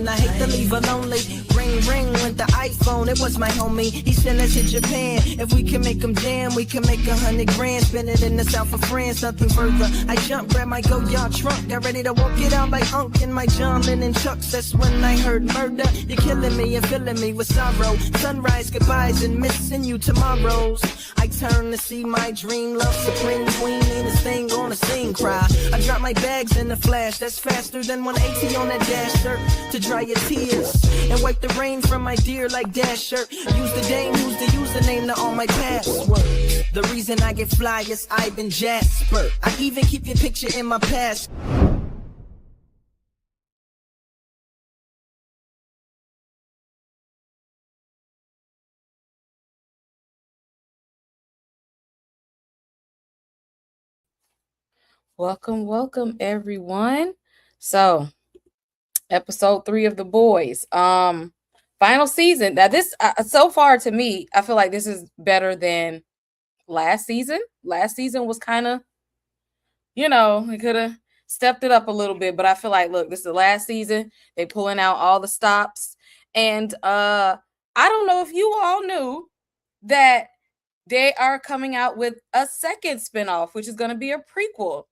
and I hate to leave her lonely. Ring, ring with the iPhone, it was my homie. He sent us to Japan. If we can make them jam, we can make 100 grand. Spend it in the south of France, nothing further. I jump, grab my go-yard trunk, got ready to walk it out like Unk in my John Lennon chucks. That's when I heard murder. You're killing me and filling me with sorrow. Sunrise goodbyes and missing you tomorrows. I turn to see my dream love supreme queen. Ain't this thing gonna sing, cry. I drop my bags in the flash. That's faster than 180 on that dash shirt to dry your tears and wipe the rain from my dear like dash shirt. Use the Dame, use the username to all my passwords. The reason I get fly is Ivan Jasper. I even keep your picture in my past. Welcome everyone. So episode 3 of The Boys, final season. Now this so far to me, I feel like this is better than last season. Last season was kind of, it could have stepped it up a little bit, but I feel like, look, this is the last season. They pulling out all the stops, and I don't know if you all knew that they are coming out with a second spinoff, which is going to be a prequel.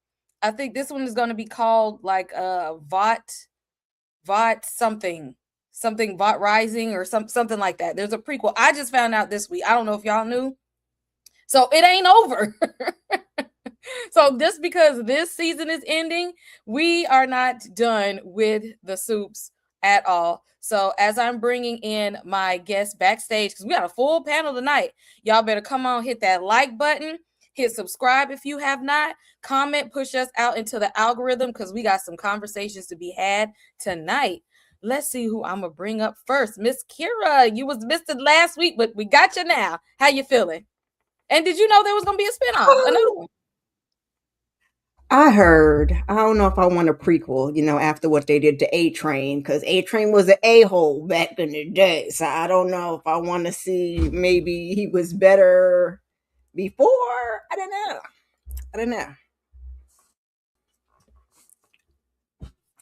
I think this one is going to be called like Vought something Vought Rising or something like that. There's a prequel. I just found out this week. I don't know if y'all knew. So it ain't over. So just because this season is ending, we are not done with the Soups at all. So as I'm bringing in my guests backstage, because we got a full panel tonight, y'all better come on, hit that like button, hit subscribe if you have not, comment, push us out into the algorithm, because we got some conversations to be had tonight. Let's see who I'm gonna bring up first. Miss Kira, you was missed it last week, but we got you now. How you feeling? And did you know there was gonna be a spinoff? Another one. I heard. I don't know if I want a prequel, after what they did to A-Train, because A-Train was an a-hole back in the day. So I don't know if I want to see maybe he was better before. I don't know.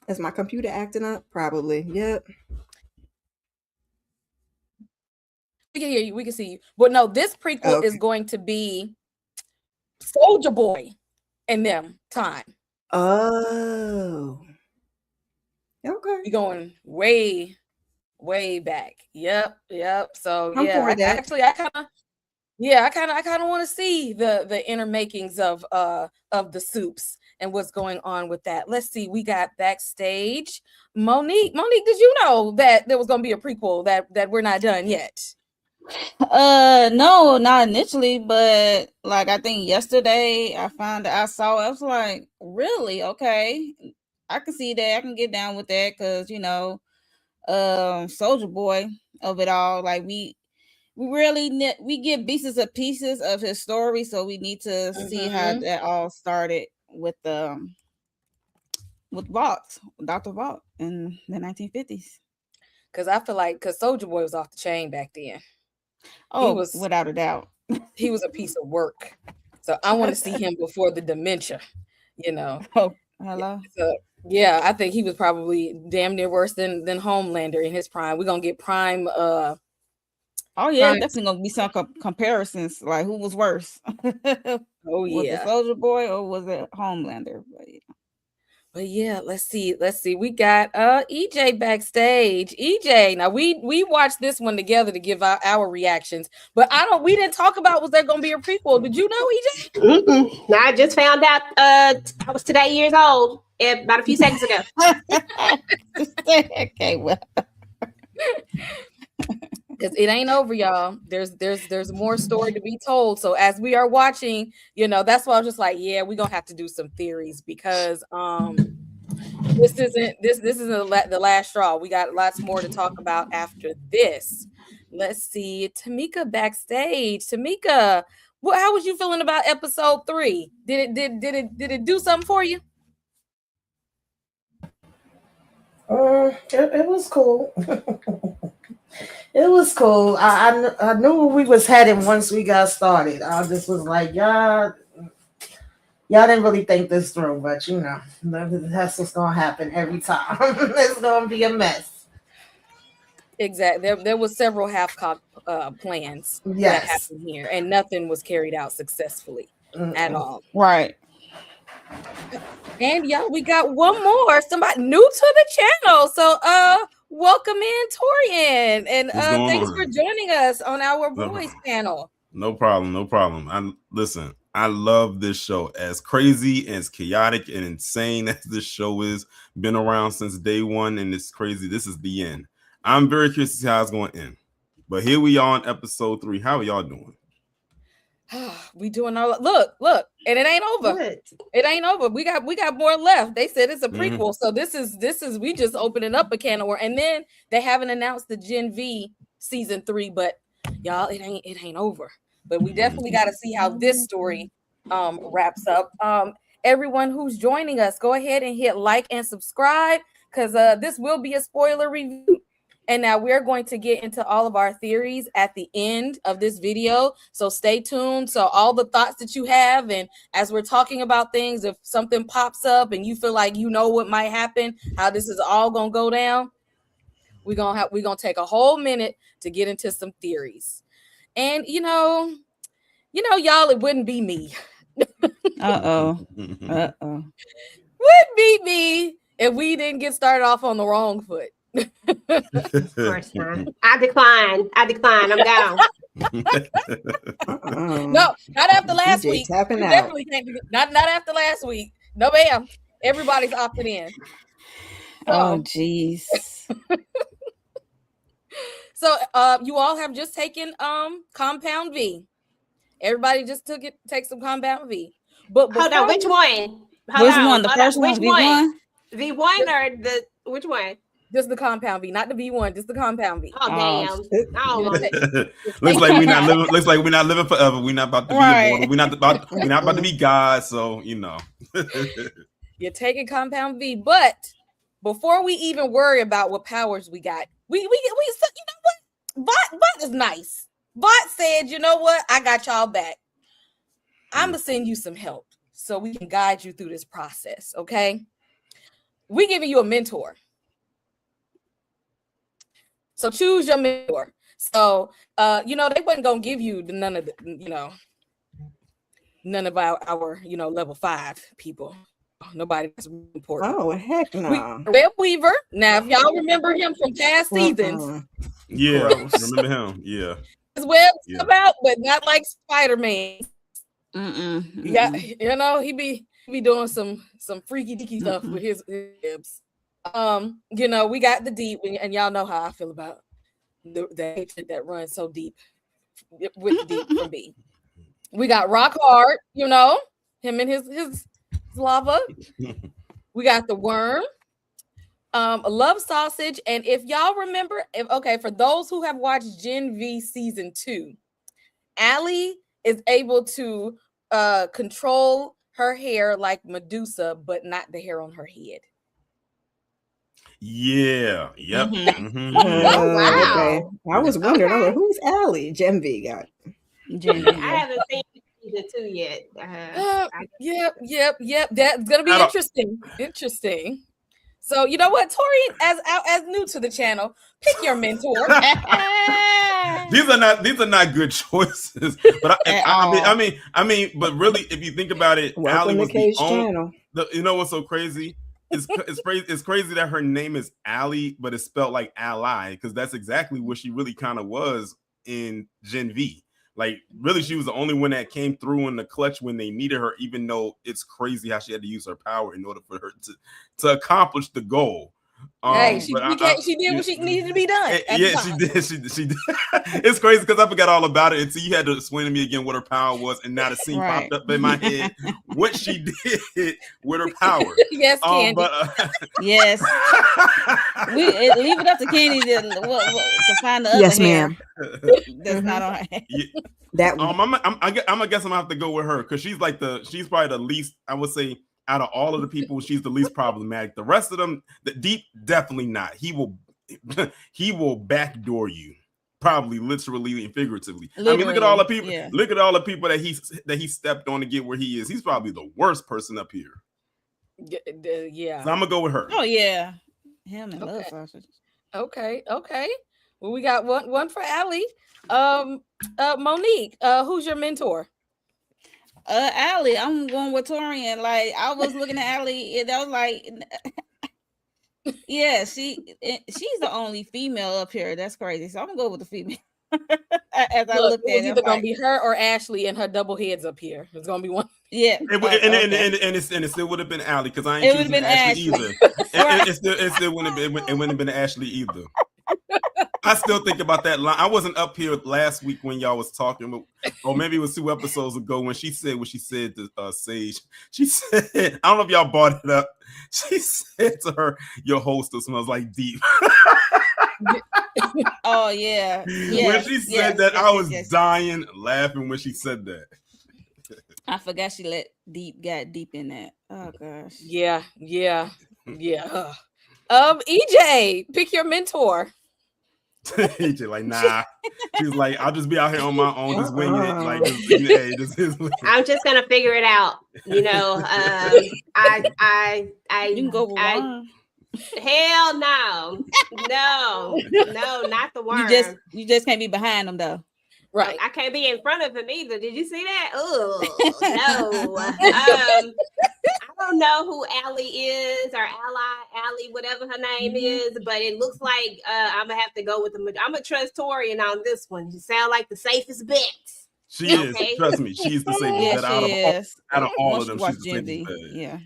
Is my computer acting up? Probably. Yep. We can hear you. We can see you. But no, this prequel is going to be Soulja Boy and them time. Oh. Okay. We're going way, way back. Yep. So I'm yeah, for that. actually I kind of want to see the inner makings of the Soups and what's going on with that. Let's see. We got backstage Monique. Monique, did you know that there was going to be a prequel that we're not done yet? No, not initially, but like I think yesterday I saw it. I was like, really? Okay, I can see that. I can get down with that because Soulja Boy of it all. Like we really we get pieces of his story, so we need to see how that all started with Vought, Dr. Vought in the 1950s. Because I feel like Soulja Boy was off the chain back then. Oh, he was, without a doubt. He was a piece of work. So I want to see him before the dementia, Oh, hello. So, yeah, I think he was probably damn near worse than Homelander in his prime. We're going to get prime. Oh, yeah, definitely going to be some comparisons. Like, who was worse? Oh, yeah. Was it Soulja Boy or was it Homelander? But yeah, let's see. We got EJ backstage. EJ, now we watched this one together to give our reactions, but we didn't talk about was there gonna be a prequel. Did you know, EJ? No, I just found out I was today years old about a few seconds ago. Okay, well. Because it ain't over, y'all. There's more story to be told. So as we are watching, that's why I was just like, yeah, we're gonna have to do some theories because this isn't the last straw. We got lots more to talk about after this. Let's see, Tamika backstage. Tamika, how was you feeling about episode 3? Did it do something for you? It was cool. It was cool. I knew where we was heading once we got started. I just was like, y'all didn't really think this through, but that's what's gonna happen every time. It's gonna be a mess. Exactly. There was several half-cocked plans that Yes. happened here, and nothing was carried out successfully at all. Right. And y'all, we got one more. Somebody new to the channel. So welcome in, Torian. And What's going thanks on? for joining us on our No boys panel. No problem. Listen, I love this show. As crazy, as chaotic and insane as this show is, been around since day one, and it's crazy. This is the end. I'm very curious to see how it's going to end. But here we are on episode 3. How are y'all doing? We doing all look, and it ain't over. Good. It ain't over. We got more left. They said it's a prequel, so this is we just opening up a can of worms. And then they haven't announced the Gen V season 3, but y'all, it ain't over. But we definitely got to see how this story wraps up. Everyone who's joining us, go ahead and hit like and subscribe, because this will be a spoiler review. And now we're going to get into all of our theories at the end of this video. So stay tuned. So all the thoughts that you have, and as we're talking about things, if something pops up and you feel like you know what might happen, how this is all gonna go down, we're gonna take a whole minute to get into some theories. And you know, y'all, it wouldn't be me. Uh-oh. Wouldn't be me if we didn't get started off on the wrong foot. Of course not. I decline. I'm down. No, not after last DJ week. tapping You out. definitely can't do not after last week. No, ma'am. Everybody's opted in. Oh, jeez. So you all have just taken Compound V. Everybody just take some Compound V. But Hold on, which one? Which one? The first one? Which V1? V1 or the which one? Just the Compound V, not the V1, just the Compound V. Oh damn! I don't want it. Looks like we're not living forever. We're not about to be Right. immortal. We're not about to be God. So you know. You're taking Compound V, but before we even worry about what powers we got, we you know what? Bot is nice. Bot said, you know what? I got y'all back. I'm gonna send you some help so we can guide you through this process. Okay, we giving you a mentor. So choose your mentor. So they wasn't gonna give you none of our level 5 people. Nobody that's important. Oh heck no! Web Weaver. Now, if y'all remember him from past seasons, Yeah, Gross. remember him? Yeah. his webs Yeah. come out, but not like Spider-Man. Mm-mm. Yeah, he be doing some freaky deaky stuff with his webs. We got the deep, and y'all know how I feel about the hatred that runs so deep with the deep for me. We got Rock Hard, him and his lava. We got the Worm, Love Sausage, and if y'all remember, for those who have watched Gen V season 2, Allie is able to control her hair like Medusa, but not the hair on her head. Yeah. Yep. Mhm. Oh, wow. Okay. I was wondering, I was like, who's Allie? Gen V got. I haven't seen season 2 yet. Yep. That's gonna be interesting. So you know what, Tori, as new to the channel, pick your mentor. These are not good choices. But I mean, but really, if you think about it, Allie Welcome to was the Cage only. Channel. You know what's so crazy? It's crazy that her name is Allie, but it's spelled like ally, because that's exactly what she really kind of was in Gen V. Like, really, she was the only one that came through in the clutch when they needed her, even though it's crazy how she had to use her power in order for her to accomplish the goal. Hey, she did what she needed to be done. Yeah, she did. She did. It's crazy because I forgot all about it until you had to explain to me again what her power was, and now the scene popped up in my head what she did with her power. Yes, Candy. Yes. Leave it up to Candy to find the other Yes, hair ma'am. that's not on her head. That I'm gonna guess I'm gonna have to go with her because she's probably the least, I would say, out of all of the people, she's the least problematic. The rest of them, the deep, definitely not. He will backdoor you, probably literally and figuratively. I mean, look at all the people. Yeah. Look at all the people that he stepped on to get where he is. He's probably the worst person up here. Yeah. So I'm gonna go with her. Oh yeah, him and Love Okay. Sausage. Okay. Well, we got one for Allie. Monique, who's your mentor? Allie, I'm going with Torian. Like I was looking at Allie, and I was like, yeah, she's the only female up here. That's crazy. So I'm gonna go with the female. As I Look, looked it at was it, either I'm gonna like, be her or Ashley and her double heads up here. It's gonna be one. yeah, And it still would have been Allie because I ain't It would've choosing been Ashley Ashley. either. It still wouldn't have been Ashley either. I still think about that line. I wasn't up here last week when y'all was talking, or maybe it was 2 episodes ago when she said what she said to Sage. She said, I don't know if y'all brought it up. She said to her, "Your holster smells like deep." oh yeah, When she said that, I was dying laughing when she said that. I forgot she got deep in that. Oh gosh. Yeah. EJ, pick your mentor. EJ like, nah. She's like, I'll just be out here on my own, just winging it. Like, hey, this is. I'm just gonna figure it out. You know, I You can go with one. hell no, not the worm. You just can't be behind them though. Right. I can't be in front of him either. Did you see that? Oh no. I don't know who Allie is or Allie, whatever her name is, but it looks like I'm gonna have to go with I'm a trust Torian on this one. You sound like the safest bet. She is. Trust me, she's the safest bet out of all of them. She's the safest bet. Yeah.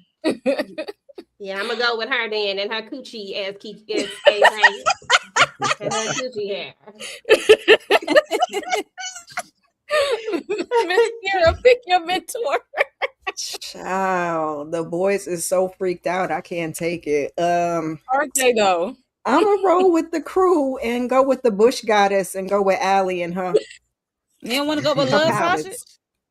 Yeah, I'm gonna go with her then, and her coochie as and her coochie hair. Miss Kira, pick your mentor. Child, the boys is so freaked out. I can't take it. Aren't they though? I'm gonna roll with the crew and go with the bush goddess and go with Allie and her. You don't want to go with her Love palace. Sausage?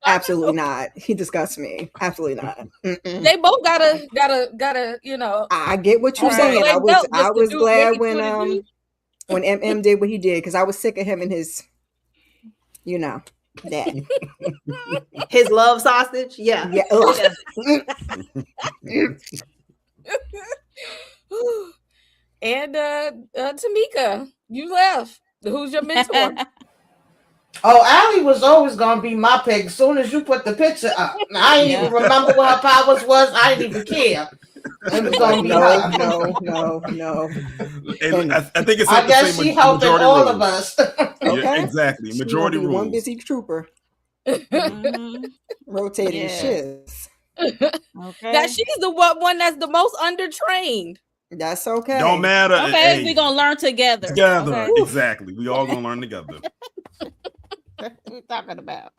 Absolutely not. He disgusts me. Absolutely not. Mm-mm. They both gotta, you know. I get what you're saying. I was glad when MM did what he did because I was sick of him and his, you know, that. His love sausage. Yeah. And Tamika, you left. Who's your mentor? Oh, Allie was always gonna be my pick. As soon as you put the picture up, I didn't even remember what her powers was. I didn't even care. It was gonna be her. No. And I think it's. I guess she helping all of us. Yeah, exactly. Majority rules. One busy trooper. Rotating shifts. Okay. That she's the one that's the most undertrained. That's okay. Don't matter. Okay, Hey, we're gonna learn together. Together, Okay. exactly. We all gonna learn together. What we talking about?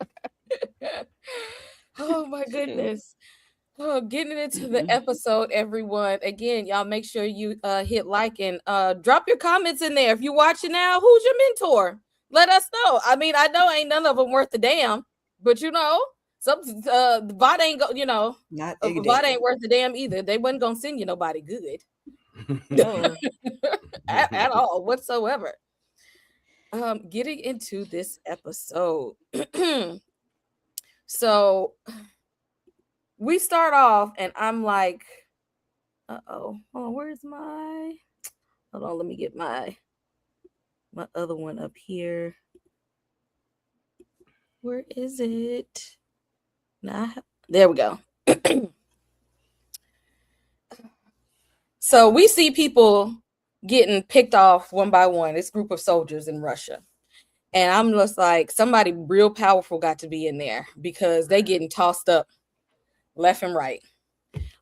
Oh my goodness. Oh, getting into the episode, everyone. Again, y'all make sure you hit like and drop your comments in there. If you're watching now, who's your mentor? Let us know. I mean, I know ain't none of them worth a damn, but you know, some Vought ain't go, you know, Vought ain't worth a damn either. They wasn't gonna send you nobody good. No. at all whatsoever. Getting into this episode. So we start off and I'm like, hold on, where's my hold on, let me get my other one up here. Where is it? There we go. So we see people getting picked off one by one, this group of soldiers in Russia. And I'm just like, somebody real powerful got to be in there because they getting tossed up left and right.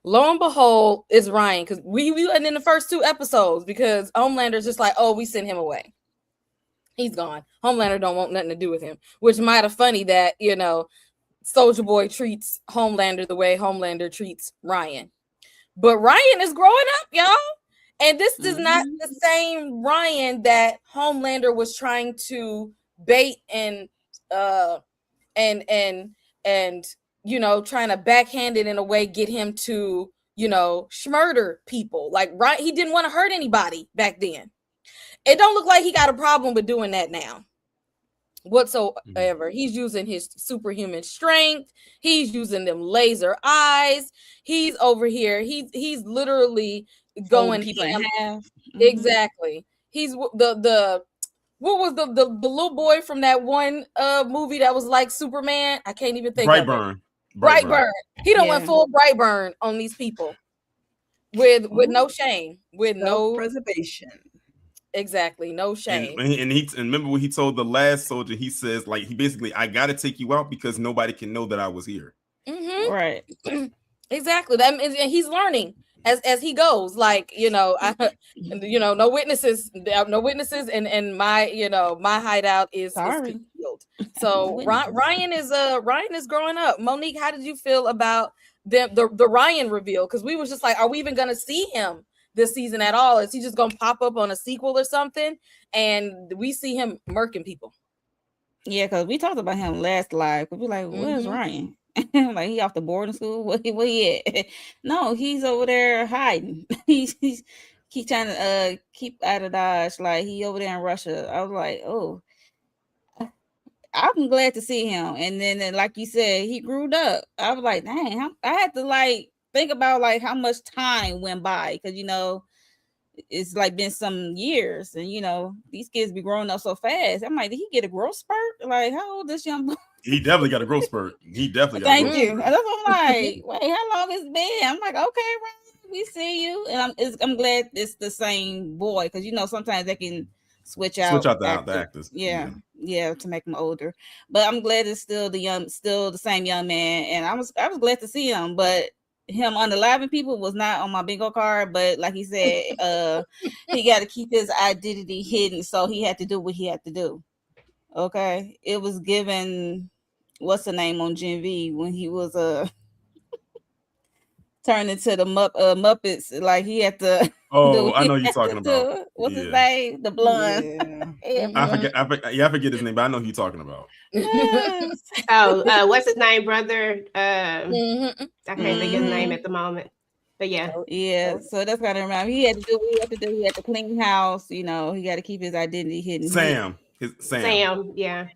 Lo and behold, it's Ryan, because we went in the first 2 episodes because Homelander's just like, oh, we sent him away. He's gone. Homelander don't want nothing to do with him, which might have funny that, you know, Soldier Boy treats Homelander the way Homelander treats Ryan. But Ryan is growing up, y'all. And this is not the same Ryan that Homelander was trying to bait and you know, trying to backhand it in a way, get him to, you know, schmurder people. Like, right, he didn't want to hurt anybody back then. It don't look like he got a problem with doing that now whatsoever. He's using his superhuman strength. He's using them laser eyes. He's over here. He's literally going people in half. Exactly. He's the what was the little boy from that one movie that was like Superman? I can't even think of it. Brightburn. He done went full Brightburn on these people with no shame, with no preservation. Exactly, no shame. And remember what he told the last soldier. He says, like, he basically, I gotta take you out because nobody can know that I was here. Mm-hmm. Right. Exactly. That means, and he's learning as he goes. Like, no witnesses, and my hideout is concealed. So Ryan is growing up. Monique, how did you feel about the Ryan reveal? Because we was just like, are we even gonna see him this season at all? Is he just gonna pop up on a sequel or something? And we see him murking people. Yeah, because we talked about him last live. We like, where's Ryan? Like, he off the boarding school? Where he at? No, he's over there hiding. he's trying to keep out of Dodge. Like, he over there in Russia. I was like, oh, I'm glad to see him. And then, like you said, he grew up. I was like, dang, I had to like think about like how much time went by, because it's like been some years, and these kids be growing up so fast. I'm like, did he get a growth spurt? Like, how old this young boy? He definitely got a growth spurt. He definitely got Thank a growth you. spurt. That's what I'm like, wait, how long it's been? I'm like, okay, Ryan, we see you. And I'm glad it's the same boy, because sometimes they can switch out the actors. Yeah, to make them older. But I'm glad it's still the same young man. And I was glad to see him, but him unaliving people was not on my bingo card. But like he said, he got to keep his identity hidden, so he had to do what he had to do. Okay, it was given, what's the name on Gen V when he was turned into the Muppets, like he had to. Oh, I know you're talking about. What's his name? The blonde. Yeah. I forget his name, but I know who you're talking about. Yes. What's his name, brother? I can't think of his name at the moment. But yeah. So that's kind of remind me. He had to do what he had to do. He had to clean house. He got to keep his identity hidden. Sam. Yeah.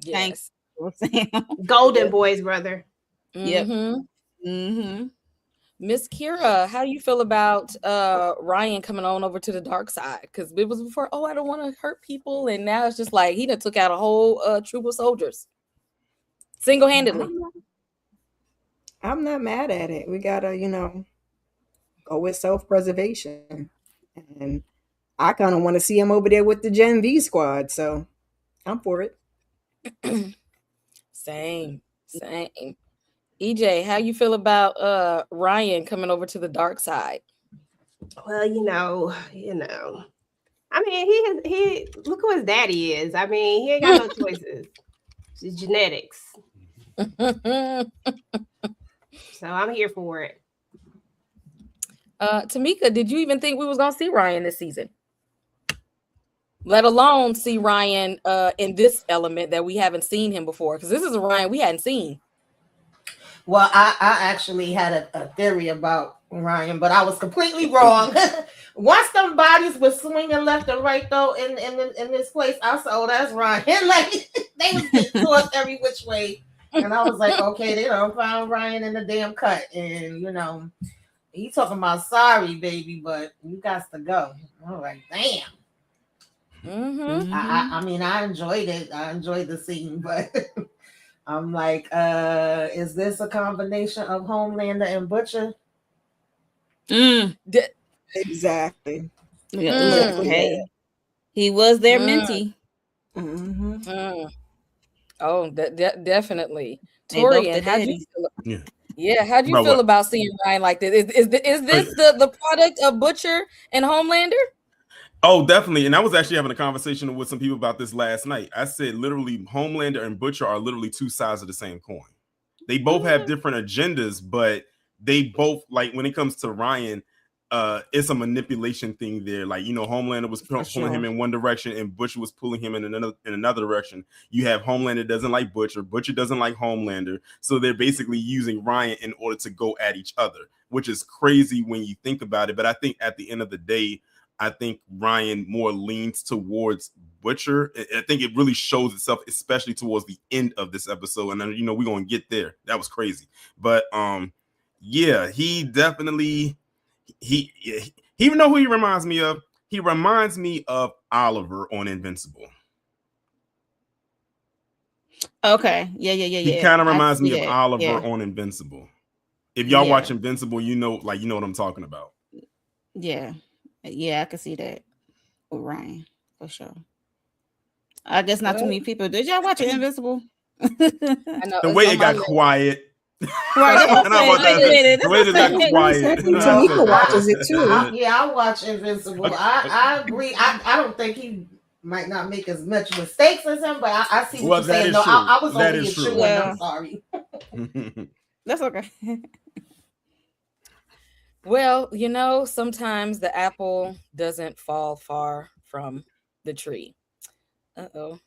Thanks, Sam. Golden Boy's brother. Yep. Miss Kira, how do you feel about Ryan coming on over to the dark side? Because it was before, I don't want to hurt people, and now it's just like he done took out a whole troop of soldiers single-handedly. I'm not mad at it. We gotta, go with self-preservation, and I kind of want to see him over there with the Gen V squad, so I'm for it. Same. EJ, how you feel about Ryan coming over to the dark side? Well, I mean, he look who his daddy is. I mean, he ain't got no choices. It's genetics. So I'm here for it. Tamika, did you even think we was gonna see Ryan this season? Let alone see Ryan in this element that we haven't seen him before, because this is a Ryan we hadn't seen. Well, I actually had a theory about Ryan, but I was completely wrong. Once them bodies were swinging left and right, though, in this place, I said, that's Ryan. Like, they was getting tossed every which way. And I was like, okay, they don't find Ryan in the damn cut. And, he talking about sorry, baby, but you got to go. I'm like, damn. I mean, I enjoyed it. I enjoyed the scene, but I'm like, is this a combination of Homelander and Butcher? Exactly. Hey, he was their mentee. Oh, definitely. Torian, how do you feel? Yeah, how do you feel about seeing Ryan like this? Is this the product of Butcher and Homelander? Oh, definitely. And I was actually having a conversation with some people about this last night. I said literally Homelander and Butcher are literally two sides of the same coin. They both have different agendas, but they both, like, when it comes to Ryan, it's a manipulation thing there. Like, Homelander was pulling him in one direction and Butcher was pulling him in another direction. You have Homelander doesn't like Butcher doesn't like Homelander. So they're basically using Ryan in order to go at each other, which is crazy when you think about it. But I think at the end of the day, I think Ryan more leans towards Butcher. I think it really shows itself, especially towards the end of this episode. And then, we're going to get there. That was crazy. But he definitely, he even know who he reminds me of? He reminds me of Oliver on Invincible. Okay. Yeah. He kind of I reminds me see of that. Oliver Yeah. on Invincible. If y'all Yeah. watch Invincible, you know what I'm talking about. Yeah. I can see that with Ryan for sure. I guess not too Well, many people. Did y'all watch Invincible? I know The it's way on it my got list. quiet. Right, that's what I'm And I watched saying. that. Wait a minute. The That's way what it I'm got saying. quiet. Tamika watches it too. Yeah, I watch Invincible. I agree. I don't think he might not make as much mistakes as him, but I see what Well, you're that saying. is No, true. I was That over is here true. chewing. Yeah. I'm sorry. That's okay. Well, you know, sometimes the apple doesn't fall far from the tree. Uh-oh.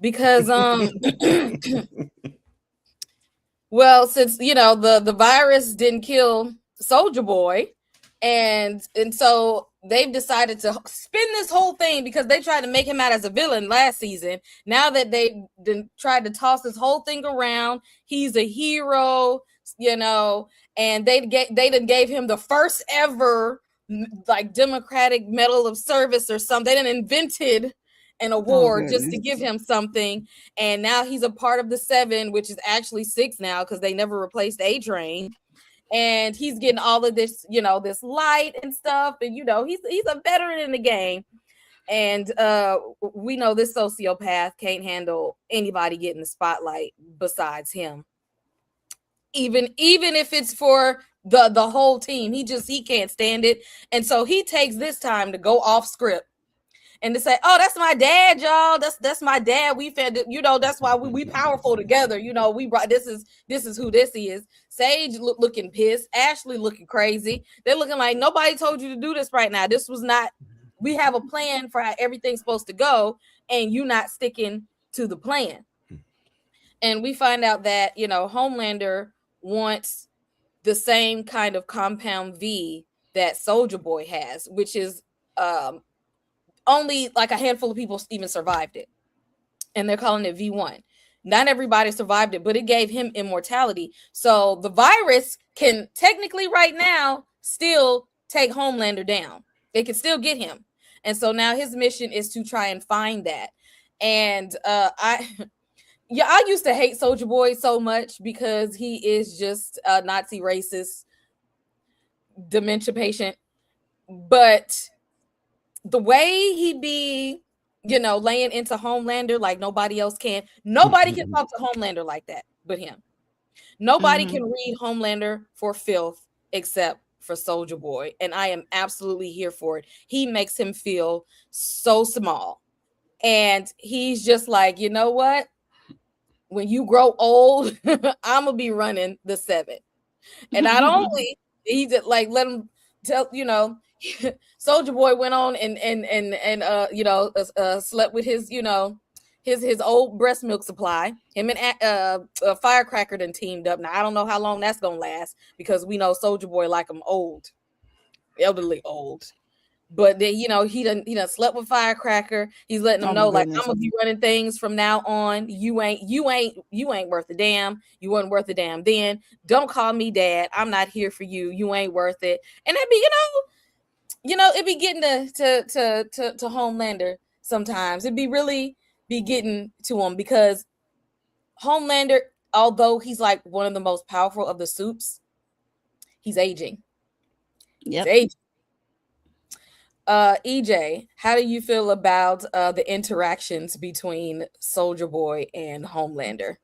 Because well, since you know the virus didn't kill Soldier Boy, and so they've decided to spin this whole thing because they tried to make him out as a villain last season. Now that they tried to toss this whole thing around, he's a hero, you know, and they done gave him the first ever like Democratic Medal of Service or something. They done invented an award just to give him something, and now he's a part of the 7, which is actually 6 now because they never replaced A-Train, and he's getting all of this, you know, this light and stuff, and you know he's a veteran in the game, and we know this sociopath can't handle anybody getting the spotlight besides him, even if it's for the whole team. He can't stand it, and so he takes this time to go off script and to say, "Oh, that's my dad, y'all. That's my dad. We fed, you know, that's why we powerful together. You know, we brought this is who this is." Sage looking pissed, Ashley looking crazy. They're looking like nobody told you to do this right now. This was not. We have a plan for how everything's supposed to go, and you not sticking to the plan. And we find out that, you know, Homelander wants the same kind of compound V that Soldier Boy has, which is only like a handful of people even survived it, and they're calling it V1. Not everybody survived it, but it gave him immortality. So the virus can technically right now still take Homelander down. They can still get him. And so now his mission is to try and find that. And I used to hate Soldier Boy so much because he is just a Nazi racist dementia patient. But the way he be, you know, laying into Homelander like nobody else can. Nobody can talk to Homelander like that but him. Nobody can read Homelander for filth except for Soldier Boy. And I am absolutely here for it. He makes him feel so small. And he's just like, you know what? When you grow old, I'm going to be running the 7. And not only he just like let him tell, you know, Soldier Boy went on and you know, slept with his, you know, his old breast milk supply. Him and Firecracker done teamed up. Now I don't know how long that's gonna last because we know Soldier Boy like him old, elderly old. But then, you know, he done slept with Firecracker. He's letting them know, like, I'm gonna be running things from now on. You ain't worth a damn. You weren't worth a damn then. Don't call me dad. I'm not here for you. You ain't worth it. And that'd be, it'd be getting to Homelander sometimes. It'd be really be getting to him because Homelander, although he's like one of the most powerful of the Supes, he's aging. Yep. He's aging. EJ, how do you feel about the interactions between Soldier Boy and Homelander?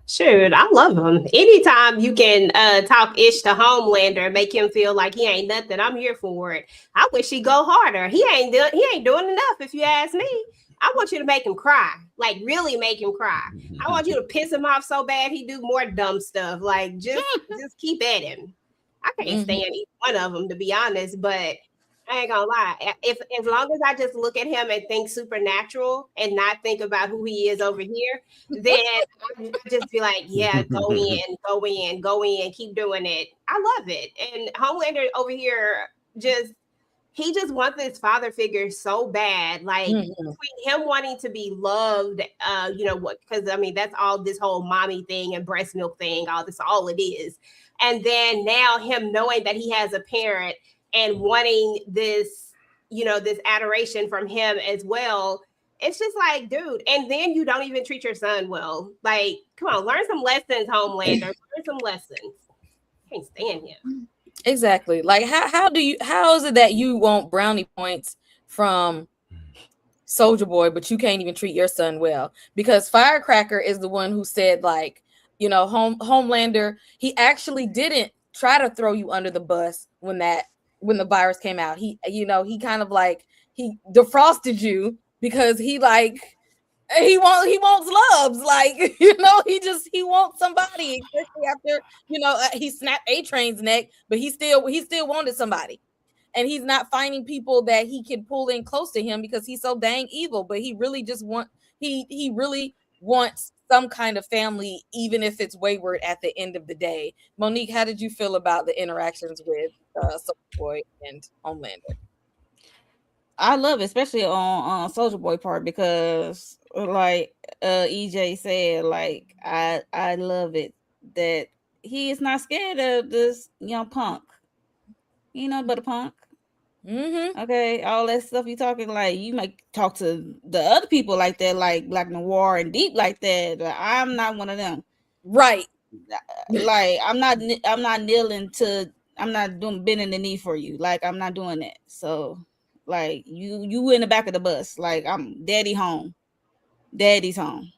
Shoot, I love him. Anytime you can talk ish to Homelander and make him feel like he ain't nothing, I'm here for it. I wish he'd go harder. He ain't doing enough, if you ask me. I want you to make him cry, like really make him cry. I want you to piss him off so bad he do more dumb stuff. Like just keep at him. I can't stand either one of them, to be honest, but I ain't gonna lie. If as long as I just look at him and think supernatural and not think about who he is over here, then I just be like, yeah, go in, keep doing it. I love it. And Homelander over here he just wants this father figure so bad. Like between him wanting to be loved, because I mean that's all this whole mommy thing and breast milk thing, all it is. And then now him knowing that he has a parent and wanting this, this adoration from him as well. It's just like, dude, and then you don't even treat your son well. Like, come on, learn some lessons, Homelander. Learn some lessons. Can't stand him. Exactly. Like, how is it that you want brownie points from Soldier Boy, but you can't even treat your son well? Because Firecracker is the one who said, like, Homelander, he actually didn't try to throw you under the bus when the virus came out. He kind of like, he defrosted you because he wants loves, like, he wants somebody, especially after he snapped A-Train's neck, but he still wanted somebody, and he's not finding people that he can pull in close to him because he's so dang evil. But he really just he really wants some kind of family, even if it's wayward at the end of the day. Monique, how did you feel about the interactions with Soldier Boy and Homelander? I love it, especially on Soldier Boy part, because like EJ said, like I love it that he is not scared of this young punk, but a punk. Mm-hmm. Okay, all that stuff you talking, like, you might talk to the other people like that, like Black Noir and Deep like that. But I'm not one of them, right? Like, I'm not kneeling to, I'm not bending the knee for you. Like, I'm not doing that. So, like, you in the back of the bus, like, I'm daddy's home,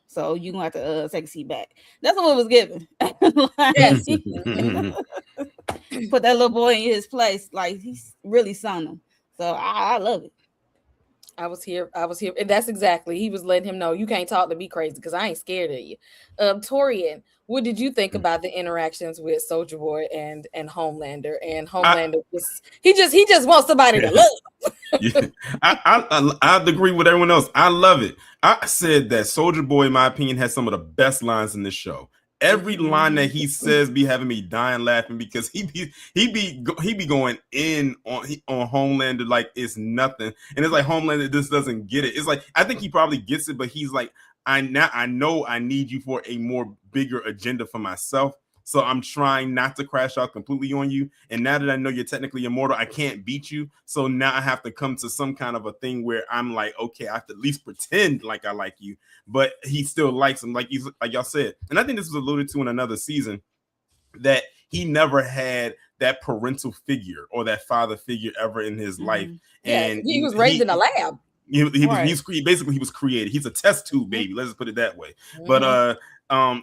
so you gonna have to take a seat back. That's what it was given. Like, put that little boy in his place, like, he's really son him. So I love it. I was here, and that's exactly, he was letting him know, you can't talk to me crazy because I ain't scared of you. Torian, what did you think about the interactions with Soldier Boy and Homelander? And Homelander he just wants somebody to love. Yeah, I agree with everyone else. I love it. I said that Soldier Boy, in my opinion, has some of the best lines in this show. Every line that he says be having me dying laughing, because he be going in on Homelander like it's nothing, and it's like Homelander just doesn't get it. It's like, I think he probably gets it, but he's like, I know I need you for a more bigger agenda for myself. So I'm trying not to crash out completely on you. And now that I know you're technically immortal, I can't beat you. So now I have to come to some kind of a thing where I'm like, okay, I have to at least pretend like I like you. But he still likes him, like y'all said. And I think this was alluded to in another season, that he never had that parental figure or that father figure ever in his life. And he was raised in a lab. He was created. He's a test tube baby. Let's just put it that way. But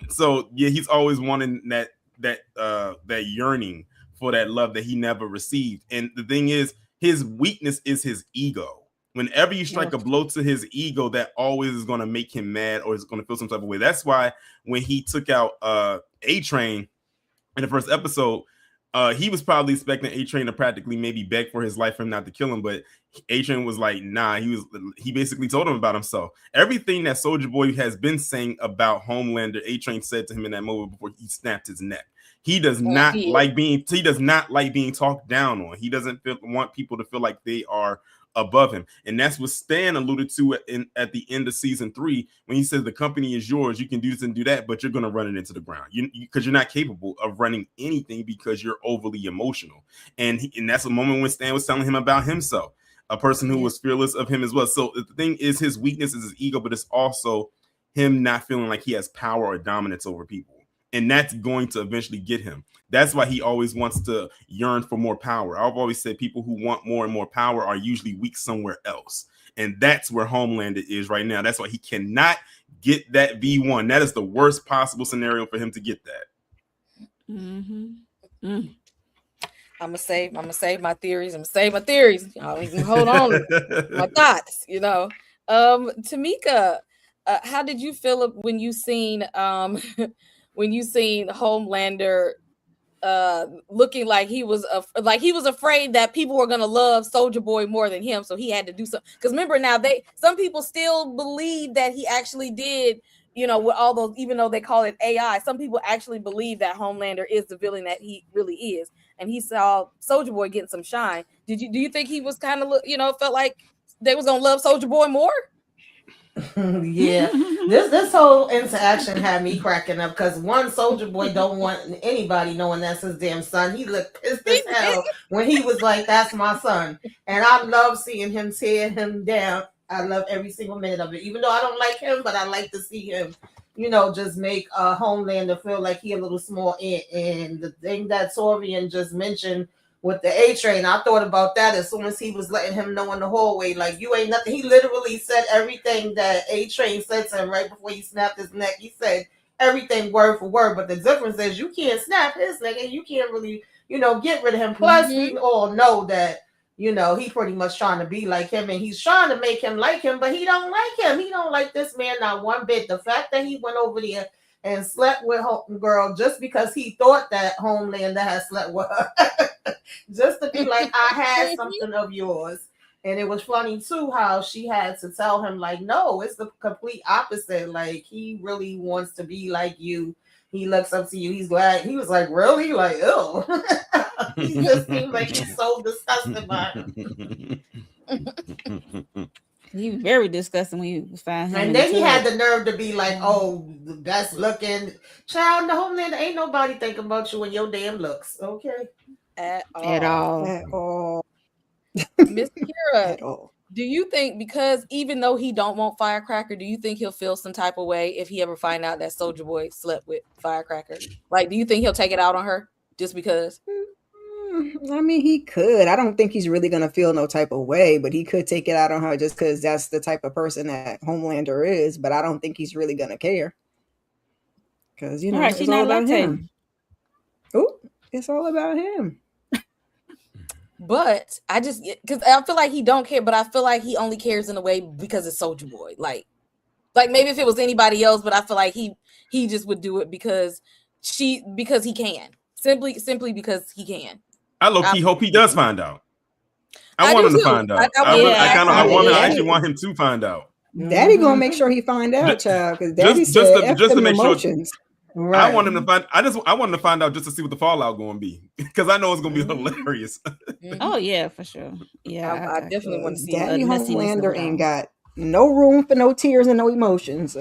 so yeah, he's always wanting that yearning for that love that he never received. And the thing is, his weakness is his ego. Whenever you strike a blow to his ego, that always is going to make him mad, or is going to feel some type of way. That's why when he took out A-Train in the first episode, he was probably expecting A-Train to practically maybe beg for his life for him not to kill him, but A-Train was like, nah. He basically told him about himself. Everything that Soldier Boy has been saying about Homelander, A-Train said to him in that moment before he snapped his neck. He does not like being talked down on. He doesn't want people to feel like they are above him. And that's what Stan alluded to at the end of season 3, when he says the company is yours, you can do this and do that, but you're going to run it into the ground because you're not capable of running anything because you're overly emotional. And that's a moment when Stan was telling him about himself, a person who was fearless of him as well. So the thing is, his weakness is his ego, but it's also him not feeling like he has power or dominance over people. And that's going to eventually get him. That's why he always wants to yearn for more power. I've always said people who want more and more power are usually weak somewhere else. And that's where Homelander is right now. That's why he cannot get that V1. That is the worst possible scenario for him to get that. I'm gonna save my theories. Y'all can hold on to my thoughts, Tamika, how did you feel when you seen Homelander looking like he was afraid that people were gonna love Soldier Boy more than him, so he had to do something? Because remember, now some people still believe that he actually did, with all those, even though they call it AI, some people actually believe that Homelander is the villain that he really is, and he saw Soldier Boy getting some shine. Do you think he was kind of felt like they was gonna love Soldier Boy more? Yeah, this whole interaction had me cracking up because one Soldier Boy don't want anybody knowing that's his damn son. He looked pissed as hell when he was like, "That's my son," and I love seeing him tear him down. I love every single minute of it, even though I don't like him, but I like to see him, just make Homelander feel like he a little small ant. And the thing that Torian just mentioned with the A Train, I thought about that as soon as he was letting him know in the hallway, like, you ain't nothing. He literally said everything that A Train said to him right before he snapped his neck. He said everything word for word, but the difference is you can't snap his neck and you can't really, get rid of him. Plus, we all know that, he pretty much trying to be like him and he's trying to make him like him, but he don't like him. He don't like this man not one bit. The fact that he went over there and slept with Homegirl just because he thought that Homelander had slept with her. Just to be like, I had something of yours. And it was funny too how she had to tell him, like, no, it's the complete opposite. Like, he really wants to be like you. He looks up to you. He's glad. He was like, really? Like, ew. He just seemed like he's so disgusted by him. He was very disgusting when you found him. And then he had the nerve to be like, oh, the best looking child in the Homeland. Ain't nobody thinking about you and your damn looks. Okay. At At all. At all. Miss Kira, At all. do you think, because even though he don't want Firecracker, do you think he'll feel some type of way if he ever find out that Soldier Boy slept with Firecracker? Like, do you think he'll take it out on her just because? I mean, he could. I don't think he's really going to feel no type of way, but he could take it out on her just because that's the type of person that Homelander is. But I don't think he's really going to care. Because, All right, it's all about him. lactating. Oh, it's all about him. But I just, because I feel like he don't care, but I feel like he only cares in a way because it's Soldier Boy. Like maybe if it was anybody else, but I feel like he just would do it because he can. Simply because he can. I low-key hope he does find out. I want him to find out. I actually want him to find out. Daddy gonna make sure he find out, child, because Daddy just said to make emotions. sure. Right. I want him to find. I want him to find out just to see what the fallout going to be, because I know it's going to be hilarious. Oh yeah, for sure. Yeah, I definitely want to see Daddy that. Homelander ain't got no room for no tears and no emotions.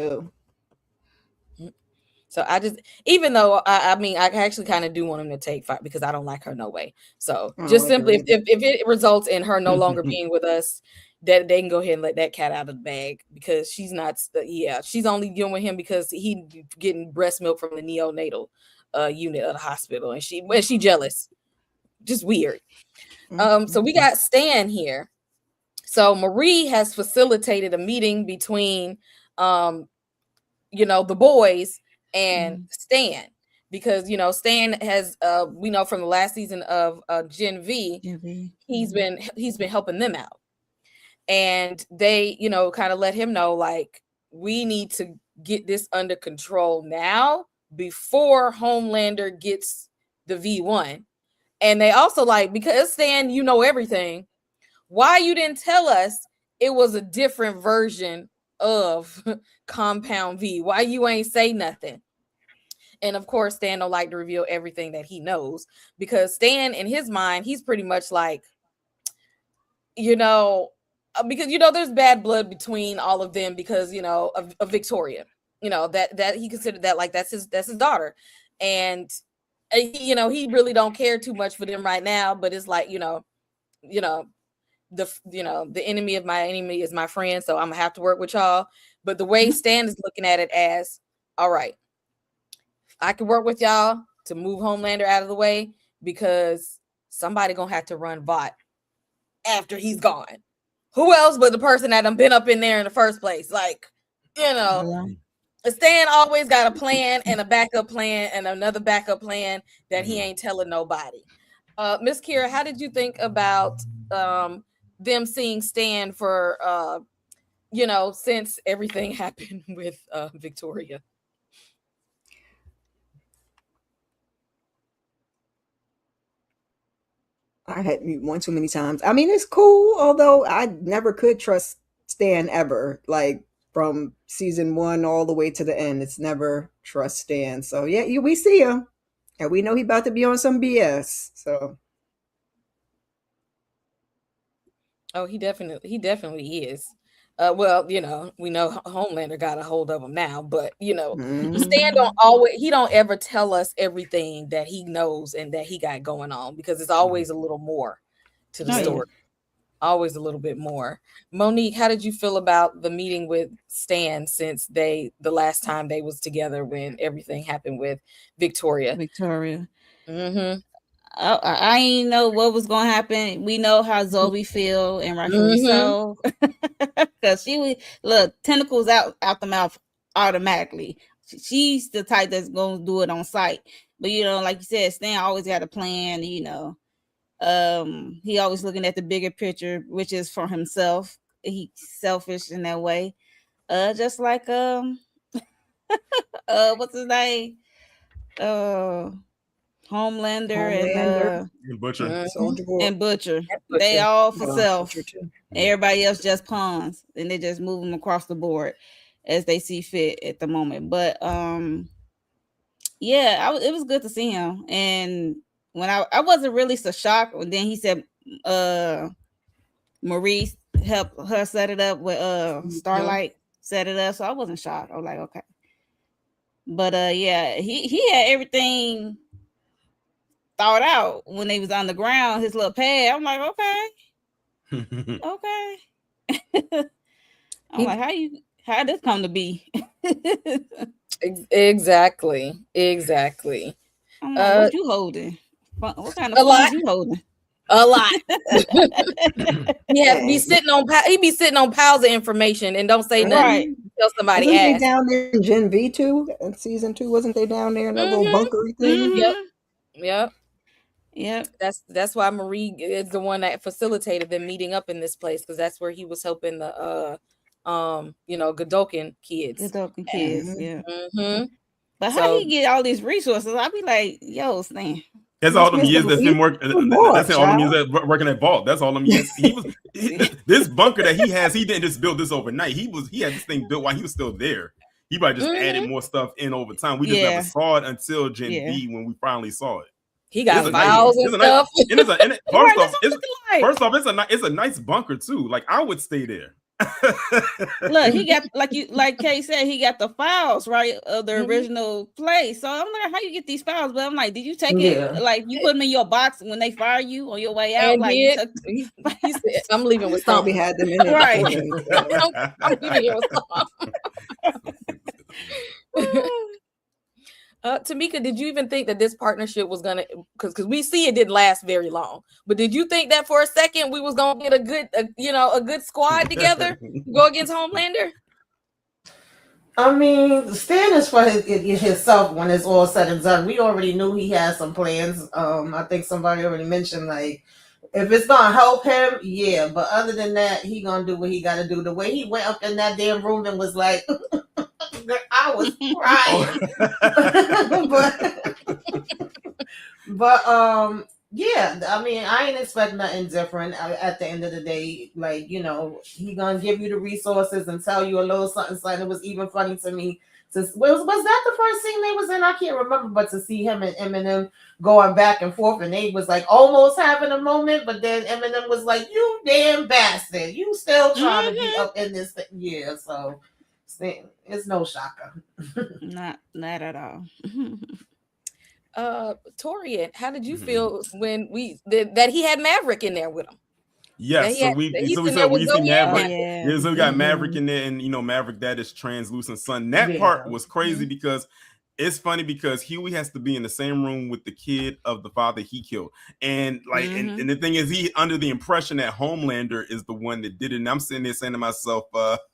So I just, even though I mean, I actually kind of do want him to take fight because I don't like her no way. So just simply, if it results in her no longer being with us, that they can go ahead and let that cat out of the bag, because she's not. She's only dealing with him because he getting breast milk from the neonatal unit of the hospital, and she jealous. Just weird. So we got Stan here. So Marie has facilitated a meeting between, the boys and Stan, because Stan has we know from the last season of Gen V, he's been helping them out, and they kind of let him know, like, we need to get this under control now before Homelander gets the V1. And they also, like, because Stan, everything, why you didn't tell us it was a different version of Compound V? Why you ain't say nothing? And of course, Stan don't like to reveal everything that he knows, because Stan, in his mind, he's pretty much like, because there's bad blood between all of them because of Victoria, that he considered that like that's his daughter, and he really don't care too much for them right now. But it's like the enemy of my enemy is my friend, so I'm gonna have to work with y'all. But the way Stan is looking at it as, all right, I can work with y'all to move Homelander out of the way, because somebody gonna have to run Vought after he's gone. Who else but the person that done been up in there in the first place? Like, Stan always got a plan and a backup plan and another backup plan that he ain't telling nobody. Miss Kira, how did you think about them seeing Stan for since everything happened with Victoria? I had one too many times. I mean, it's cool, although I never could trust Stan ever. Like, from season 1 all the way to the end, it's never trust Stan. So yeah, we see him, and we know he about to be on some BS. So, oh, he definitely is. Well, you know, we know Homelander got a hold of him now, but you know, Mhm. Stan don't always, he don't ever tell us everything that he knows and that he got going on, because it's always a little more to the Oh, yeah. story. Always a little bit more. Monique, how did you feel about the meeting with Stan since the last time they was together when everything happened with Victoria? Victoria. Mm-hmm. I ain't know what was gonna happen. We know how Zoe feel, and rightfully Mhm. so, because look, tentacles out the mouth automatically. She's the type that's gonna do it on sight. But you know, like you said, Stan always got a plan. You know, he always looking at the bigger picture, which is for himself. He's selfish in that way. Just like what's his name? Homelander And Butcher. Soldier Boy. and Butcher. Butcher. They all for Yeah, self. Butcher too. Everybody else just pawns, and they just move them across the board as they see fit at the moment. But yeah, it was good to see him. And when I wasn't really so shocked when then he said Maurice helped her set it up with Starlight set it up, so I wasn't shocked. I was like, okay. But yeah, he had everything thought out when they was on the ground, his little pad. I'm like, okay. I'm like, how this come to be? Exactly. I'm like, what you holding? What kind of A lot. phones you holding? A lot. Yeah, be sitting on piles of information and don't say nothing. Right. Until somebody Wasn't they asks. down there in Gen V too? In season 2, wasn't they down there in that little bunkery thing? Yep. Yep. That's why Marie is the one that facilitated them meeting up in this place, because that's where he was helping the Godolkin kids. Godolkin kids, yeah. Mm-hmm. But how he get all these resources? I be like, yo, Stan. That's all them years that's been working. That's all them years that working at Vault. That's all them years. This bunker that he has. He didn't just build this overnight. He had this thing built while he was still there. He probably just added more stuff in over time. We just never saw it until Gen V when we finally saw it. He got files and stuff. First off, it's a nice bunker too. Like I would stay there. Look, he got like Kay said, he got the files right of the original place. So I'm like, how you get these files? But I'm like, did you take it? Like you put them in your box when they fire you on your way out? And like he said, I'm leaving with something. Probably had them in Right. I'm leaving here with something. Tamika, did you even think that this partnership was gonna? Because we see it didn't last very long. But did you think that for a second we was gonna get a good squad together to go against Homelander? I mean, Stan is for himself when it's all said and done. We already knew he had some plans. I think somebody already mentioned, like, if it's gonna help him, yeah. But other than that, he gonna do what he gotta do. The way he went up in that damn room and was like, I was crying. but yeah, I mean, I ain't expect nothing different at the end of the day. Like, you know, he gonna give you the resources and tell you a little something. It was even funny to me. Was that the first scene they was in? I can't remember, but to see him and Eminem going back and forth, and they was like almost having a moment, but then Eminem was like, "You damn bastard, you still trying to be up in this thing." Yeah, so it's no shocker. Not at all. Torian, how did you feel when that he had Maverick in there with him? Yes, so we see Maverick. Yeah, so we got Maverick in there, and you know, Maverick, that is Translucent Sun. That part was crazy because it's funny because Huey has to be in the same room with the kid of the father he killed. And like, and the thing is, he under the impression that Homelander is the one that did it. And I'm sitting there saying to myself,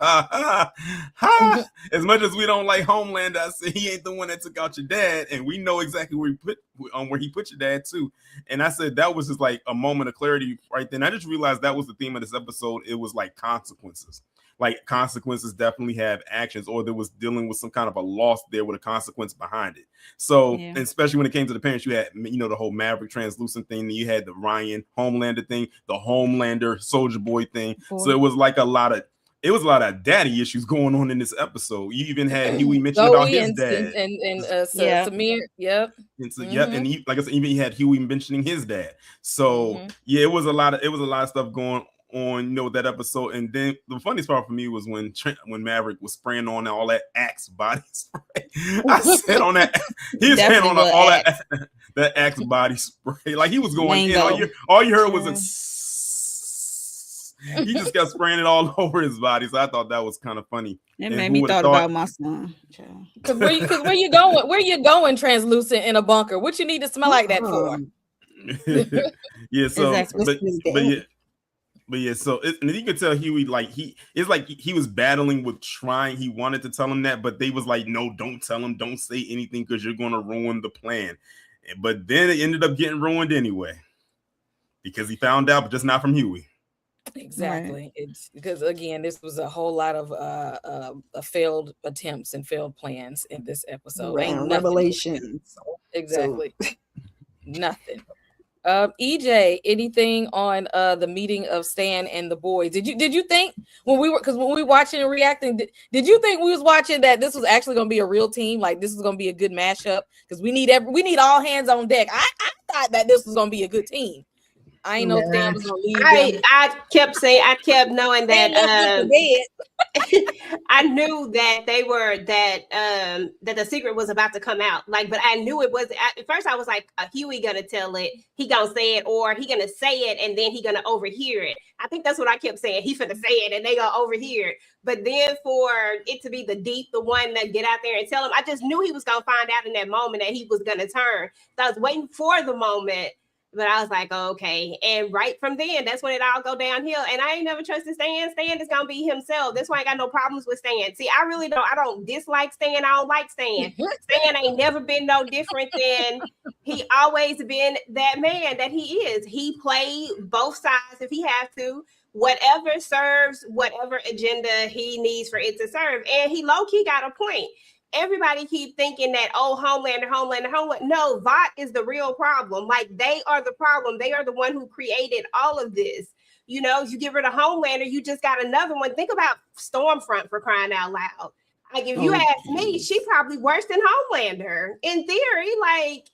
as much as we don't like Homelander, I said he ain't the one that took out your dad. And we know exactly where he put your dad too. And I said that was just like a moment of clarity right then. I just realized that was the theme of this episode. It was like consequences. Like consequences definitely have actions, or there was dealing with some kind of a loss there with a consequence behind it. So, and especially when it came to the parents, you had, you know, the whole Maverick Translucent thing. Then you had the Ryan Homelander thing, the Homelander Soldier Boy thing. So it was like a lot of daddy issues going on in this episode. You even had Huey mention about his dad and Samir. Yep. And so, yep. And like I said, even he had Huey mentioning his dad. So yeah, it was a lot of stuff going on that episode. And then the funniest part for me was when Maverick was spraying on all that Axe body spray. I said on that he was spraying on all that Axe body spray. Like he was going in. All you heard was he just kept spraying it all over his body. So I thought that was kind of funny. It made me thought about my son. Because where you going? Where you going, translucent in a bunker? What you need to smell like that for? Yeah. So, exactly. But yeah, so and you could tell Huey it's like he was battling with trying. He wanted to tell him that, but they was like, no, don't tell him, don't say anything because you're going to ruin the plan. But then it ended up getting ruined anyway because he found out, but just not from Huey. Exactly. Right. It's because again, this was a whole lot of failed attempts and failed plans in this episode. Revelations. Exactly. So. Nothing. EJ, anything on the meeting of Stan and the boys? Did you think when we were watching and reacting, did you think we was watching that this was actually going to be a real team? Like this is going to be a good mashup because we need all hands on deck. I thought that this was going to be a good team. I ain't know Stan was going to leave. I kept knowing that I knew that they were that the secret was about to come out. Like, but I knew it was. At first, I was like, Huey gonna tell it? He gonna say it, or he gonna say it and then he gonna overhear it? I think that's what I kept saying. He finna say it and they gonna overhear it. But then for it to be the one that get out there and tell him, I just knew he was gonna find out in that moment that he was gonna turn. So I was waiting for the moment. But I was like, okay. And right from then, that's when it all go downhill. And I ain't never trusted Stan. Stan is going to be himself. That's why I got no problems with Stan. See, I don't dislike Stan. I don't like Stan. Stan ain't never been no different than he always been that man that he is. He played both sides if he has to. Whatever serves, whatever agenda he needs for it to serve. And he low-key got a point. Everybody keep thinking that, Homelander. No, Vought is the real problem. Like, they are the problem. They are the one who created all of this. You get rid of Homelander, you just got another one. Think about Stormfront, for crying out loud. Like, if you ask me, she's probably worse than Homelander. In theory, like,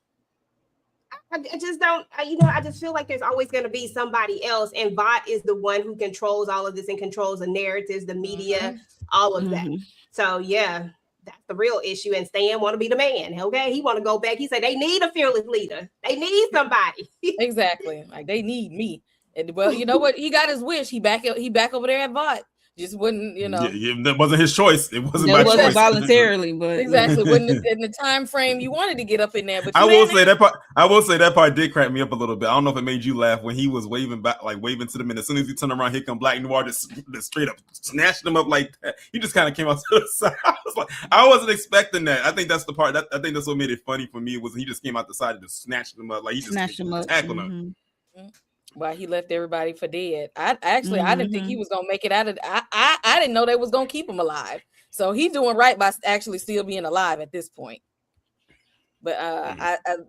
I just don't, I just feel like there's always going to be somebody else. And Vought is the one who controls all of this and controls the narratives, the media, all of that. So, yeah. That's the real issue. And Stan want to be the man. Okay. He want to go back. He said they need a fearless leader. They need somebody. Exactly. Like they need me. And well, you know what? He got his wish. He back over there at Vought. Just wouldn't, that wasn't his choice. It wasn't my choice. Voluntarily, but exactly. Wasn't in the time frame you wanted to get up in there. But I will say that part did crack me up a little bit. I don't know if it made you laugh when he was waving back, like waving to them, and as soon as he turned around, here come Black Noir, just straight up snatched him up like that. He just kind of came out to the side. I wasn't expecting that. I think that's the part. I think that's what made it funny for me was he just came out the side and just snatched him up, like he just snatched him up, tackled him. Well, he left everybody for dead. I didn't think he was gonna make it out of. I didn't know they was gonna keep him alive. So he's doing right by actually still being alive at this point. But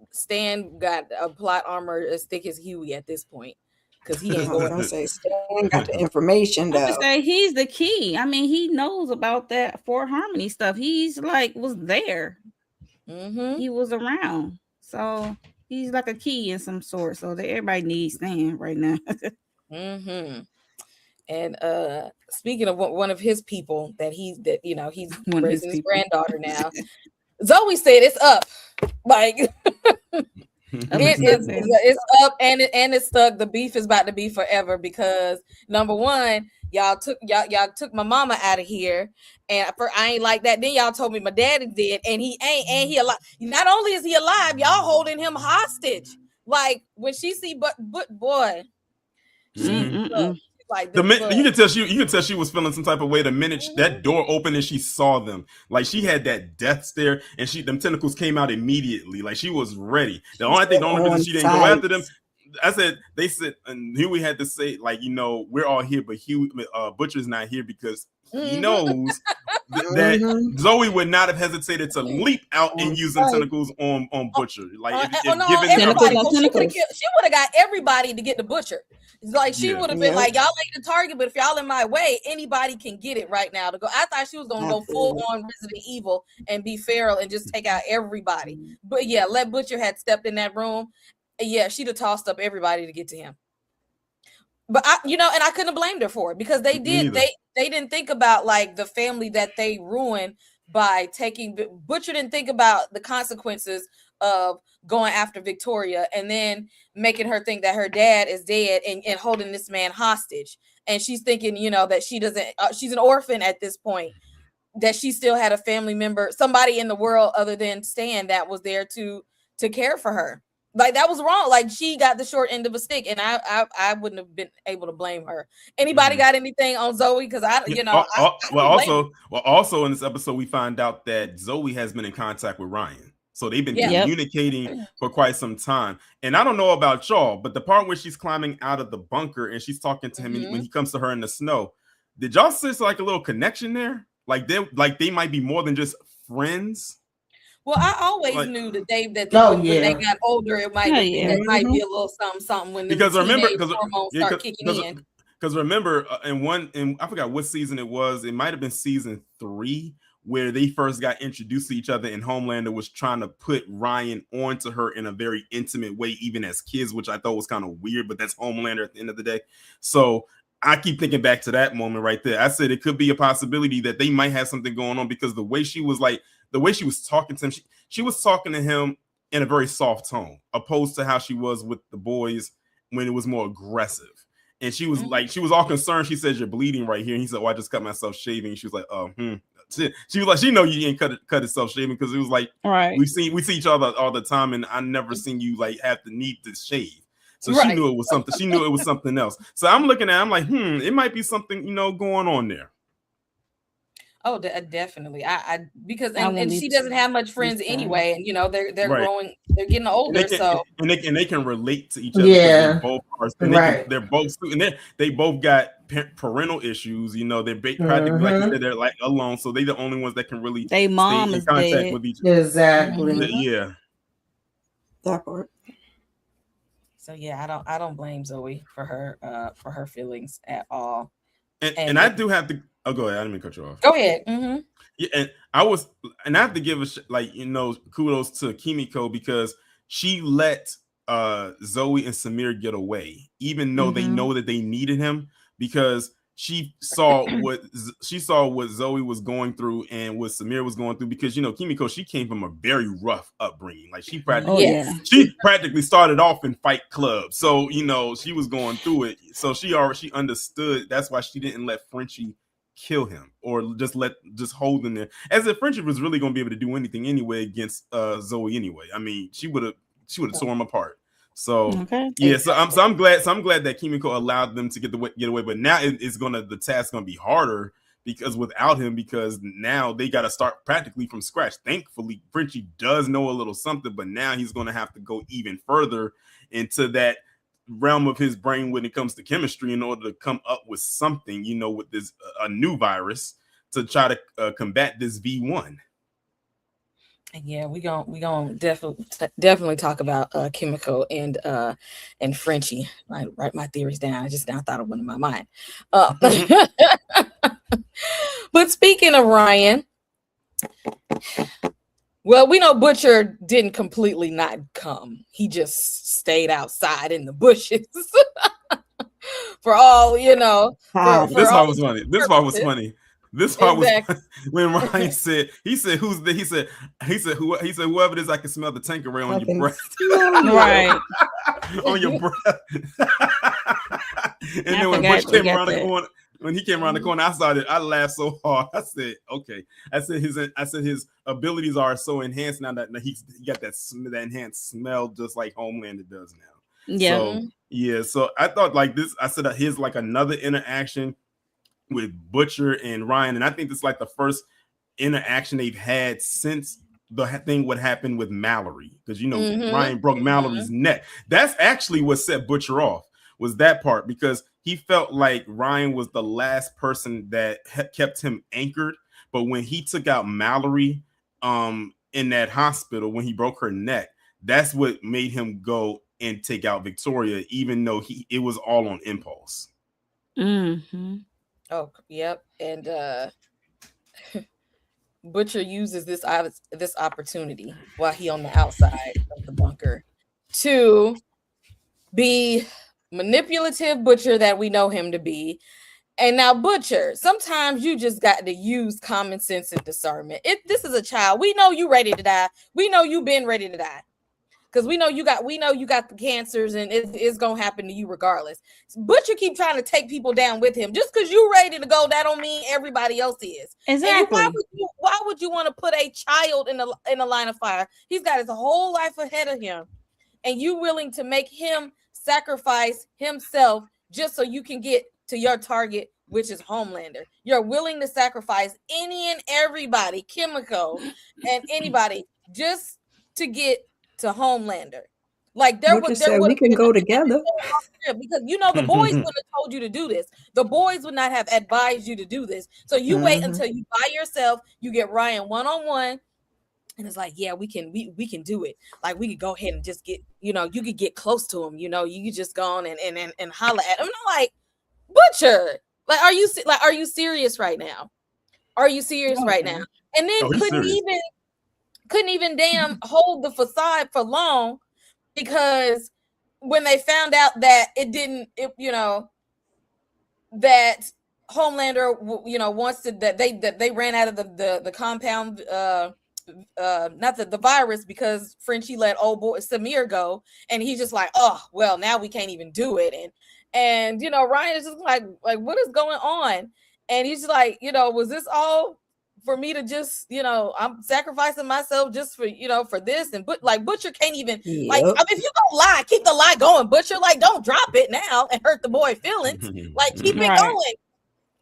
Stan got a plot armor as thick as Huey at this point because he ain't going. Don't say Stan got the information though. Say he's the key. I mean, he knows about that For Harmony stuff. He's was there. He was around. So. He's like a key in some sort, so that everybody needs Stan right now. And speaking of one of his people he's raising his granddaughter now. Zoe said it's up, like it's up and it's stuck. The beef is about to be forever because number one, y'all took my mama out of here, and I ain't like that. Then y'all told me my daddy did, and he ain't, and he alive. Not only is he alive, y'all holding him hostage. Like when she see, but boy, like you can tell she was feeling some type of way the minute that door opened and she saw them. Like she had that death stare, and them tentacles came out immediately. Like she was ready. The only reason she didn't go after them. They said, and Huey had to say, like, we're all here, but Butcher's not here because he knows that Zoe would not have hesitated to leap out and use them tentacles on Butcher. Like, she would have got everybody to get the Butcher. Like, she would have been like, y'all ain't the target, but if y'all in my way, anybody can get it right now to go. I thought she was gonna go full on Resident Evil and be feral and just take out everybody. But yeah, let Butcher had stepped in that room. Yeah, she'd have tossed up everybody to get to him. But I couldn't have blamed her for it because they did. They didn't think about like the family that they ruined by taking Butcher didn't think about the consequences of going after Victoria and then making her think that her dad is dead and holding this man hostage. And she's thinking, that she doesn't, she's an orphan at this point, that she still had a family member, somebody in the world other than Stan that was there to care for her. Like that was wrong. Like she got the short end of a stick, and I wouldn't have been able to blame her. Anybody got anything on Zoe? Because also in this episode we find out that Zoe has been in contact with Ryan, so they've been communicating for quite some time. And I don't know about y'all, but the part where she's climbing out of the bunker and she's talking to him when he comes to her in the snow, did y'all sense like a little connection there? Like they might be more than just friends. Well, I always knew that when they got older, it might might be a little something when hormones start kicking in. Because remember, in I forgot what season it was. It might have been season 3 where they first got introduced to each other, and Homelander was trying to put Ryan onto her in a very intimate way, even as kids, which I thought was kind of weird. But that's Homelander at the end of the day. So I keep thinking back to that moment right there. I said it could be a possibility that they might have something going on because the way she was talking to him, she was talking to him in a very soft tone, opposed to how she was with the boys when it was more aggressive. And she was she was all concerned. She said, "You're bleeding right here." And he said, "Oh, I just cut myself shaving." She was like, She was like, she know you ain't cut herself shaving because it was like, we see each other all the time, and I never seen you like have the need to shave. So she knew it was something. She knew it was something else. So I'm looking at it, I'm like, it might be something, going on there. Oh, definitely. I because she doesn't have much friends anyway, and they're growing, they're getting older, and they can relate to each other. Yeah, they're both and they both got parental issues. They're practically like you said, they're like alone, so they're the only ones that can really stay in contact with each other. Exactly. Yeah. That part. So yeah, I don't blame Zoe for her feelings at all. And I do have to. Oh, go ahead. I didn't mean to cut you off. Go ahead. Mm-hmm. Yeah, and I have to give kudos to Kimiko because she let Zoe and Samir get away, even though they know that they needed him, because she saw what Zoe was going through and what Samir was going through, because Kimiko, she came from a very rough upbringing. Like she practically started off in Fight Club, so she was going through it. So she understood. That's why she didn't let Frenchie kill him or just hold him there, as if Frenchie was really going to be able to do anything anyway against Zoe anyway. I mean, she would have tore him apart. So so I'm glad that Kimiko allowed them to get away, but now the task gonna be harder because without him, because now they got to start practically from scratch. Thankfully, Frenchie does know a little something, but now he's gonna have to go even further into that realm of his brain when it comes to chemistry in order to come up with something, with this a new virus to try to combat this V1. Yeah, we gonna definitely talk about Kimiko and Frenchie. I write my theories down. I just now thought of one in my mind. But speaking of Ryan, well, we know Butcher didn't completely not come. He just stayed outside in the bushes for all This part was funny. This part was funny. This part was when Ryan said, who's the, he said whoever it is, I can smell the Tanqueray on your breath. Right. On your breath. And then when Butch came around the corner, when he came around the corner, I laughed so hard. I said, okay. I said his abilities are so enhanced now that he got that enhanced smell just like Homelander does now. Yeah. So I thought like this, I said here's like another interaction with Butcher and Ryan, and I think this is like the first interaction they've had since the thing what happened with Mallory, because Ryan broke Mallory's neck. That's actually what set Butcher off, was that part, because he felt like Ryan was the last person that kept him anchored. But when he took out Mallory in that hospital when he broke her neck, that's what made him go and take out Victoria, even though it was all on impulse. Oh, yep. And Butcher uses this opportunity while he on the outside of the bunker to be manipulative Butcher that we know him to be. And now Butcher, sometimes you just got to use common sense and discernment. This is a child. We know you ready to die. We know you've been ready to die. Because we know you got the cancers and it's gonna happen to you regardless. Butcher keep trying to take people down with him. Just because you ready to go, that don't mean everybody else is. Exactly. Why would you want to put a child in the line of fire? He's got his whole life ahead of him, and you willing to make him sacrifice himself just so you can get to your target, which is Homelander. You're willing to sacrifice any and everybody, Kimiko and anybody, just to get to Homelander. Like we can go together, because the boys wouldn't have told you to do this. The boys would not have advised you to do this. So you wait until you by yourself, you get Ryan one-on-one, and it's like, yeah, we can do it. Like we could go ahead and just get, you could get close to him, you could just go on and holler at him. And I'm like, Butcher, like, are you serious right now? Are you serious right now? And then couldn't even damn hold the facade for long, because when they found out that that Homelander, wants to, that they ran out of the compound, not the virus, because Frenchie let old boy Samir go, and he's just like, oh well, now we can't even do it, and Ryan is just like what is going on? And he's like, was this all for me to just, I'm sacrificing myself just for, for this? And Butcher can't even, if you gonna lie, keep the lie going, Butcher. Like, don't drop it now and hurt the boy feelings. Like, keep it going.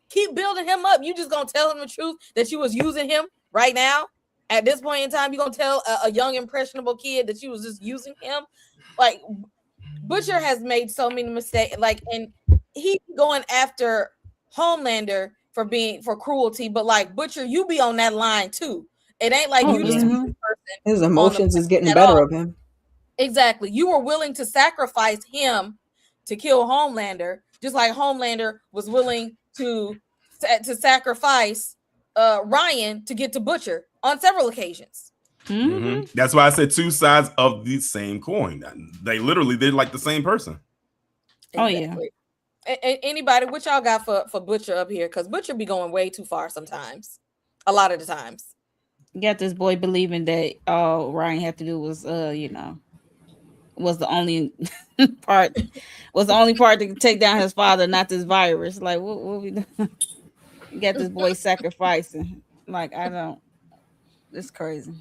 Keep building him up. You just gonna tell him the truth that you was using him right now? At this point in time, you gonna tell a young, impressionable kid that you was just using him? Like, Butcher has made so many mistakes. Like, and he going after Homelander for cruelty, but like, Butcher, you be on that line too. It ain't like you just person. His emotions is getting better of him. Exactly. You were willing to sacrifice him to kill Homelander, just like Homelander was willing to sacrifice Ryan to get to Butcher on several occasions. That's why I said two sides of the same coin. They literally did like the same person. Exactly. Oh yeah. Anybody, what y'all got for Butcher up here? Because Butcher be going way too far sometimes. A lot of the times. You got this boy believing that all Ryan had to do was, was the only part to take down his father, not this virus. Like, what we doing? You got this boy sacrificing. Like, I don't. It's crazy.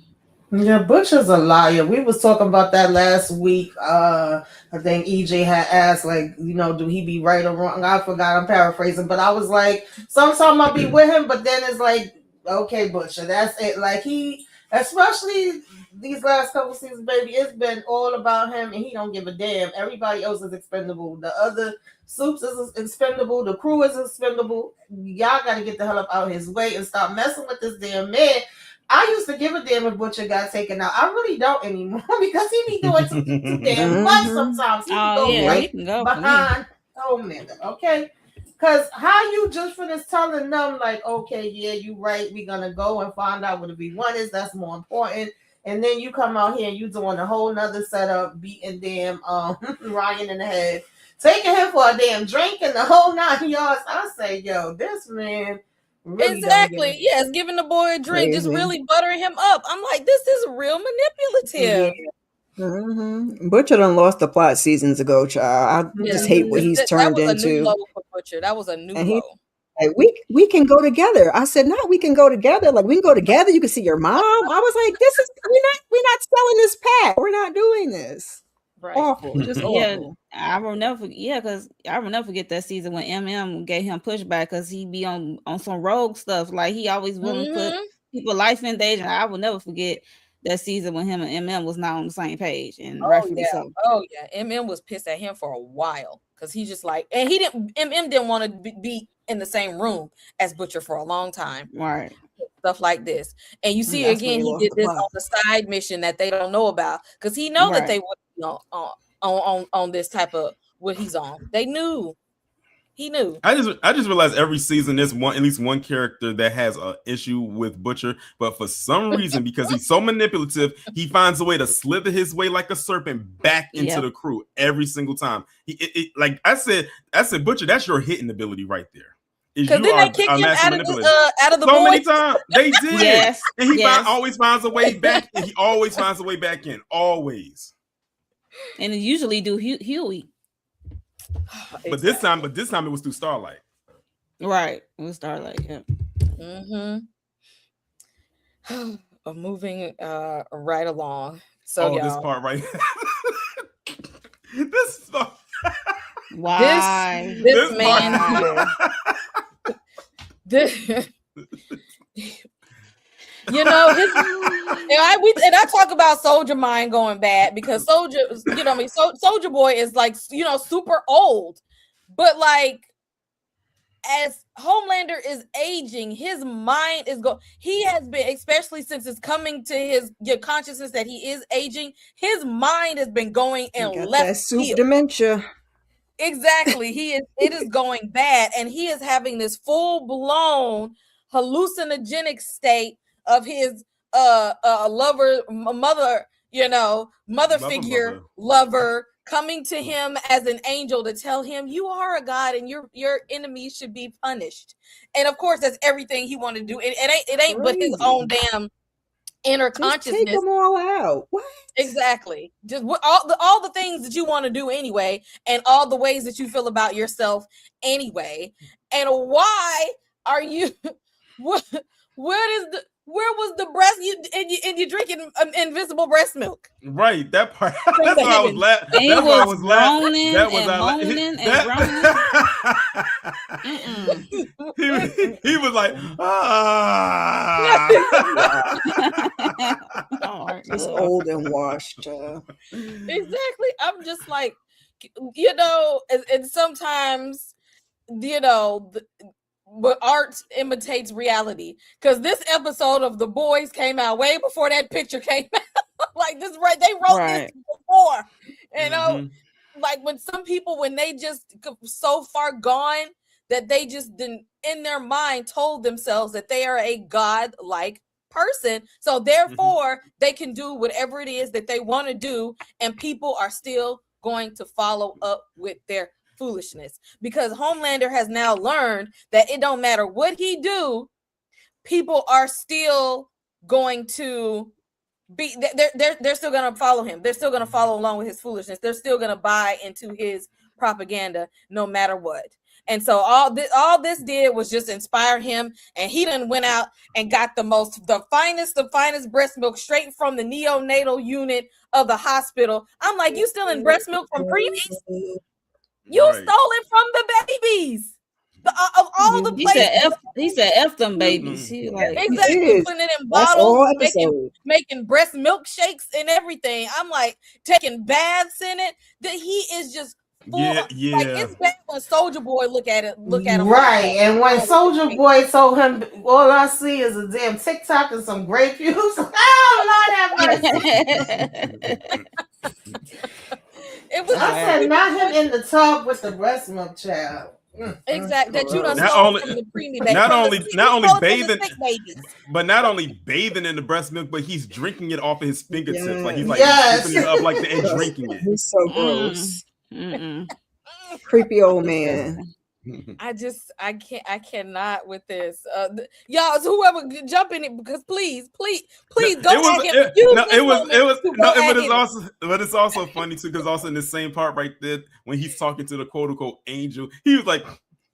Yeah, Butcher's a liar. We was talking about that last week. I think EJ had asked, like, do he be right or wrong? I forgot, I'm paraphrasing, but I was like, sometimes I'll be with him, but then it's like, okay, Butcher, that's it. Like, he, especially these last couple seasons, baby, it's been all about him, and he don't give a damn. Everybody else is expendable. The other Soups is expendable. The crew is expendable. Y'all got to get the hell up out his way and stop messing with this damn man. I used to give a damn if Butcher got taken out. I really don't anymore, because he be doing too damn much sometimes. He can go behind Homelander, okay? Because how you just finished telling them, like, okay, yeah, you right, we're going to go and find out what the V1 is. That's more important. And then you come out here and you doing a whole nother setup, beating damn Ryan in the head, taking him for a damn drink and the whole 9 yards. I say, yo, this man... Really exactly. Yes, giving the boy a drink, just really buttering him up. I'm like, this is real manipulative. Yeah. Butcher done lost the plot seasons ago, child. I just hate what he's turned into. That was a new low for Butcher. That was a new low. Like, we can go together. I said, no, we can go together. Like, we can go together. You can see your mom. I was like, we're not selling this pack. We're not doing this. Right. Awful. Just awful. Yeah, I will never forget that season when MM gave him pushback because he be on some rogue stuff. Like, he always willing to put people life in danger. I will never forget that season when him and MM was not on the same page, and rightfully so. Oh yeah, MM was pissed at him for a while because he just like, and MM didn't want to be in the same room as Butcher for a long time. Right. Stuff like this, and you see again, he did this on the side mission that they don't know about because he know that they would on this type of what he's on. They knew He knew. I just realized every season there's at least one character that has an issue with Butcher, but for some reason, because he's so manipulative, he finds a way to slither his way like a serpent back into the crew every single time. Like I said, Butcher, that's your hitting ability right there. Because then they kick him out of the so boys. many times they did. Yes. And he always finds a way back. And he always finds a way back in. Always. And it usually do Huey. But this time it was through Starlight. Right. It was Starlight, yeah. Moving right along. So this part right. This part. Why? This man. You know, I talk about Soldier Mind going bad because Soldier, you know, Soldier Boy is like, you know, super old, but like as Homelander is aging, his mind is going. He has been, especially since it's coming to your consciousness that he is aging. His mind has been going in left field. Dementia. Exactly. It is going bad, and he is having this full-blown hallucinogenic state of his mother figure lover coming to him as an angel to tell him you are a god and your enemies should be punished. And of course, that's everything he wanted to do. It ain't but his own damn inner consciousness. Take them all out. What? Exactly. Just all the things that you want to do anyway, and all the ways that you feel about yourself anyway. And why are you? Where was the breast? You drinking invisible breast milk? Right. That part. That's why I was laughing. That's why I was laughing. That was he was like, It's old and washed. Exactly. I'm just like, you know, and sometimes, you know, but art imitates reality, because this episode of The Boys came out way before that picture came out. Like this, right? They wrote this before, you know. Like when they just so far gone that they just didn't, in their mind, told themselves that they are a god-like person, so therefore they can do whatever it is that they want to do, and people are still going to follow up with their foolishness, because Homelander has now learned that it don't matter what he do, people are still going to be they're still going to follow him. They're still going to follow along with his foolishness. They're still going to buy into his propaganda no matter what. And so all this did was just inspire him, and he done went out and got the finest breast milk straight from the neonatal unit of the hospital. I'm like, you still in breast milk from preemies? You stole it from the babies. Of all the places. He said F them babies. He like, exactly, putting it in bottles, making breast milkshakes and everything. I'm like, taking baths in it. That he is just full. Like, it's bad when Soldier Boy look at him. Right. And when Soldier Boy told him, all I see is a damn TikTok and some grape juice. Oh, Lord have mercy. I said, not him in the tub with the breast milk, child. Exactly. That you done not stole only from the preemie baby. not only bathing in the breast milk, but he's drinking it off of his fingertips. Like he's like scooping it up like and drinking it. He's so gross. Creepy old man. I cannot with this. Y'all, so whoever jump in it, because please go at him. But it's also funny too, because also in the same part right there, when he's talking to the quote unquote angel, he was like,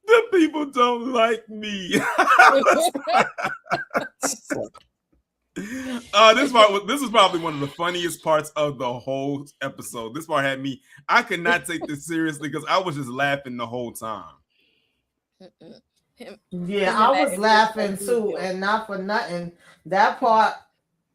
the people don't like me. This was probably one of the funniest parts of the whole episode. This part had me, I could not take this seriously because I was just laughing the whole time. I was laughing too, and not for nothing. That part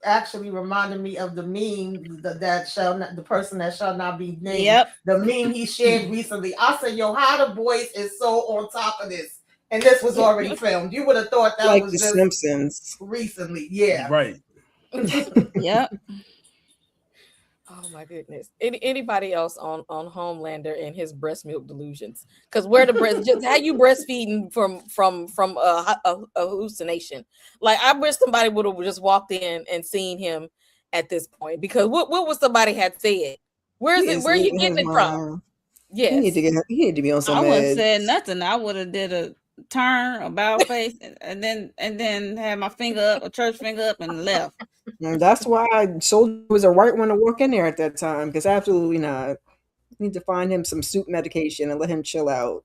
actually reminded me of the meme the person that shall not be named. The meme he shared recently. I said, "Yo, how the boys is so on top of this," and this was already filmed. You would have thought that like was the just Simpsons recently. Right. Yep. Oh my goodness. Anybody else on Homelander and his breast milk delusions? Because where the breast, just how you breastfeeding from a hallucination? Like I wish somebody would have just walked in and seen him at this point. Because what was somebody had said? Where is it? Where are you getting it from? Yes, he need to be on some. I wouldn't have meds. said nothing. I would have did a turn, a bow face, and then had my finger up, a church finger up, and left. And that's why Soldier was the right one to walk in there at that time, because absolutely not. You need to find him some soup medication and let him chill out.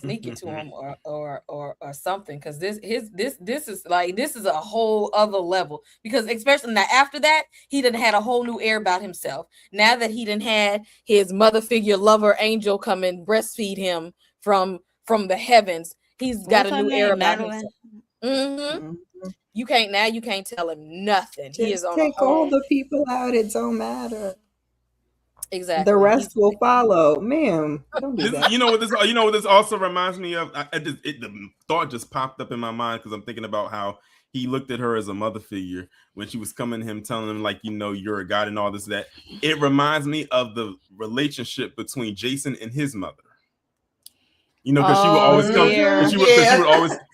Sneak it to him or something, because this is a whole other level, because especially now after that he done had a whole new air about himself. Now that he done had his mother figure lover angel come and breastfeed him from the heavens, he's got a new air about himself. You can't tell him nothing. He is on take all the people out, it don't matter. Exactly. The rest will follow. Ma'am, don't do that. You know what this also reminds me of? The thought just popped up in my mind because I'm thinking about how he looked at her as a mother figure when she was coming to him, telling him, like, you're a god and all this, that. It reminds me of the relationship between Jason and his mother. Because she would always come.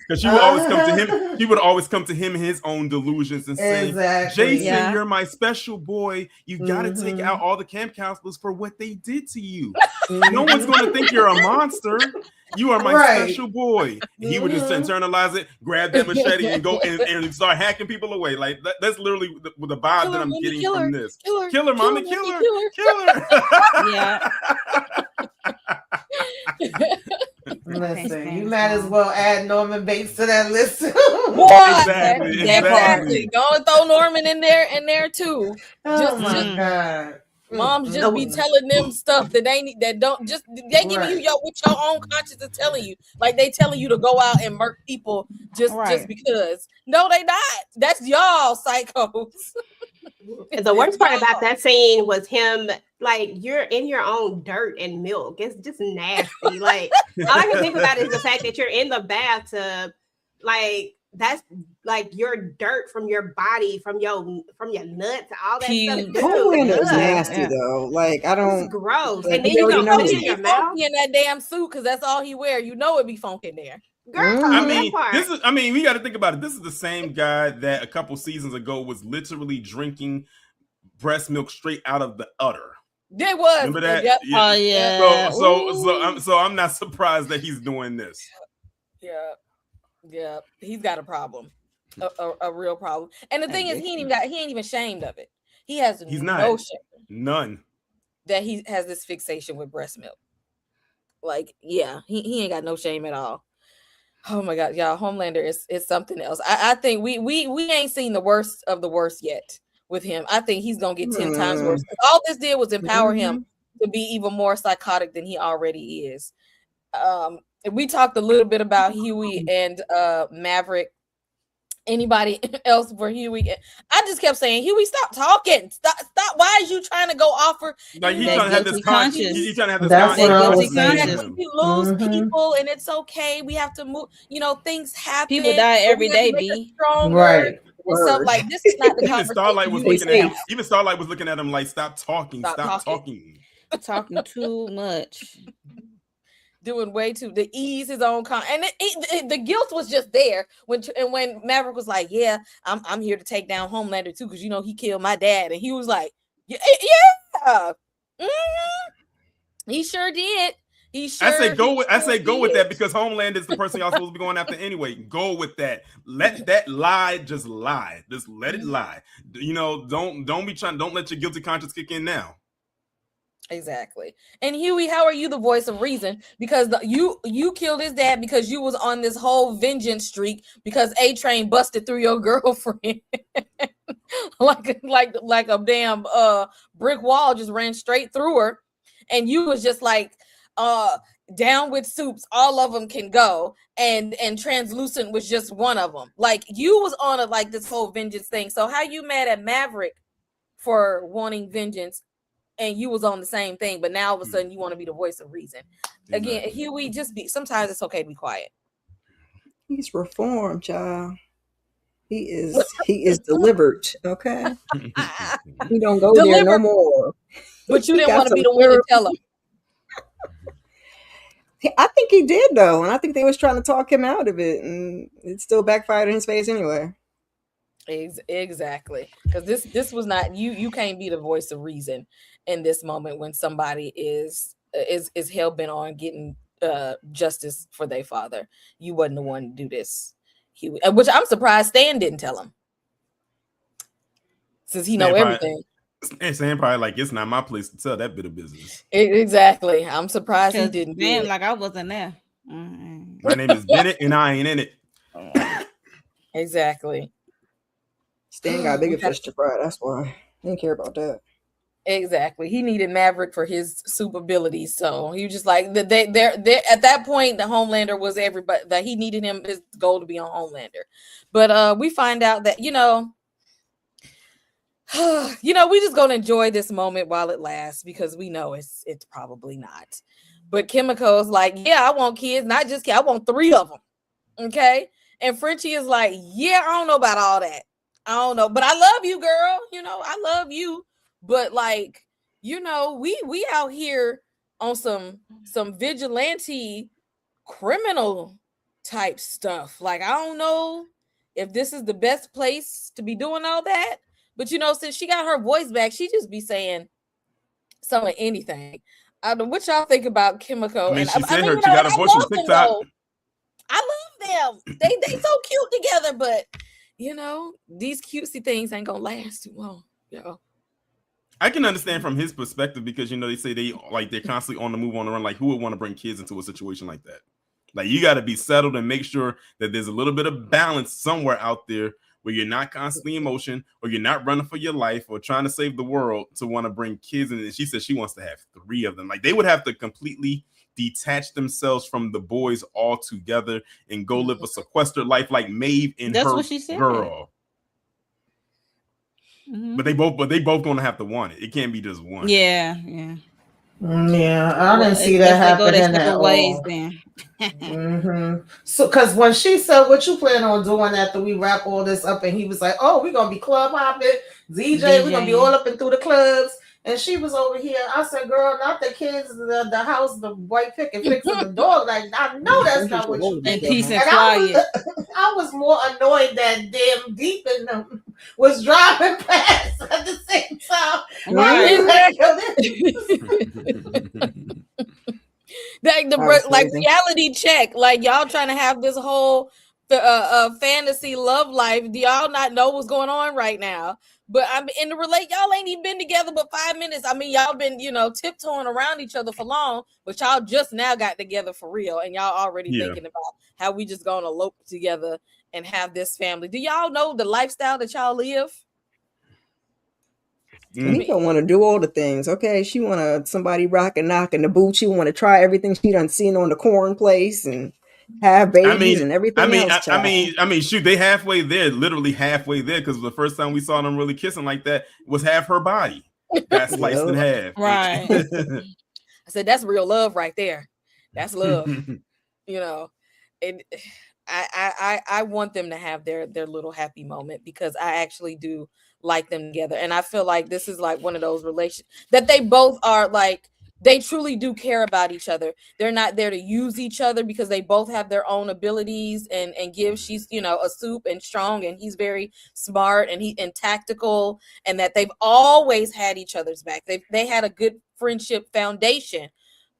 Because she would always come to him. He would always come to him in his own delusions and say, Jason, you're my special boy. You got to take out all the camp counselors for what they did to you. No one's going to think you're a monster. You are my special boy. And he would just internalize it, grab that machete, and go and start hacking people away. Like that's literally the vibe that I'm getting from this. Killer, mommy, killer. Yeah. Listen, you might as well add Norman Bates to that list. Exactly. Go and throw Norman in there too. Oh my God. Moms just be telling them stuff that they giving you what your own conscience is telling you. Like they telling you to go out and murk people just because. No, they not. That's y'all psychos. The worst part about that scene was him, like, you're in your own dirt and milk. It's just nasty. Like, all I can think about is the fact that you're in the bathtub. Like, that's like your dirt from your body, from your nuts, all that stuff. Homelander is nasty though. Like, I don't. It's gross. Like, and then you don't put it in your mouth. In that damn suit, because that's all he wear. You know it be funk in there. Girl, we got to think about it. This is the same guy that a couple seasons ago was literally drinking breast milk straight out of the udder. There was. Remember that? Yep. Oh yeah. So I'm not surprised that he's doing this. Yeah. He's got a problem, a real problem. And the thing is, he ain't even ashamed of it. He's not. No shame. None. That he has this fixation with breast milk. Like, yeah, he ain't got no shame at all. Oh my God, y'all! Homelander is something else. I think we ain't seen the worst of the worst yet with him. I think he's gonna get 10 times worse. All this did was empower him to be even more psychotic than he already is. We talked a little bit about Huey and Maverick. Anybody else for Huey? I just kept saying, Huey, stop talking. Stop. Why are you trying to go offer? Like he's trying to have this conscience. He's trying to have this conscience. We lose people, and it's okay. We have to move. Things happen. People die every day, B. Right. And stuff like this is not the conversation. Even Starlight was looking at him like, stop talking. Stop talking. Talking too much. Doing way too to ease his own and the guilt was just there when Maverick was like, yeah, I'm here to take down Homelander too, because he killed my dad, and he was like, yeah, he sure did. I say go with that, because Homeland is the person y'all supposed to be going after anyway. Go with that. Let that lie just lie. Just let it lie. Don't let your guilty conscience kick in now. Exactly. And Huey, how are you the voice of reason? Because you killed his dad because you was on this whole vengeance streak because A-Train busted through your girlfriend like a damn brick wall, just ran straight through her, and you was just like down with soups, all of them can go, and translucent was just one of them. Like, you was on this whole vengeance thing. So how you mad at Maverick for wanting vengeance? And you was on the same thing, but now all of a sudden you want to be the voice of reason. Again, Huey, sometimes it's okay to be quiet. He's reformed, child. He is delivered. Okay. He don't go there no Delivered, more. but you He didn't got want to be some the one to therapy. tell him. I think he did though, and I think they was trying to talk him out of it, and it still backfired in his face anyway. Exactly, because this was not you. You can't be the voice of reason in this moment when somebody is hell bent on getting justice for their father. You wasn't the one to do this. Which I'm surprised Stan didn't tell him, since he know everything. And Sam probably like, it's not my place to tell that bit of business. Exactly. I'm surprised he didn't. Damn, like I wasn't there. My name is Bennett, and I ain't in it. Exactly. Stan got bigger fish to fry. That's why he didn't care about that. Exactly. He needed Maverick for his super abilities, so he was just like they at that point. The Homelander was everybody that he needed him. His goal to be on Homelander, but we find out that we just gonna enjoy this moment while it lasts, because we know it's probably not. But Kimiko's like, yeah, I want kids, not just kids. I want 3 of them. Okay, and Frenchie is like, yeah, I don't know about all that. I don't know, but I love you, girl. I love you. But like, we out here on some vigilante criminal type stuff. Like, I don't know if this is the best place to be doing all that. But since she got her voice back, she just be saying some of anything. I don't know what y'all think about Kimiko. I mean, she got a voice on TikTok. I love them. They so cute together, but these cutesy things ain't gonna last too long. I can understand from his perspective, because they say they're constantly on the move, on the run. Like, who would want to bring kids into a situation like that? Like, you got to be settled and make sure that there's a little bit of balance somewhere out there where you're not constantly in motion, or you're not running for your life, or trying to save the world to want to bring kids in. And she said she wants to have 3 of them. Like, they would have to completely detach themselves from the boys altogether and go live a sequestered life like Maeve and That's her what she said. girl. Mm-hmm. But they both gonna have to want it. It can't be just one. Yeah. Yeah, I didn't see that happening at all. Then. So, because when she said, "What you plan on doing after we wrap all this up?" and he was like, "Oh, we're gonna be club hopping, DJ. We're gonna be all up and through the clubs." And she was over here. I said, "Girl, not the kids, the house, the white picket fixing the dog. Like, I know that's not what you And did." peace and quiet. I was more annoyed that damn Deep in them was driving past at the same time. Like reality check. Like, y'all trying to have this whole fantasy love life. Do y'all not know what's going on right now? But I'm in the relate. Y'all ain't even been together but 5 minutes. I mean, y'all been tiptoeing around each other for long, but y'all just now got together for real, and y'all already thinking about how we just gonna elope together and have this family. Do y'all know the lifestyle that y'all live? He don't want to do all the things. Okay, she want somebody rocking, knocking the boot. She want to try everything she done seen on the corn place and have babies and everything else. I mean, shoot, they halfway there, literally halfway there, because the first time we saw them really kissing like that was half her body got sliced in half. Right. I said, that's real love right there. That's love. I want them to have their little happy moment, because I actually do like them together, and I feel like this is like one of those relations that they both are like, they truly do care about each other. They're not there to use each other, because they both have their own abilities and give. She's a soup and strong, and he's very smart and tactical, and that they've always had each other's back. They had a good friendship foundation.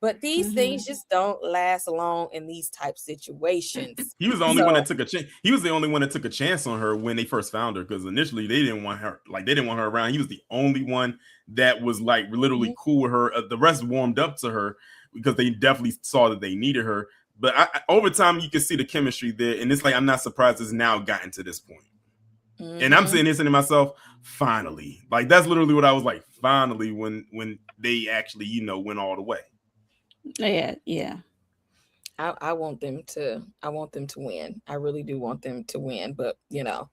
But these things just don't last long in these type situations. He was the only one that took a chance. He was the only one that took a chance on her when they first found her, because initially they didn't want her. Like, they didn't want her around. He was the only one that was like literally cool with her. The rest warmed up to her because they definitely saw that they needed her. But over time, you can see the chemistry there, and it's like, I'm not surprised it's now gotten to this point. And I'm saying this to myself, finally. Like, that's literally what I was like. Finally, when they actually went all the way. Yeah. I want them to win. I really do want them to win, but don't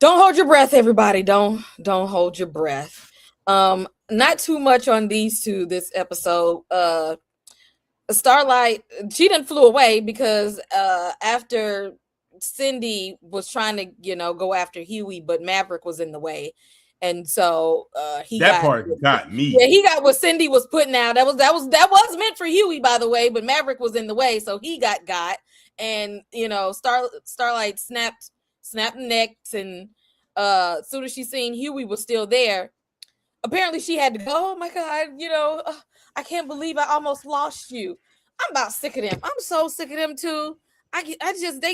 hold your breath, everybody. Don't hold your breath. Not too much on these two this episode. Starlight, she didn't flew away, because after Cindy was trying to, go after Huey, but Maverick was in the way. And so that part got me. Yeah, he got what Cindy was putting out. That was meant for Huey, by the way, but Maverick was in the way, so he got. And Starlight snapped necks, and as soon as she seen Huey was still there, apparently she had to go. Oh my God, I can't believe I almost lost you. I'm about sick of them. I'm so sick of them too. They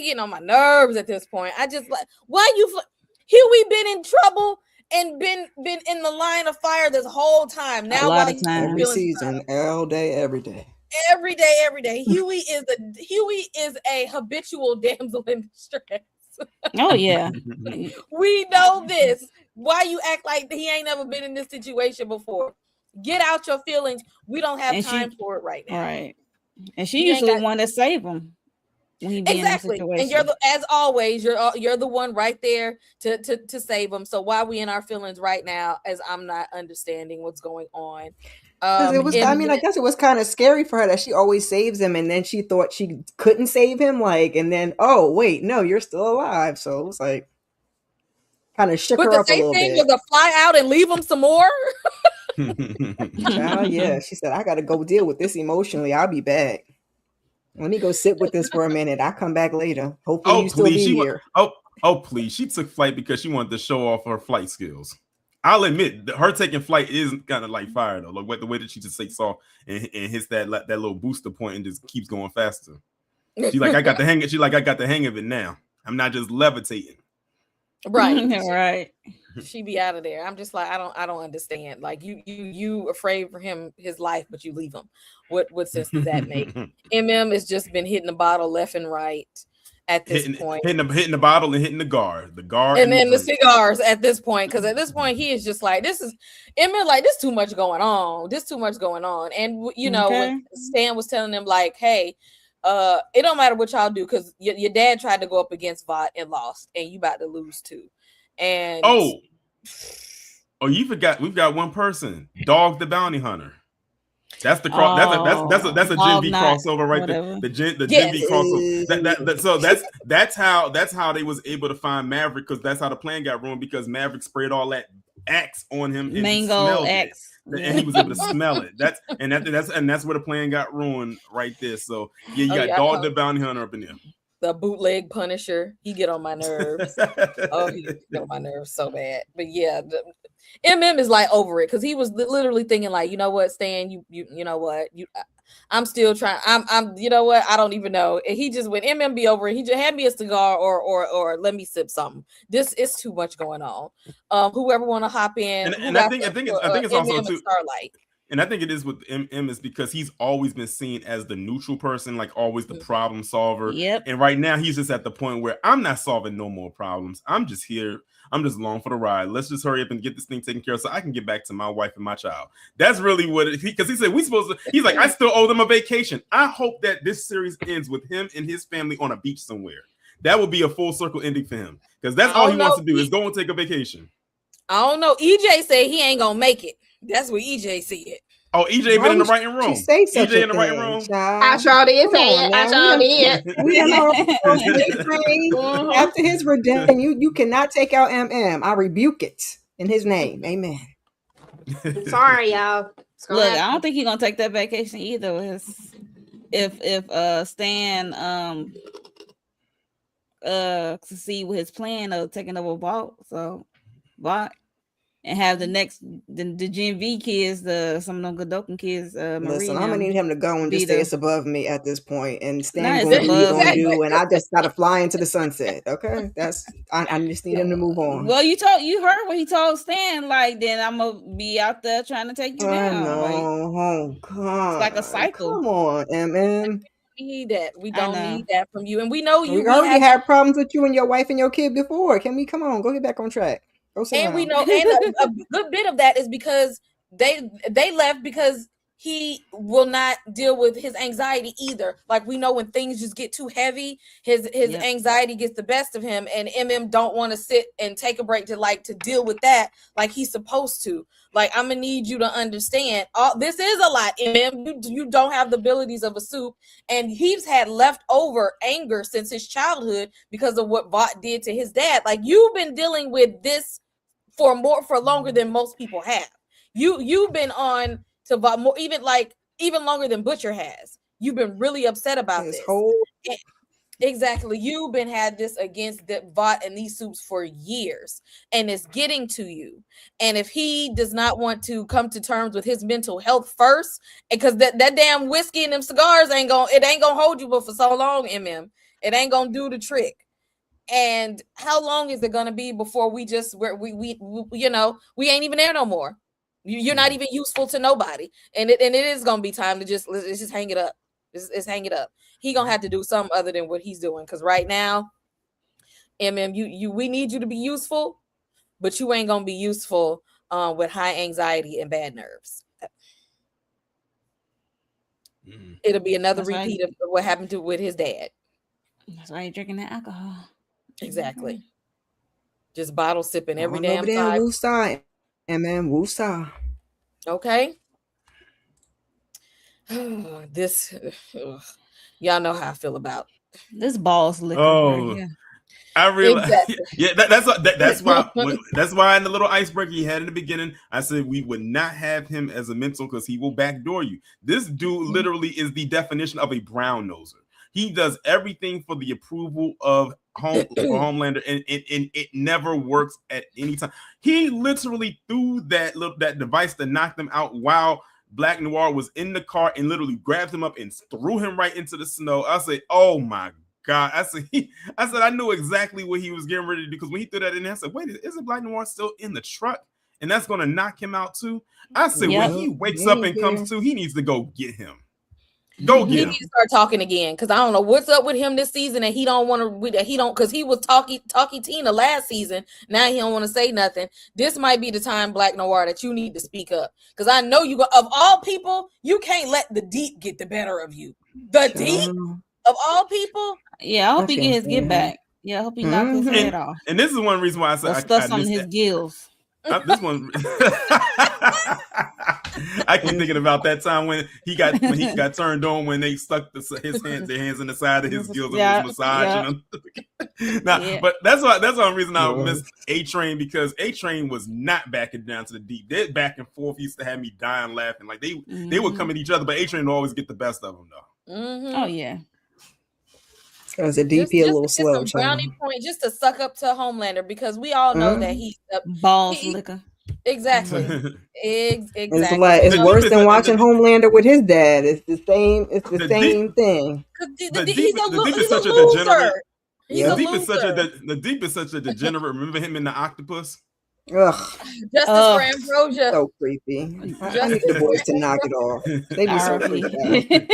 getting on my nerves at this point. I just like, why you Huey been in trouble and been in the line of fire this whole time. Now, a lot of time, every season, all day, every day. Every day. Huey is a habitual damsel in distress. Oh yeah, we know this. Why you act like he ain't never been in this situation before? Get out your feelings. We don't have time for it right now. Right, and she usually want to save him. Exactly, and as always, you're the one right there to save him. So why we in our feelings right now? As I'm not understanding what's going on. It was. I guess it was kind of scary for her that she always saves him, and then she thought she couldn't save him. And then, oh wait, no, you're still alive. So it was like kind of shook her up a little bit. Was to fly out and leave him some more. Yeah, she said, I got to go deal with this emotionally. I'll be back. Let me go sit with this for a minute. I'll come back later. Hopefully you still be here. Oh, please. She took flight because she wanted to show off her flight skills. I'll admit that her taking flight isn't kind of like fire though. Like the way that she just takes off and hits that little booster point and just keeps going faster. She's like, I got the hang of. She's like, I got the hang of it now. I'm not just levitating. Right. Right. She be out of there. I'm just like, I don't understand. Like you afraid for him, his life, but you leave him. What sense does that make? Has just been hitting the bottle left and right at this point. Hitting the bottle and hitting the guard. And then the cigars at this point. Because at this point, he is just like, this too much going on. And when Stan was telling him, like, hey, it don't matter what y'all do, because your dad tried to go up against Vought and lost, and you about to lose too. And you forgot we've got one person, Dog the Bounty Hunter. That's the that's a Gen V crossover right there. The Gen V crossover. So that's how they was able to find Maverick, because that's how the plan got ruined, because Maverick sprayed all that axe on him, and mango axe. And he was able to smell it. That's where the plan got ruined right there. So you got Dog the Bounty Hunter up in there. The bootleg Punisher, he get on my nerves. He get on my nerves so bad. But yeah, is like over it, because he was literally thinking like, you know what, Stan, you know what, I'm still trying. I'm you know what, I don't even know. And he just went be over it. He just hand me a cigar or let me sip something. This is too much going on. Whoever want to hop in, and I think it's also too Starlight. And I think it is with M is because he's always been seen as the neutral person, like always the problem solver. Yep. And right now he's just at the point where I'm not solving no more problems. I'm just here. I'm just along for the ride. Let's just hurry up and get this thing taken care of so I can get back to my wife and my child. That's really what it, because he said he's like, I still owe them a vacation. I hope that this series ends with him and his family on a beach somewhere. That would be a full circle ending for him, because that's all he wants to do is go and take a vacation. I don't know. EJ said he ain't gonna make it. That's what EJ said. Oh, EJ been in the writing room. EJ in the writing room. I sure did say it. I sure did. We know after his redemption, you cannot take out MM. I rebuke it in his name. Amen. Sorry, y'all. Look, I don't think he's gonna take that vacation either. If Stan succeed with his plan of taking over Vought, and have the Gen V kids, some of them Godokan kids. Listen, I'm gonna need him to go and just say it's above me at this point, and Stan going to do what he's gonna do, and I just gotta fly into the sunset. Okay, I just need him to move on. Well, you heard what he told Stan. Like, then I'm gonna be out there trying to take you down. Oh God, it's like a cycle. Come on, MM. We need that. We don't need that from you, and we know you. We already had problems with you and your wife and your kid before. Can we come on? Go get back on track. And we know, and a good bit of that is because they left because he will not deal with his anxiety either. Like we know when things just get too heavy, his anxiety gets the best of him, and MM don't want to sit and take a break to deal with that like he's supposed to. Like, I'm gonna need you to understand, this is a lot, MM. You don't have the abilities of a soup, and he's had leftover anger since his childhood because of what Vought did to his dad. Like, you've been dealing with this for longer than most people have. You've been on to Vought more, even longer than Butcher has. You've been really upset about this. Exactly. You've been had this against the Vought and these soups for years, and it's getting to you. And if he does not want to come to terms with his mental health first, because that damn whiskey and them cigars ain't gonna hold you but for so long, MM. It ain't gonna do the trick. And how long is it gonna be before we ain't even there no more? You're not even useful to nobody, and it is gonna be time to just hang it up. Let's hang it up. He gonna have to do something other than what he's doing, because right now, MM, we need you to be useful, but you ain't gonna be useful with high anxiety and bad nerves. It'll be another repeat of what happened with his dad. That's why you're drinking that alcohol. Exactly. Just bottle sipping every damn time. Woosah, MM, woosah. Okay. Y'all know how I feel about this boss liquor. Oh, right here. I realize. Yeah, that's why. That's why in the little icebreaker you had in the beginning, I said we would not have him as a mental because he will backdoor you. This dude literally is the definition of a brown noser. He does everything for the approval of Homelander, and it never works at any time. He literally threw that device to knock them out while Black Noir was in the car and literally grabbed him up and threw him right into the snow. I said, "Oh my God!" I said, I knew exactly what he was getting ready to do, because when he threw that in there, I said, "Wait, isn't Black Noir still in the truck?" And that's going to knock him out too. I said, when he wakes up and comes to, he needs to go get him. He needs to start talking again, because I don't know what's up with him this season, and he don't want to. Because he was talky Tina last season. Now he don't want to say nothing. This might be the time, Black Noir, that you need to speak up, because I know you. Of all people, you can't let the Deep get the better of you. The Deep of all people. Yeah, I hope he gets his get back. Yeah, I hope he knocks his head off. And this is one reason why I said stuff on his gills. This one. I keep thinking about that time when he got turned on when they stuck their hands in the side of his gills and was massaging them. But that's the reason I missed A-Train, because A-Train was not backing down to the Deep. Their back and forth used to have me dying laughing. Like they would come at each other, but A-Train would always get the best of them though. Oh yeah. Because the DP a little slow. Some brownie point just to suck up to Homelander, because we all know that he's balls liquor. Exactly. Exactly. It's worse than watching Homelander with his dad. It's the same. It's the same thing. He's a loser. The Deep is such a degenerate. Remember him in the Octopus? Ugh. Justice for Ambrosia. So creepy. I need the boys to knock it off. They be so creepy.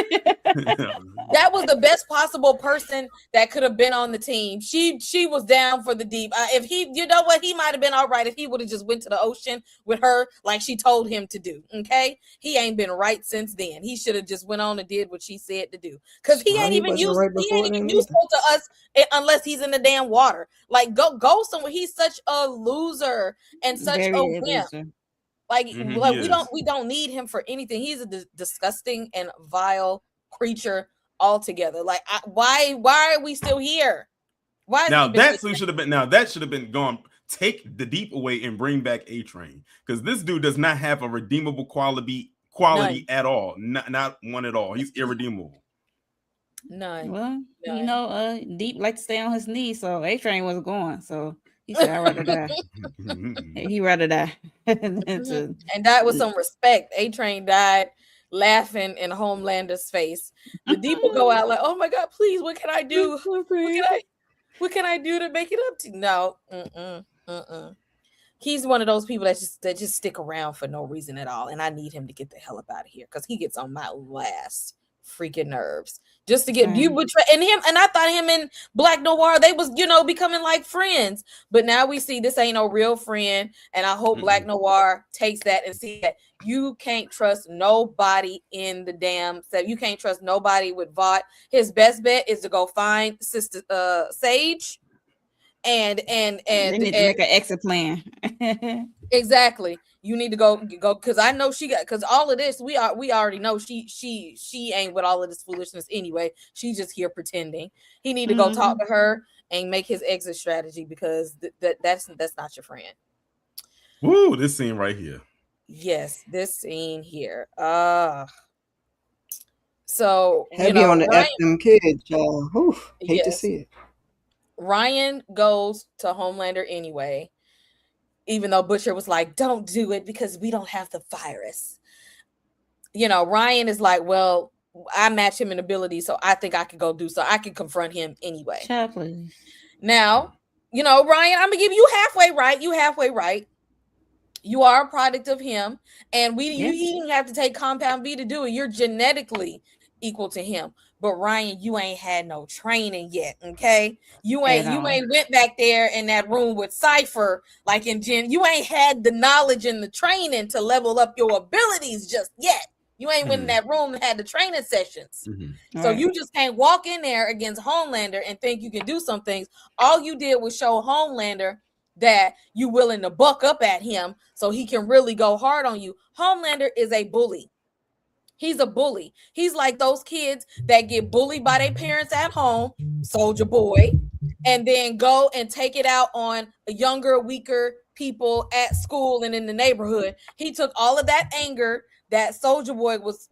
That was the best possible person that could have been on the team. She was down for the Deep. If he, you know what, he might have been all right if he would have just went to the ocean with her like she told him to do. Okay, he ain't been right since then. He should have just went on and did what she said to do, because he ain't even useful to us unless he's in the damn water. Like go somewhere. He's such a loser and such a wimp. Like we don't need him for anything. He's a disgusting and vile creature altogether. Like why are we still here? Why that should have been gone. Take the Deep away and bring back A-Train, because this dude does not have a redeemable quality None. At all. Not one at all. He's irredeemable. None. Well, you know, Deep like to stay on his knees, so A-Train wasn't going. So he said, "I'd rather die." He rather die. And died with some respect. A-Train died laughing in Homelander's face. The Deep will go out like, "Oh my God, please, what can I do? What can I do to make it up to you?" No. He's one of those people that just stick around for no reason at all. And I need him to get the hell up out of here, because he gets on my last freaking nerves. Just to get you betray and him, and I thought him and Black Noir, they was, becoming like friends. But now we see this ain't no real friend. And I hope Black Noir takes that and see that You can't trust nobody in the damn set. You can't trust nobody with Vought. His best bet is to go find Sister Sage and They need to make an exit plan. exactly. You need to go because I know she got because all of this we already know she ain't with all of this foolishness anyway. She's just here pretending. He need to go talk to her and make his exit strategy because that's not your friend. Woo, this scene right here. Yes, this scene here. So Heavy on the F them kids, y'all. Oof, hate to see it. Ryan goes to Homelander anyway, even though Butcher was like, don't do it because we don't have the virus. Ryan is like, well, I match him in ability, so I think I could go do so. I can confront him anyway. Chaplain. Now, Ryan, I'm gonna give you halfway right. You halfway right. You are a product of him, and you didn't have to take Compound V to do it. You're genetically equal to him. But Ryan, you ain't had no training yet, okay? You ain't went back there in that room with Cypher like in Gen. You ain't had the knowledge and the training to level up your abilities just yet. You ain't went in that room and had the training sessions. So you just can't walk in there against Homelander and think you can do some things. All you did was show Homelander that you willing to buck up at him so he can really go hard on you. Homelander is a bully. He's a bully. He's like those kids that get bullied by their parents at home, Soldier Boy, and then go and take it out on younger, weaker people at school and in the neighborhood. He took all of that anger that Soldier Boy was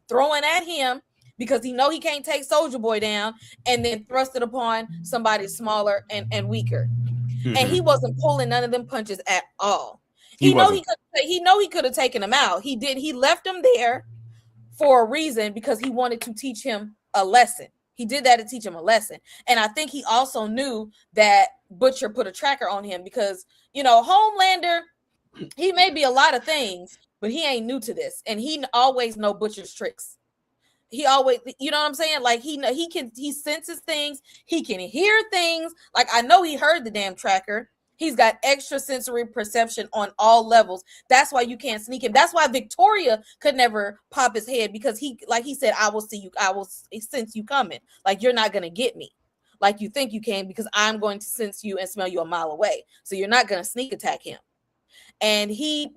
throwing at him because he know he can't take Soldier Boy down, and then thrust it upon somebody smaller and weaker. And he wasn't pulling none of them punches at all. He know he could have taken him out. He did. He left him there for a reason because he wanted to teach him a lesson. He did that to teach him a lesson. And I think he also knew that Butcher put a tracker on him because, Homelander, he may be a lot of things, but he ain't new to this. And he always know Butcher's tricks. He always, you know what I'm saying? Like he senses things. He can hear things. Like I know he heard the damn tracker. He's got extra sensory perception on all levels. That's why you can't sneak him. That's why Victoria could never pop his head because he said, I will see you. I will sense you coming. Like you're not going to get me like you think you can because I'm going to sense you and smell you a mile away. So you're not going to sneak attack him. And he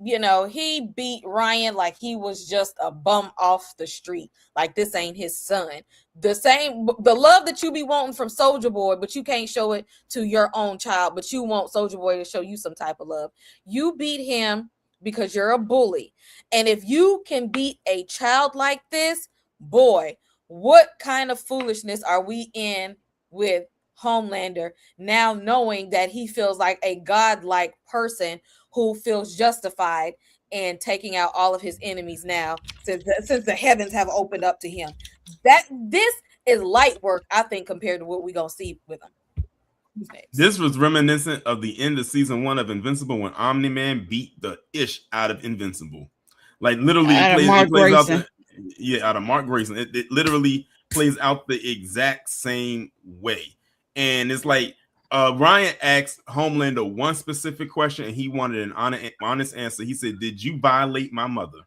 beat Ryan like he was just a bum off the street. Like this ain't his son. The love that you be wanting from Soldier Boy, but you can't show it to your own child, but you want Soldier Boy to show you some type of love. You beat him because you're a bully. And if you can beat a child like this, boy, what kind of foolishness are we in with Homelander now, knowing that he feels like a godlike person who feels justified in taking out all of his enemies now since the heavens have opened up to him. This is light work, I think, compared to what we're gonna see with him. This was reminiscent of the end of season 1 of Invincible when Omni-Man beat the ish out of Invincible. Like literally out of Mark Grayson. It literally plays out the exact same way. And it's like Ryan asked Homelander one specific question and he wanted an honest answer. He said, "Did you violate my mother?"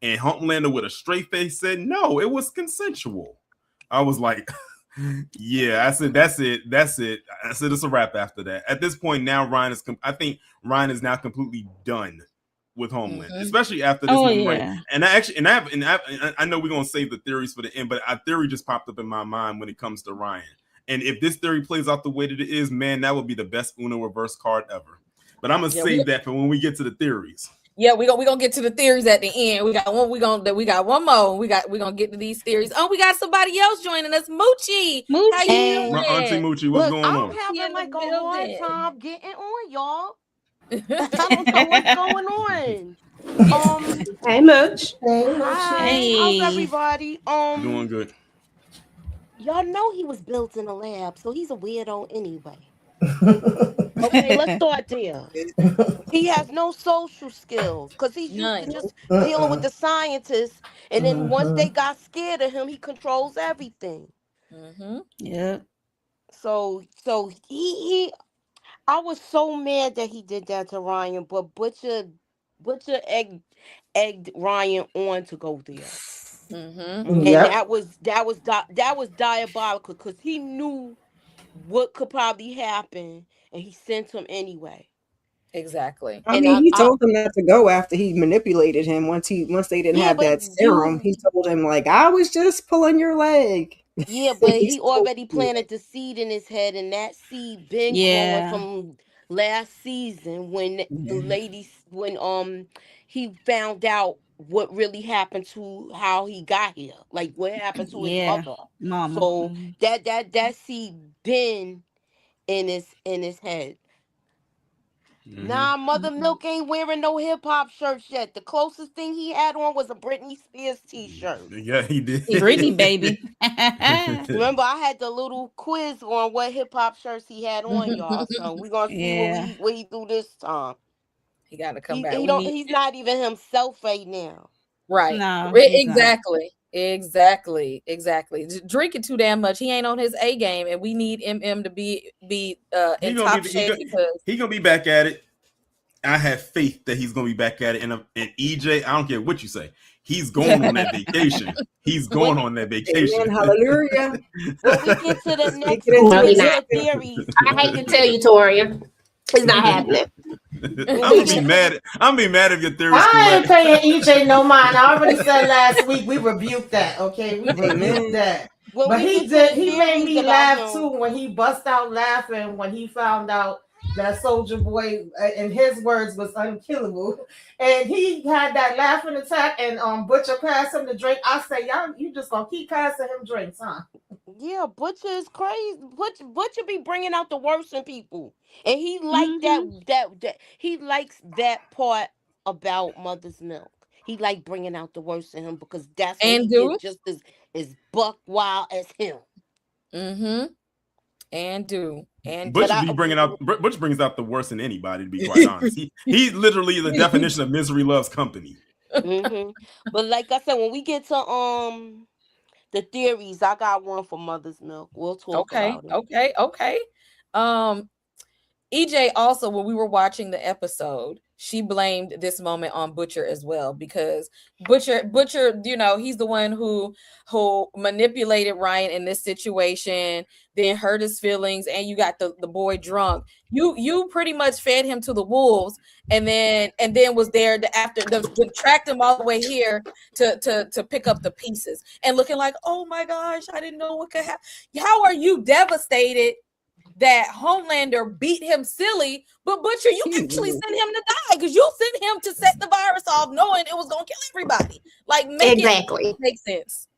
And Homelander with a straight face said, "No, it was consensual." I was like, yeah, I said, that's it. I said, it's a wrap after that. At this point now, I think Ryan is now completely done with Homelander, especially after this movie. Right? And I know we're going to save the theories for the end, but a theory just popped up in my mind when it comes to Ryan. And if this theory plays out the way that it is, man, that would be the best Uno reverse card ever. But I'm gonna save that for when we get to the theories. Yeah, we gonna get to the theories at the end. We got one more. We gonna get to these theories. Oh, we got somebody else joining us, Moochie. How you doing? My auntie Moochie, what's going on? I'm having like a hard time getting on, y'all. I don't know what's going on. Hey, Mooch. Hi. How's everybody? Doing good. Y'all know he was built in a lab, so he's a weirdo anyway. Okay, let's start there. He has no social skills because he's used to just dealing with the scientists, and then once they got scared of him, he controls everything. Yeah. So he I was so mad that he did that to Ryan, but Butcher Butcher egged Ryan on to go there. Mm-hmm. And Yep. that was diabolical because he knew what could probably happen and he sent him anyway. Exactly. I And mean, he I told him not to go after he manipulated him. Once they didn't yeah, have that but serum, he told him like, "I was just pulling your leg." yeah, but He he still already did. planted the seed in his head, and that seed been growing Yeah. from last season when the Yeah. ladies when he found out what really happened to how he got here, like what happened to his Yeah. mother. Mama. So Mhm. that seed been in his head. Mhm. Nah, Mother Milk ain't wearing no hip hop shirts yet. The closest thing he had on was a Britney Spears t-shirt. Yeah, he did. Britney, baby. Remember, I had the little quiz on what hip hop shirts he had on, y'all. So we gonna see Yeah. what he do this time. He got to come He back. he We don't need he's not even himself right now. right. No, he's not. Exactly. Drinking too damn much. He ain't on his A game, and we need MM to be He in gonna top be shape because he gonna be back at it. I have faith that he's gonna be back at it. And EJ, I don't care what you say. He's going on that vacation. He's going on that vacation. Amen. Hallelujah. When we get to the next Speak it into No, he the not. theories, I hate to tell you, Toria, it's not happening. I'm gonna be mad. I'm gonna be mad if your theory is I ain't correct. paying EJ no mind. I already said last week we rebuked that. Okay, we rebuked Amen. that. when But we he get to did. the He made theories me about laugh him, too when he bust out laughing when he found out that Soldier Boy, in his words, was unkillable, and he had that laughing attack. And Butcher passed him the drink. I say, y'all, you just gonna keep passing him drinks, huh? yeah, Butcher is crazy. Butcher be bringing out the worst in people, and he like Mhm. that he likes that part about Mother's Milk. He like bringing out the worst in him because that's when and he do gets just as buck wild as him. mm-hmm. And do and Butch But be I bringing out. Butch brings out the worst in anybody. To be quite honest, he's literally the definition of misery loves company. but like I said, when we get to the theories, I got one for Mother's Milk. We'll talk about it. Okay. EJ also, when we were watching the episode, she blamed this moment on Butcher as well because Butcher, you know, he's the one who manipulated Ryan in this situation, then hurt his feelings, and you got the boy drunk. You pretty much fed him to the wolves, and then was there to tracked him all the way here to pick up the pieces and looking like, oh my gosh, I didn't know what could happen. How are you devastated that Homelander beat him silly, but Butcher, you actually sent him to die because you sent him to set the virus off, knowing it was gonna kill everybody. Like, make sense.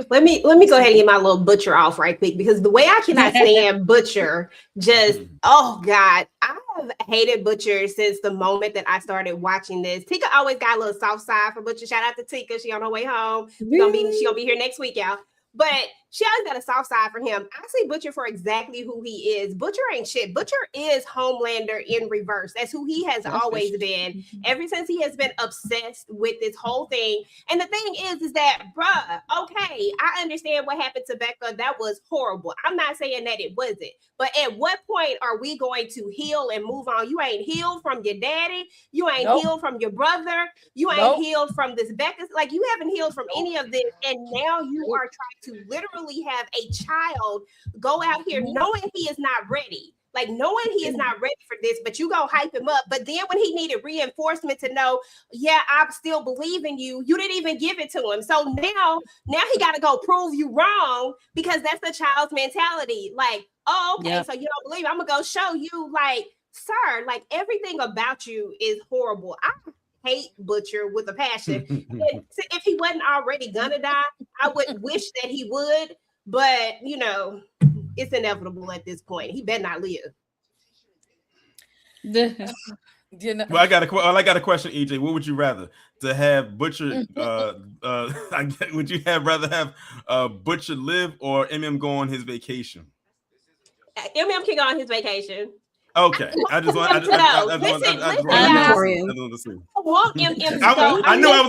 Let me go ahead and get my little Butcher off right quick because the way I cannot stand Butcher, just oh god, I have hated Butcher since the moment that I started watching this. Tika always got a little soft side for Butcher. Shout out to Tika, she on her way home. She gonna be here next week, y'all. But she always got a soft side for him. I see Butcher for exactly who he is. Butcher ain't shit. Butcher is Homelander in reverse. That's who he has always been. Ever since he has been obsessed with this whole thing. And the thing is that, bruh, okay, I understand what happened to Becca. That was horrible. I'm not saying that it wasn't. But at what point are we going to heal and move on? You ain't healed from your daddy. You ain't healed from your brother. You ain't healed from this Becca. Like, you haven't healed from any of this. And now you are trying to literally have a child go out here knowing he is not ready. Like, knowing he is not ready for this, but you go hype him up. But then when he needed reinforcement to know, yeah, I still believe in you, you didn't even give it to him. So now he got to go prove you wrong because that's the child's mentality. Like, oh, okay, so you don't believe I'm gonna go show you. Like, sir, like, everything about you is horrible. I hate Butcher with a passion. If he wasn't already gonna die, I would wish that he would. But you know, it's inevitable at this point. He better not live. Well, I got a question, EJ. What would you rather to have Butcher? Would you rather have Butcher live or MM go on his vacation? MM can go on his vacation. Okay, I just want to see. I knew I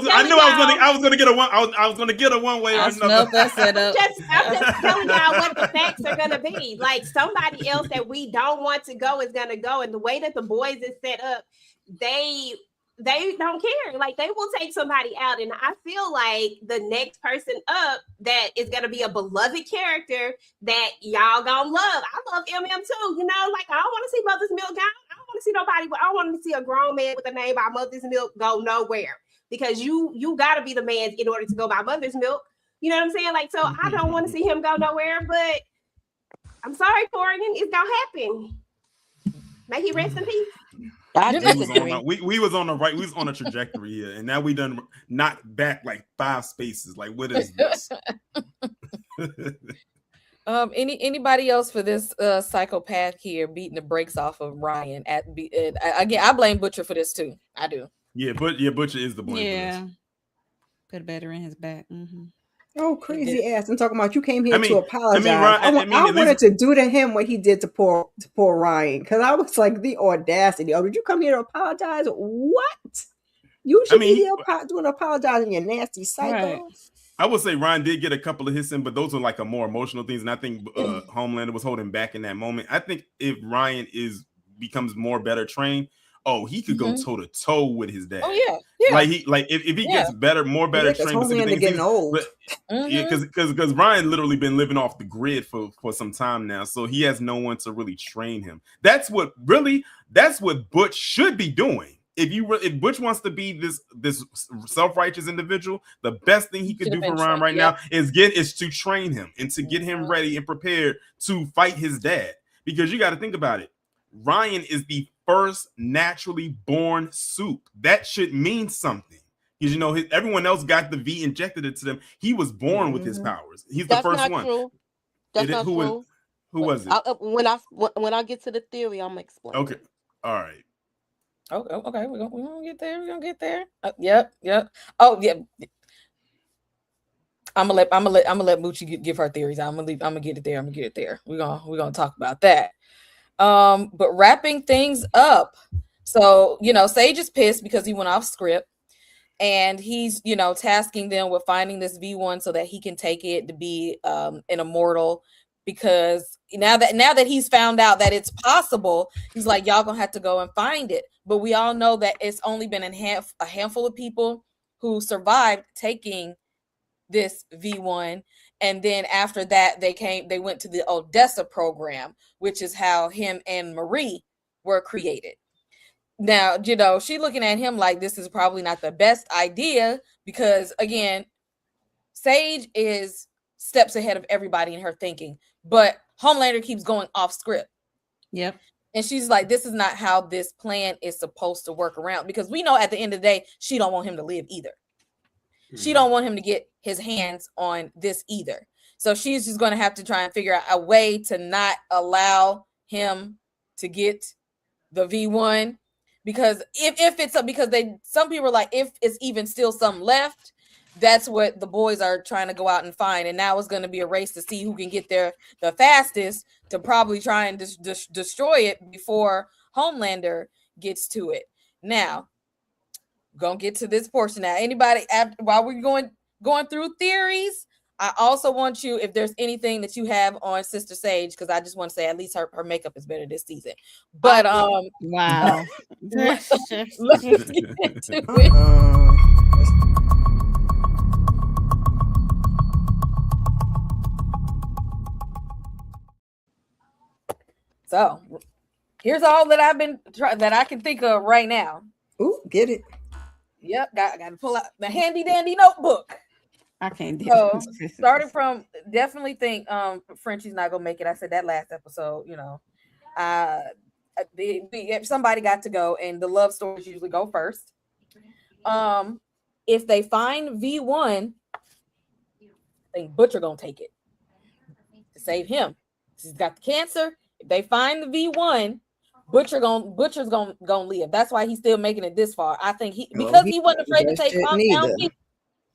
was going to get a one. I was going to get a one way or another. I'm just telling y'all what the facts are going to be. Like, somebody else that we don't want to go is going to go, and the way that the boys is set up, they don't care. Like they will take somebody out, and I feel like the next person up that is gonna be a beloved character that y'all gonna love. I love MM too. You know, like I don't want to see Mother's Milk go. I don't want to see nobody. I don't want to see a grown man with a name by Mother's Milk go nowhere, because you gotta be the man in order to go by Mother's Milk. You know what I'm saying? Like, so I don't want to see him go nowhere. But I'm sorry, Corrigan, it's gonna happen. May he rest in peace. I We was, disagree. we was on the right, we was on a trajectory here, and now we done knocked back like 5 spaces. Like, what is this? Anybody else for this psychopath here beating the brakes off of Ryan? Again, I blame Butcher for this too. I do. Yeah, Butcher is the blame. Yeah, put a better in his back. Mm-hmm. Oh, crazy ass! I'm talking about you came here I mean, to apologize. Ryan, I at wanted least- to do to him what he did to poor Ryan, because I was like, the audacity. Oh, did you come here to apologize? What? You should be here doing apologizing, you nasty psycho. Right. I would say Ryan did get a couple of hits in, but those are like a more emotional things, and I think Homelander was holding back in that moment. I think if Ryan becomes more better trained, he could go toe to toe with his dad. Oh yeah. Like if he gets more better trained. Homelander getting old. Yeah, because Ryan literally been living off the grid for some time now, so he has no one to really train him. That's what Butch should be doing. If Butch wants to be this self-righteous individual, the best thing he could do for Ryan right now is to train him and to get him ready and prepared to fight his dad. Because you got to think about it. Ryan is the first naturally born soup. That should mean something. Because everyone else got the V injected into them. He was born with his powers. He's the first one. True. That's not true. Who was it? When I get to the theory, I'm gonna explain. Okay. All right. Okay. We're gonna get there. We're gonna get there. Yep. Oh yeah. I'm gonna let Moochie give her theories. I'm gonna get it there. We're gonna talk about that. But wrapping things up. So, Sage is pissed because he went off script, and he's, tasking them with finding this V1 so that he can take it to be an immortal, because now that he's found out that it's possible, he's like, y'all gonna have to go and find it. But we all know that it's only been a handful of people who survived taking this V1. And then after that, they went to the Odessa program, which is how him and Marie were created. Now, she looking at him like this is probably not the best idea, because again, Sage is steps ahead of everybody in her thinking, but Homelander keeps going off script. Yep. And she's like, this is not how this plan is supposed to work around, because we know at the end of the day, she don't want him to live either. She don't want him to get his hands on this either. So she's just going to have to try and figure out a way to not allow him to get the V1, because some people are like, if it's even still some left, that's what the boys are trying to go out and find. And now it's going to be a race to see who can get there the fastest to probably try and destroy it before Homelander gets to it. Now, gonna get to this portion now. Anybody, while we're going through theories, I also want you, if there's anything that you have on Sister Sage, because I just want to say at least her makeup is better this season. But wow. let's get into it. So here's all that I've been that I can think of right now. Ooh, get it. Yep, got to pull out the handy dandy notebook. I can't do it. Starting from, definitely think Frenchie's not gonna make it. I said that last episode, somebody got to go, and the love stories usually go first. If they find V1, I think Butcher gonna take it to save him. He's got the cancer. If they find the V1, Butcher's gonna live. That's why he's still making it this far. I think he wasn't afraid to take Compound V.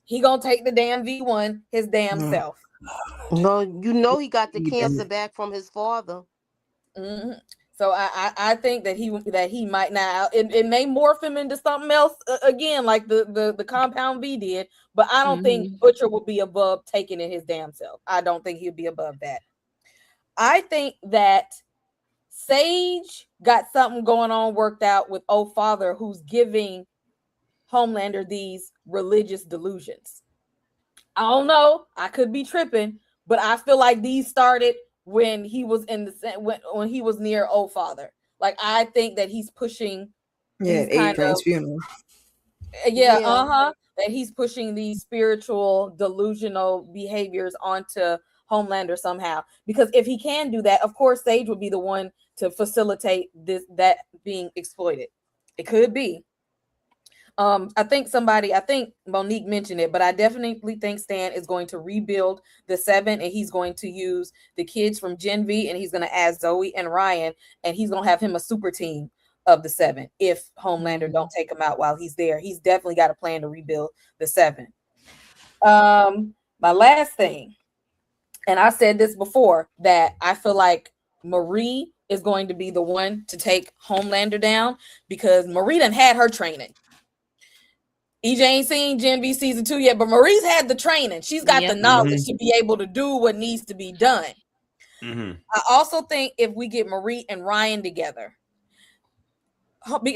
He gonna take the damn V1 his damn self. No, he got the cancer back from his father. Mm-hmm. So I think that he might now. It may morph him into something else again, like the Compound V did. But I don't think Butcher will be above taking it his damn self. I don't think he'll be above that. I think that Sage got something going on worked out with old father, who's giving Homelander these religious delusions. I don't know. I could be tripping, but I feel like these started when he was in the when he was near Old Father. Like I think that he's pushing these kind of funeral. that he's pushing these spiritual delusional behaviors onto Homelander somehow. Because if he can do that, of course Sage would be the one to facilitate that being exploited. It could be. I think Monique mentioned it, but I definitely think Stan is going to rebuild the 7, and he's going to use the kids from Gen V, and he's going to add Zoe and Ryan, and he's going to have him a super team of the 7 if Homelander don't take him out while he's there. He's definitely got a plan to rebuild the 7. My last thing, and I said this before, that I feel like Marie is going to be the one to take Homelander down, because Marie done had her training. EJ ain't seen Gen V season 2 yet, but Marie's had the training. She's got the knowledge to be able to do what needs to be done. I also think if we get Marie and Ryan together,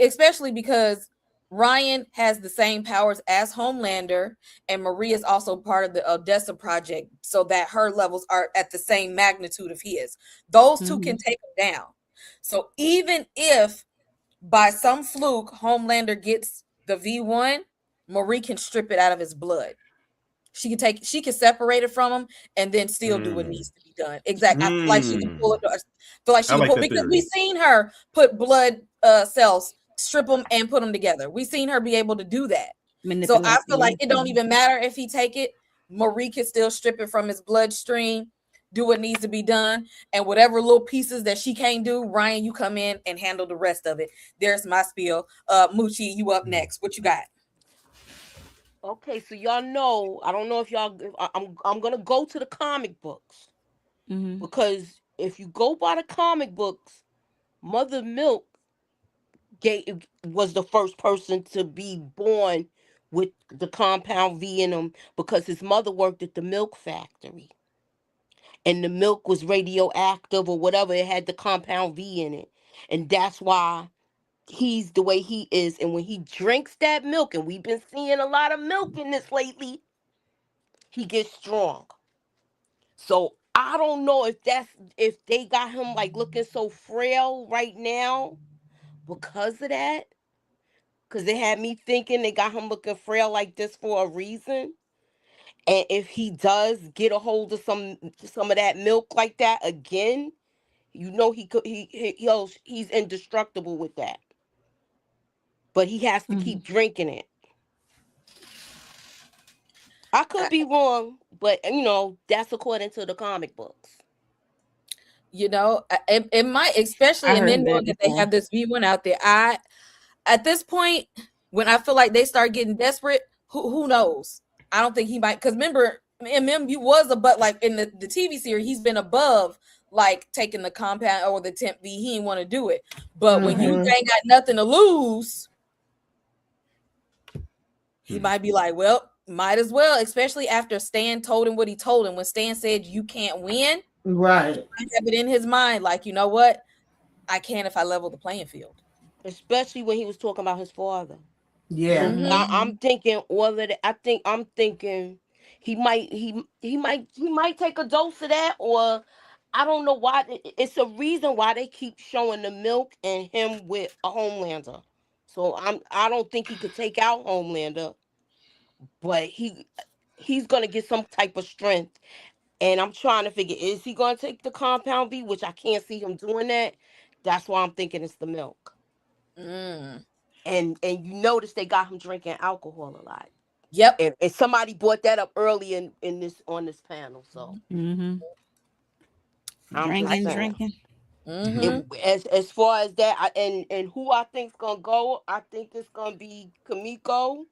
especially because Ryan has the same powers as Homelander, and Marie is also part of the Odessa project, so that her levels are at the same magnitude of his. Those two can take him down. So even if by some fluke Homelander gets the V1, Marie can strip it out of his blood. She can separate it from him and then still do what needs to be done. Exactly. I feel like she can pull it. I feel like she can pull, because we've seen her put blood cells, strip them and put them together. We've seen her be able to do that. So I feel like it don't even matter if he take it. Marie can still strip it from his bloodstream, do what needs to be done, and whatever little pieces that she can't do, Ryan, you come in and handle the rest of it. There's my spiel. Moochie, you up next. What you got? Okay, so y'all know, I don't know if y'all, I'm gonna go to the comic books, because if you go by the comic books, Mother Milk was the first person to be born with the compound V in him, because his mother worked at the milk factory, and the milk was radioactive or whatever. It had the compound V in it, and that's why he's the way he is. And when he drinks that milk, and we've been seeing a lot of milk in this lately, he gets strong. So I don't know if they got him like looking so frail right now because of that, because they had me thinking they got him looking frail like this for a reason. And if he does get a hold of some of that milk like that again, you know he's indestructible with that. But he has to keep drinking it. I could be wrong, but that's according to the comic books. It might, especially, and then knowing that they have this V1 out there. At this point, when I feel like they start getting desperate, who knows? I don't think he might, because remember, MMU was like in the TV series, he's been above like taking the compound or the temp V. He didn't want to do it. But when you ain't got nothing to lose, he might be like, well, might as well, especially after Stan told him what he told him. When Stan said you can't win, right? He have it in his mind, like, you know what? I can if I level the playing field. Especially when he was talking about his father. Yeah. So I'm thinking all of that. I'm thinking he might take a dose of that, or I don't know why. It's a reason why they keep showing the milk and him with a Homelander. So I don't think he could take out Homelander, but he's gonna get some type of strength. And I'm trying to figure, is he gonna take the compound V, which I can't see him doing that. That's why I'm thinking it's the milk. And you notice they got him drinking alcohol a lot. Yep. And somebody brought that up early on this panel. So drinking. As far as that, and who I think's gonna go, I think it's gonna be Kamiko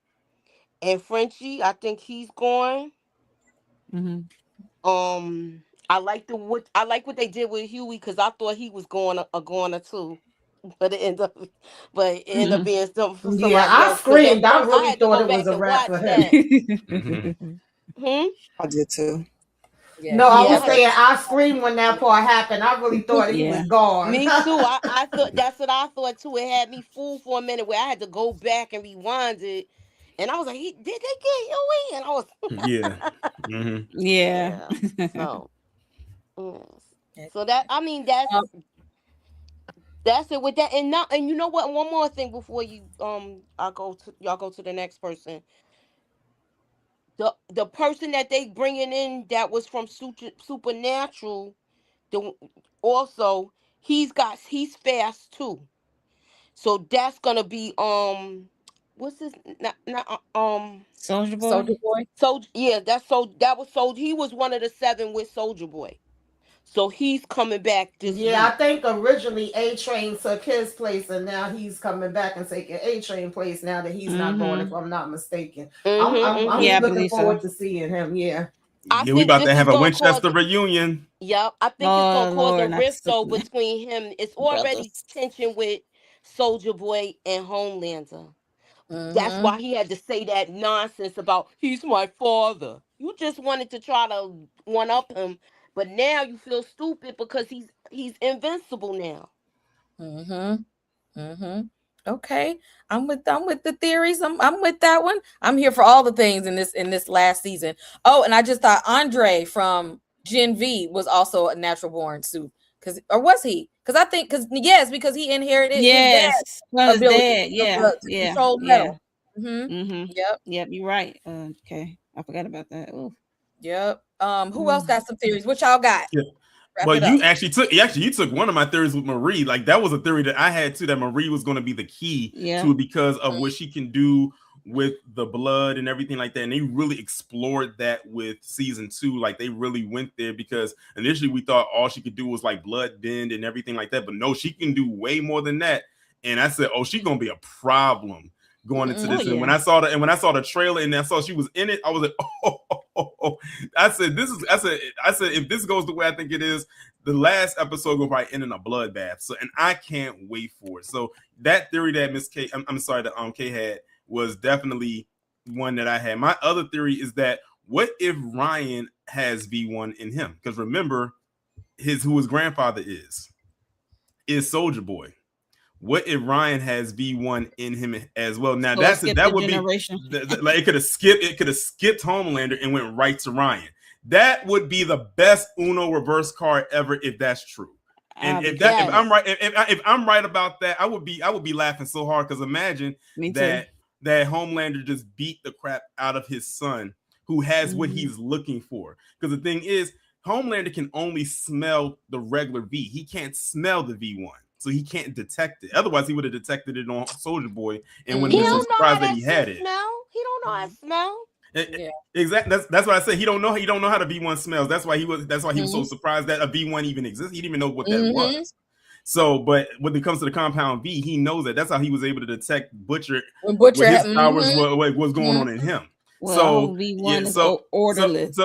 and Frenchie. I think he's going. I like what they did with Huey, because I thought he was going a goner too, but it ended up being somebody I else. screamed. I really thought it was a wrap for him. I did too. Yeah. No, I was saying I screamed when that part happened. I really thought he was gone. Me too. I thought that's what I thought too. It had me fooled for a minute where I had to go back and rewind it And I was like, did they get Huey? And I was Yeah. Mhm. Yeah. So, Yeah. so that I mean that's it with that. And now, and you know what? One more thing before you y'all go to the next person. The person that they bringing in that was from Supernatural, the also he's fast too. So that's gonna be what's his not Soldier Boy. Soldier Boy. so yeah, he was one of the 7 with Soldier Boy. So he's coming back this Yeah, I week. think originally A Train took his place, and now he's coming back and taking A Train place now that he's not going, if I'm not mistaken. I'm Yeah, I looking believe forward so. to seeing him. Yeah. I Yeah, we think about this to is have a gonna cause Winchester reunion. Yep, I think it's Oh gonna cause a Lord, not rift though Superman. between him. It's already Brothers. tension with Soldier Boy and Homelander. That's Mhm. why he had to say that nonsense about he's my father. You just wanted to try to one up him, but now you feel stupid because he's invincible now. Mhm. Mhm. Okay. I'm with the theories. I'm with that one. I'm here for all the things in this last season. Oh, and I just thought Andre from Gen V was also a natural born suit. Or was he? Because I think because he inherited his dad's Yes, well, his ability dad. Yeah, to yeah, control yeah. metal. Mm-hmm. Yep. Yep, you're right. Okay, I forgot about that. Ooh. Yep. Who else got some theories? What y'all got? Yeah. Wrap Well, it up. you took one of my theories with Marie. Like that was a theory that I had too, that Marie was going to be the key to it because of what she can do with the blood and everything like that. And they really explored that with season 2. Like they really went there because initially we thought all she could do was like blood bend and everything like that. But no, she can do way more than that. And I said, oh, she's gonna be a problem going into this. And when I saw the trailer and I saw she was in it, I was like, oh. I said, if this goes the way I think it is, the last episode will probably end in a bloodbath. So, and I can't wait for it. So that theory that Miss K, I'm sorry, that K had was definitely one that I had. My other theory is that what if Ryan has V1 in him? Because remember, who his grandfather is Soldier Boy. What if Ryan has V1 in him as well? Now So that would generation. be like it could have skipped Homelander and went right to Ryan. That would be the best Uno reverse card ever if that's true. And if I'm right about that, I would be laughing so hard because imagine that Homelander just beat the crap out of his son who has what he's looking for. Because the thing is, Homelander can only smell the regular V. He can't smell the V1. So he can't detect it. Otherwise, he would have detected it on Soldier Boy and wouldn't have been so surprised that he had it. Smell? He don't know how to smell. Exactly. That's what I said. He don't know how the V1 smells. That's why he was so surprised that a V1 even exists. He didn't even know what that was. So, but when it comes to the compound V, he knows that. That's how he was able to detect Butcher what his powers was going on in him. Well, V1 is odorless.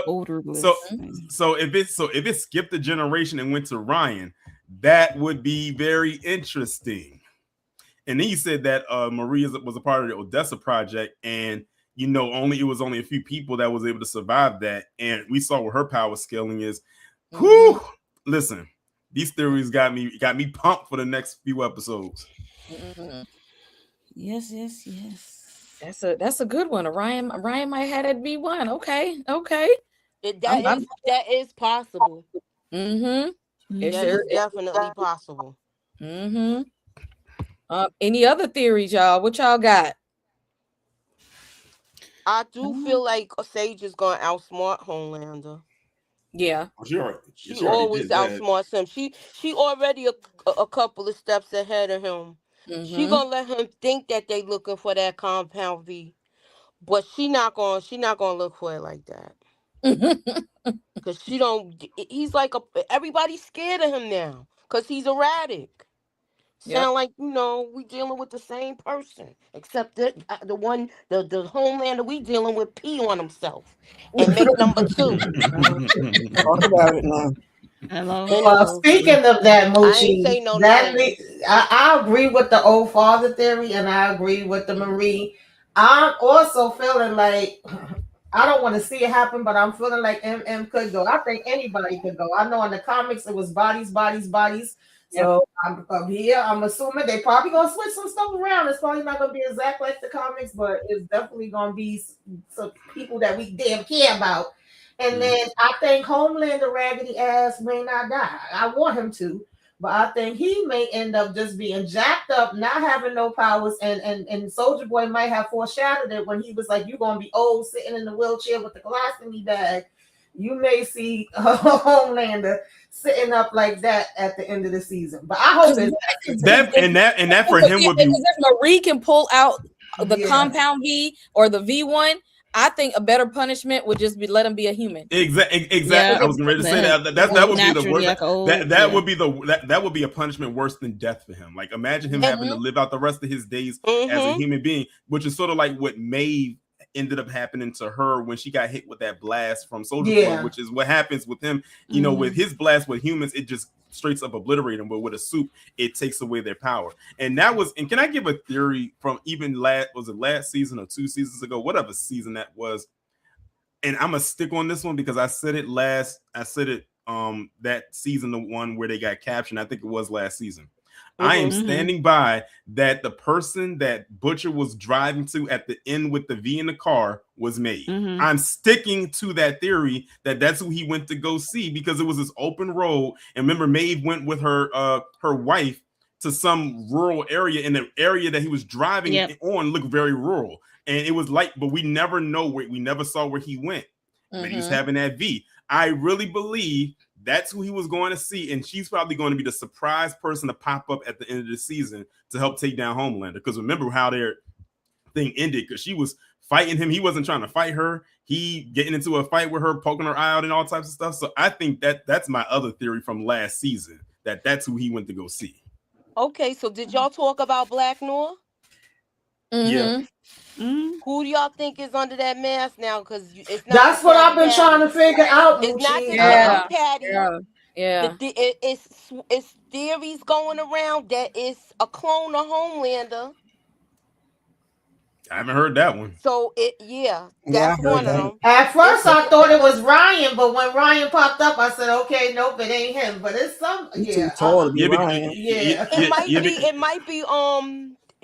So if it skipped a generation and went to Ryan, that would be very interesting. And then you said that Maria was a part of the Odessa project, and it was only a few people that was able to survive that. And we saw what her power scaling is. Whew, listen, these theories got me pumped for the next few episodes. Yes. That's a good one. Ryan might have that V1. Okay. That is possible. It sure is definitely possible. Any other theories, y'all? What y'all got? I do feel like Sage is gonna outsmart Homelander. Yeah, she always outsmarts him. She already a couple of steps ahead of him. She gonna let him think that they looking for that compound V, but she not gonna look for it like that. Because he's like everybody's scared of him now because he's erratic. Sound like we dealing with the same person, except the Homelander we dealing with pee on himself and make number 2. Talk about it now. Hello. Speaking of that, Moochie, I agree with the old father theory, and I agree with the Marie. I'm also feeling like I don't want to see it happen, but I'm feeling like MM could go. I think anybody could go. I know in the comics it was bodies. So I'm here. I'm assuming they probably gonna switch some stuff around. It's probably not gonna be exact like the comics, but it's definitely gonna be some people that we damn care about. And then I think Homelander raggedy ass may not die. I want him to, but I think he may end up just being jacked up, not having no powers. And Soldier Boy might have foreshadowed it when he was like, "You're gonna be old, sitting in the wheelchair with the colostomy bag." You may see Homelander sitting up like that at the end of the season, but I hope it's that for him would be. Because if Marie can pull out the compound V or the V1, I think a better punishment would just be let him be a human. Exactly. Yeah. I was ready to say that. That would be the worst. That would be a punishment worse than death for him. Like imagine him having to live out the rest of his days as a human being, which is sort of like what Maeve ended up happening to her when she got hit with that blast from Soldier Boy, which is what happens with him. You know, with his blast with humans, it just straight up obliterate them, but with a soup, it takes away their power. And that was, and can I give a theory from even last season or 2 seasons ago, whatever season that was? And I'm gonna stick on this one because I said it that season, the one where they got captured. I think it was last season. I am standing by that the person that Butcher was driving to at the end with the V in the car was Maeve. I'm sticking to that theory that that's who he went to go see because it was this open road. And remember, Maeve went with her wife to some rural area, and the area that he was driving on looked very rural. And it was like, but we never saw where he went. But he was having that V. I really believe that's who he was going to see, and she's probably going to be the surprise person to pop up at the end of the season to help take down Homelander. Because remember how their thing ended, because she was fighting him. He wasn't trying to fight her. He getting into a fight with her, poking her eye out and all types of stuff. So I think that's my other theory from last season, that's who he went to go see. Okay, so did y'all talk about Black Noir? Yeah. Who do y'all think is under that mask now? Because it's not. That's what I've been trying to figure out. It's not the Patty. Yeah. It's theories going around that it's a clone of Homelander. I haven't heard that one. So that's one of them. At first, I thought it was Ryan, but when Ryan popped up, I said, "Okay, nope, it ain't him." But it's some. Too tall to be Ryan. It might be.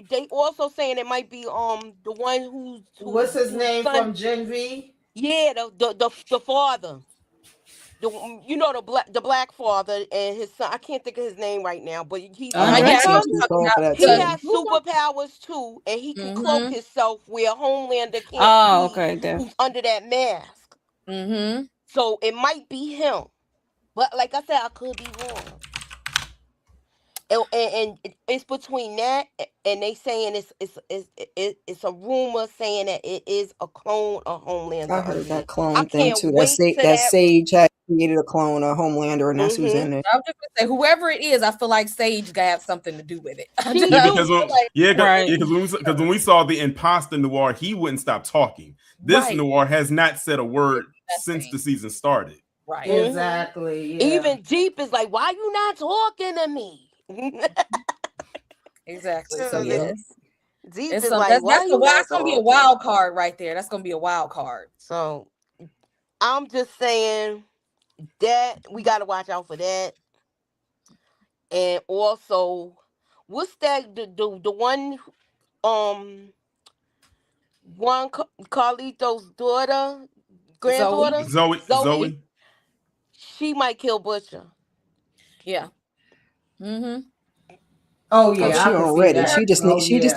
They also saying it might be the one who's what's his name from Gen V? Yeah, the father. The black father and his son. I can't think of his name right now, but he has superpowers too, and he can cloak himself where Homelander can't see who's under that mask. So it might be him, but like I said, I could be wrong. And it's between that and they saying it's a rumor saying that it is a clone of Homelander. I heard that clone thing too. That Sage had created a clone of Homelander, and that's who's in it. I was just gonna say, whoever it is, I feel like Sage got have something to do with it. Because when we saw the imposter Noir, he wouldn't stop talking. This Noir has not said a word since the season started. Right. Exactly. Yeah. Even Deep is like, why you not talking to me? Exactly. So yes. Deep is like, that's gonna be a wild card right there. That's gonna be a wild card. So I'm just saying that we gotta watch out for that. And also, what's that? The one Carlito's granddaughter, Zoe. She might kill Butcher. Yeah. Oh yeah, she already. She just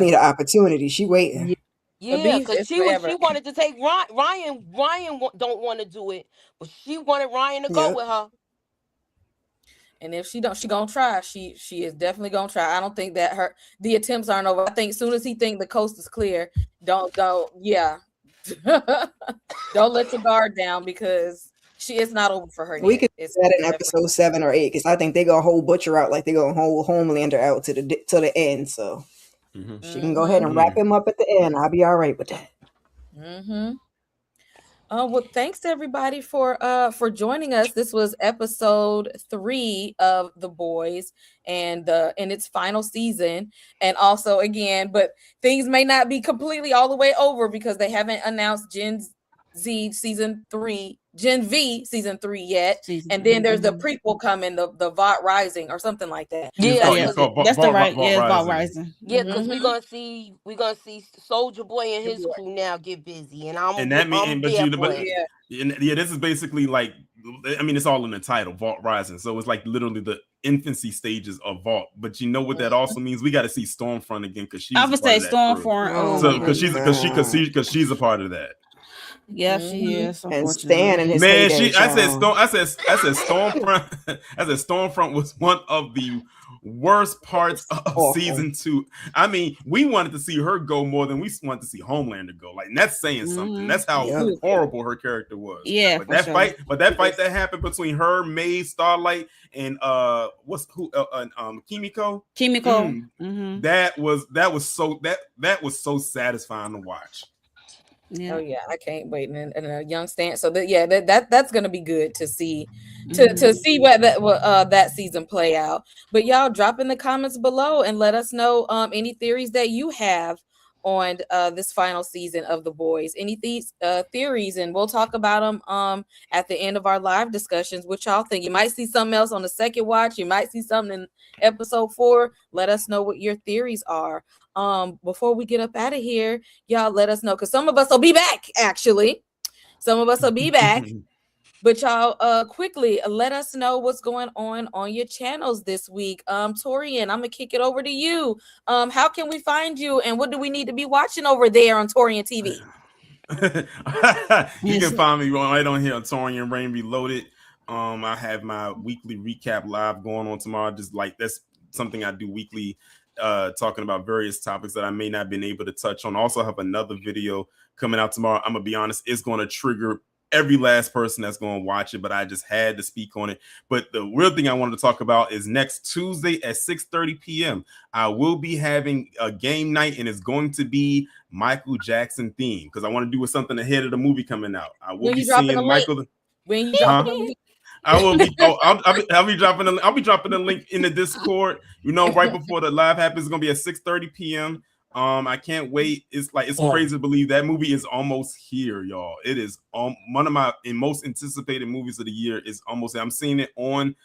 need an opportunity. She waiting. Yeah, because she wanted to take Ryan. Ryan don't want to do it, but she wanted Ryan to go with her. And if she gonna try. She is definitely gonna try. I don't think that the attempts aren't over. I think as soon as he think the coast is clear, don't don't let your guard down because it's not over for her. We could see that in episode 7 or 8 because I think they gonna hold Butcher out like they gonna hold Homelander out to the end. So she can go ahead and wrap him up at the end. I'll be all right with that. Well, thanks everybody for joining us. This was episode 3 of The Boys and in its final season. And also again, but things may not be completely all the way over because they haven't announced Jen's Z season 3, Gen V season 3 yet, Season and then three. there's the prequel coming, the Vought Rising or something like that. Yeah, Oh, yeah. It's called that's the right. Vault Yeah, it's Vault Rising. Rising. Yeah, because Mhm. we gonna see Soldier Boy and his crew now get busy, and I'm And that mean, I'm but there you, for but it. yeah, this is basically like, I mean, it's all in the title, Vault Rising. So it's like literally the infancy stages of Vault. But you know what that also means? We got to see Stormfront again because she's I a would part say of that crew. Stormfront. Oh So my because she's a part of that. Yeah, she is. And Stan in Unfortunately. his Man, heyday, I said child. I said Stormfront. I said Stormfront was one of the worst parts of Awful. season 2. I mean, we wanted to see her go more than we wanted to see Homelander go. Like, that's saying something. That's how Yep. horrible her character was. Yeah, But for that sure. fight that happened between her, May, Starlight, and Kimiko. Kimiko. That was so satisfying to watch. Yeah. Oh yeah, I can't wait. And a young Stan. So that's gonna be good to see to see what that season play out. But y'all drop in the comments below and let us know any theories that you have on this final season of The Boys. Any theories, and we'll talk about them at the end of our live discussions. What y'all think? You might see something else on the second watch. You might see something in episode 4. Let us know what your theories are. Before we get up out of here, y'all let us know, because some of us will be back. Actually, some of us will be back. But y'all quickly let us know what's going on your channels this week. Torian, I'm gonna kick it over to you. How can we find you, and what do we need to be watching over there on Torian TV? You can find me right on here on Torian Rain Reloaded. I have my weekly recap live going on tomorrow. Just like, that's something I do weekly, talking about various topics that I may not have been able to touch on. Also have another video coming out tomorrow. I'm gonna be honest, it's going to trigger every last person that's going to watch it, but I just had to speak on it. But the real thing I wanted to talk about is next Tuesday at 6:30 p.m. I will be having a game night, and it's going to be Michael Jackson theme, because I want to do something ahead of the movie coming out. I will be seeing Michael. When you dropping the link? I will be. I'll be dropping. I'll be dropping the link in the Discord. Right before the live happens. It's gonna be at 6:30 p.m. I can't wait. It's crazy to believe that movie is almost here, y'all. It is one of my most anticipated movies of the year. Is almost. I'm seeing it on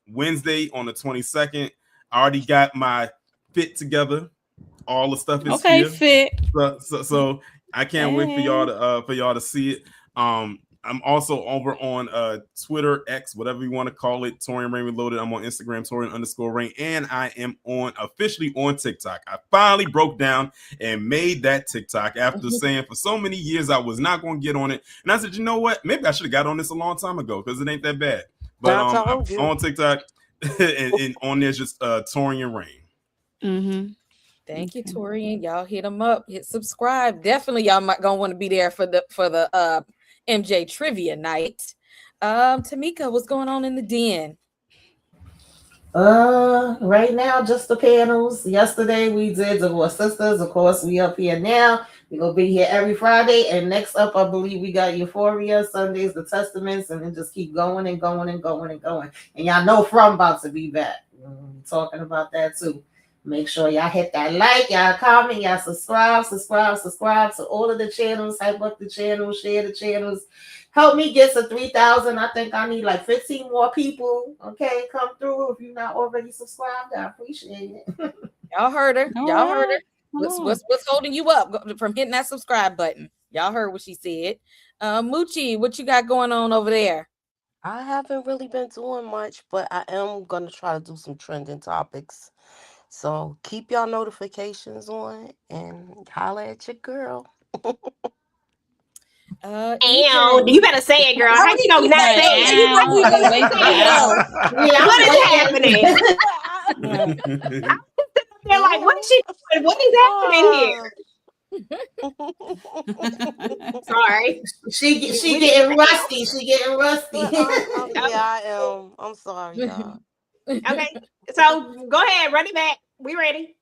Wednesday on the 22nd. I already got my fit together. All the stuff is here. Fit. So I can't wait for y'all to see it. I'm also over on Twitter, X, whatever you want to call it, Torian Rain Reloaded. I'm on Instagram, Torian_Rain, and I am officially on TikTok. I finally broke down and made that TikTok after saying for so many years I was not going to get on it. And I said, you know what? Maybe I should have got on this a long time ago, because it ain't that bad. But I'm on TikTok, and on there's just Torian Rain. Thank you, Torian. Y'all hit them up, hit subscribe. Definitely, y'all might gonna want to be there for the MJ trivia night. Tamika, what's going on in the den? Right now, just the panels. Yesterday we did Divorce Sisters. Of course, we up here now. We're gonna be here every Friday. And next up, I believe we got Euphoria, Sundays, the Testaments, and then just keep going and going and going and going. And y'all know From about to be back. Talking about that too. Make sure y'all hit that like, y'all comment, y'all subscribe to all of the channels. Hype up the channels, share the channels. Help me get to 3,000. I think I need like 15 more people. Okay, come through. If you're not already subscribed, I appreciate it. Y'all heard her. Y'all heard her. Oh. What's holding you up from hitting that subscribe button? Y'all heard what she said. Moochie, what you got going on over there? I haven't really been doing much, but I am gonna try to do some trending topics. So keep y'all notifications on and holla at your girl. You better say it, girl. How you know not say it? What is happening? They're like, what is she doing? What is happening here? Sorry. She getting rusty. She getting rusty. Yeah, I am. I'm sorry, y'all. Okay, so go ahead, run it back. We ready.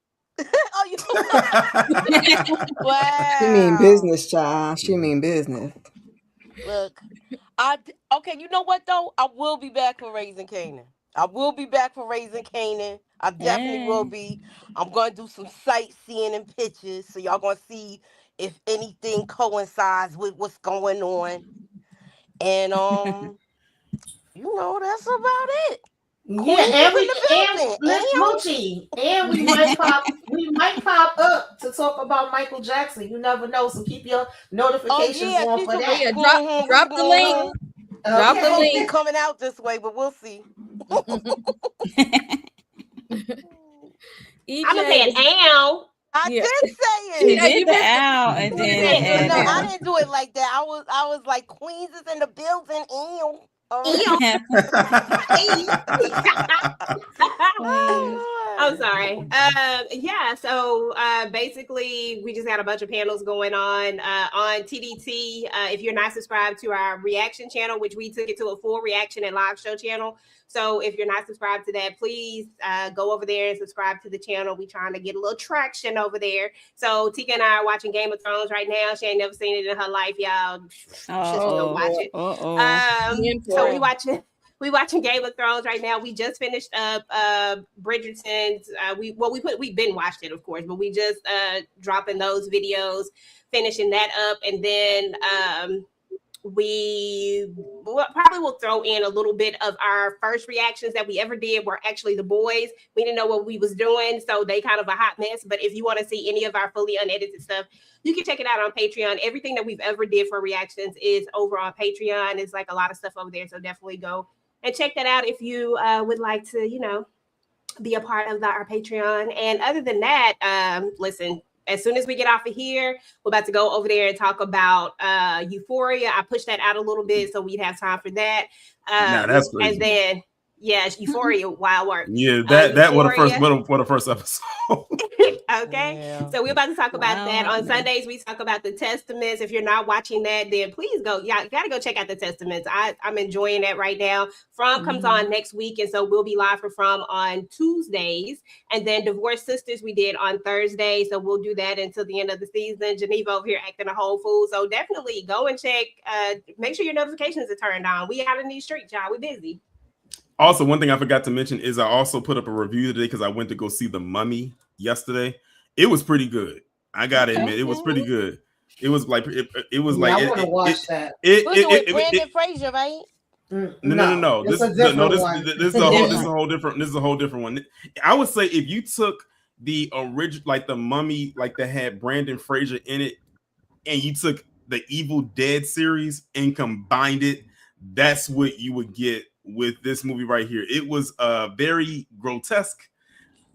Wow. She mean business, child. She mean business. Look, okay, you know what though? I will be back for Raising Canaan. I definitely will be. I'm going to do some sightseeing and pictures. So y'all going to see, if anything coincides with what's going on. And that's about it. Yeah, and Moochie, and we might pop up to talk about Michael Jackson. You never know, so keep your notifications on for that. Yeah, drop the link. Drop the link coming out this way, but we'll see. I'm a fan. Ow. I did say it. She did the ow, and then no, I didn't do it like that. I was like, Queens is in the building. Ew. I'm sorry. So basically we just got a bunch of panels going on TDT. If you're not subscribed to our reaction channel, which we took it to a full reaction and live show channel. So if you're not subscribed to that, please go over there and subscribe to the channel. We're trying to get a little traction over there. So Tika and I are watching Game of Thrones right now. She ain't never seen it in her life, y'all. Just go watch it. So we watching Game of Thrones right now. We just finished up Bridgerton's. We've been watched it, of course, but we just dropping those videos, finishing that up, and then we probably will throw in a little bit of our first reactions that we ever did were actually the boys. We didn't know what we was doing, so they kind of a hot mess. But if you want to see any of our fully unedited stuff, you can check it out on Patreon. Everything that we've ever did for reactions is over on Patreon. It's like a lot of stuff over there, so definitely go and check that out if you would like to, be a part of our Patreon. And other than that, listen, as soon as we get off of here, we're about to go over there and talk about Euphoria. I pushed that out a little bit so we'd have time for that. That's crazy. And then, Euphoria, wild work. Yeah, that what the first episode. Okay, so we're about to talk about that on Sundays. We talk about the Testaments. If you're not watching that, then please go. Yeah, you gotta go check out the Testaments. I'm enjoying that right now. From comes on next week, and so we'll be live for From on Tuesdays, and then Divorced Sisters we did on Thursday. So we'll do that until the end of the season. Geneva over here acting a whole fool. So definitely go and check. Make sure your notifications are turned on. We out in these streets, y'all. We busy. Also, one thing I forgot to mention is I also put up a review today because I went to go see The Mummy yesterday. It was pretty good. I gotta admit, it was pretty good. It was like it was like I want to watch that. Brandon Fraser, right? No. This is a whole different one. I would say if you took the original, like The Mummy, like that had Brandon Fraser in it, and you took the Evil Dead series and combined it, that's what you would get with this movie right here. It was very grotesque,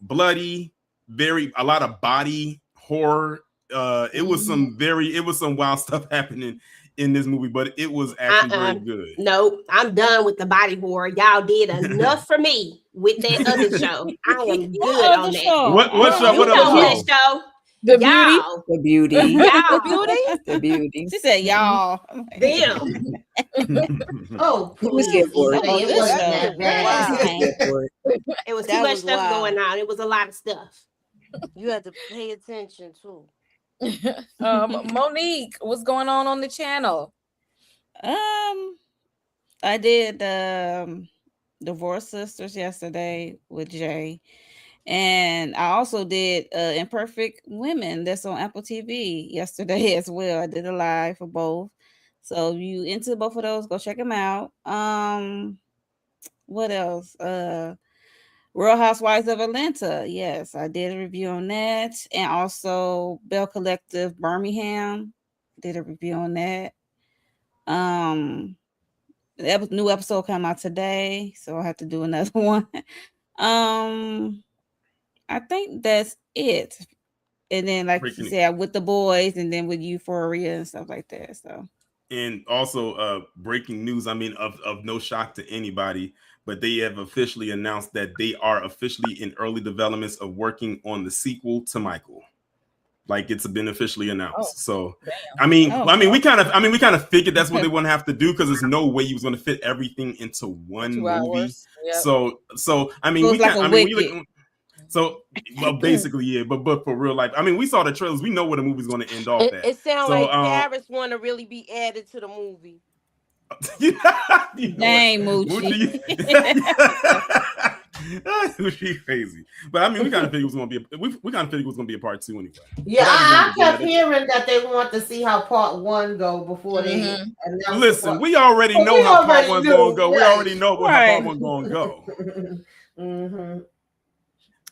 bloody, a lot of body horror. It was some wild stuff happening in this movie, but it was actually very good. No, I'm done with the body horror. Y'all did enough for me with that other show. I am good on that. What show? What other show? The beauty. The beauty. She said, "Y'all." Damn. It was good for it. It was too much stuff going on. It was a lot of stuff. You had to pay attention too. Monique, what's going on the channel? I did Divorced Sisters yesterday with Jay. And I also did Imperfect Women that's on Apple TV yesterday as well. I did a live for both. So if you into both of those, go check them out. What else? Real Housewives of Atlanta. Yes, I did a review on that. And also Bell Collective Birmingham. Did a review on that. The new episode came out today, so I have to do another one. I think that's it. And then, like you said, with the boys, and then with Euphoria and stuff like that. So, and also breaking news. I mean, of no shock to anybody, but they have officially announced that they are officially in early developments of working on the sequel to Michael. Like it's been officially announced. I mean, we kind of figured that's what they want to have to do because there's no way he was going to fit everything into one movie. Yep. So I mean, well, basically, yeah, but for real life, I mean, we saw the trailers. We know where the movie's going to end off at. It sounds like Paris want to really be added to the movie. Dang, Moochie. She crazy. But I mean, we kind of figured it was going to be we kind of figured it was going to be a part 2 anyway. Yeah, I kept hearing that they want to see how part 1 go before they announce. Listen, we already know how part 1's going to go. We already know how part 1 going to go.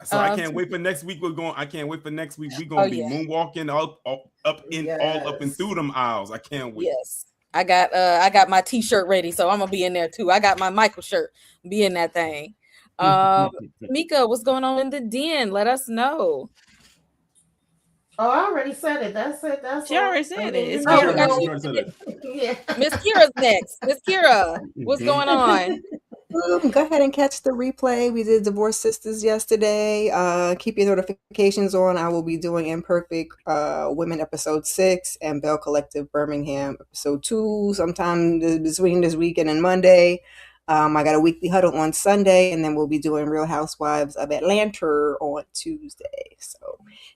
So I can't wait for next week. I can't wait for next week. We're going to be moonwalking up and through them aisles. I can't wait. Yes. I got my t-shirt ready, so I'm gonna be in there too. I got my Michael shirt, be in that thing. Mika, what's going on in the den? Let us know. Oh, I already said it. That's it. She already said it. It's Miss Kira's next. Miss Kira, what's going on? Go ahead and catch the replay. We did Divorced Sisters yesterday. Keep your notifications on. I will be doing Imperfect Women episode 6 and Bell Collective Birmingham episode 2 sometime between this weekend and Monday. I got a weekly huddle on Sunday, and then we'll be doing Real Housewives of Atlanta on Tuesday. So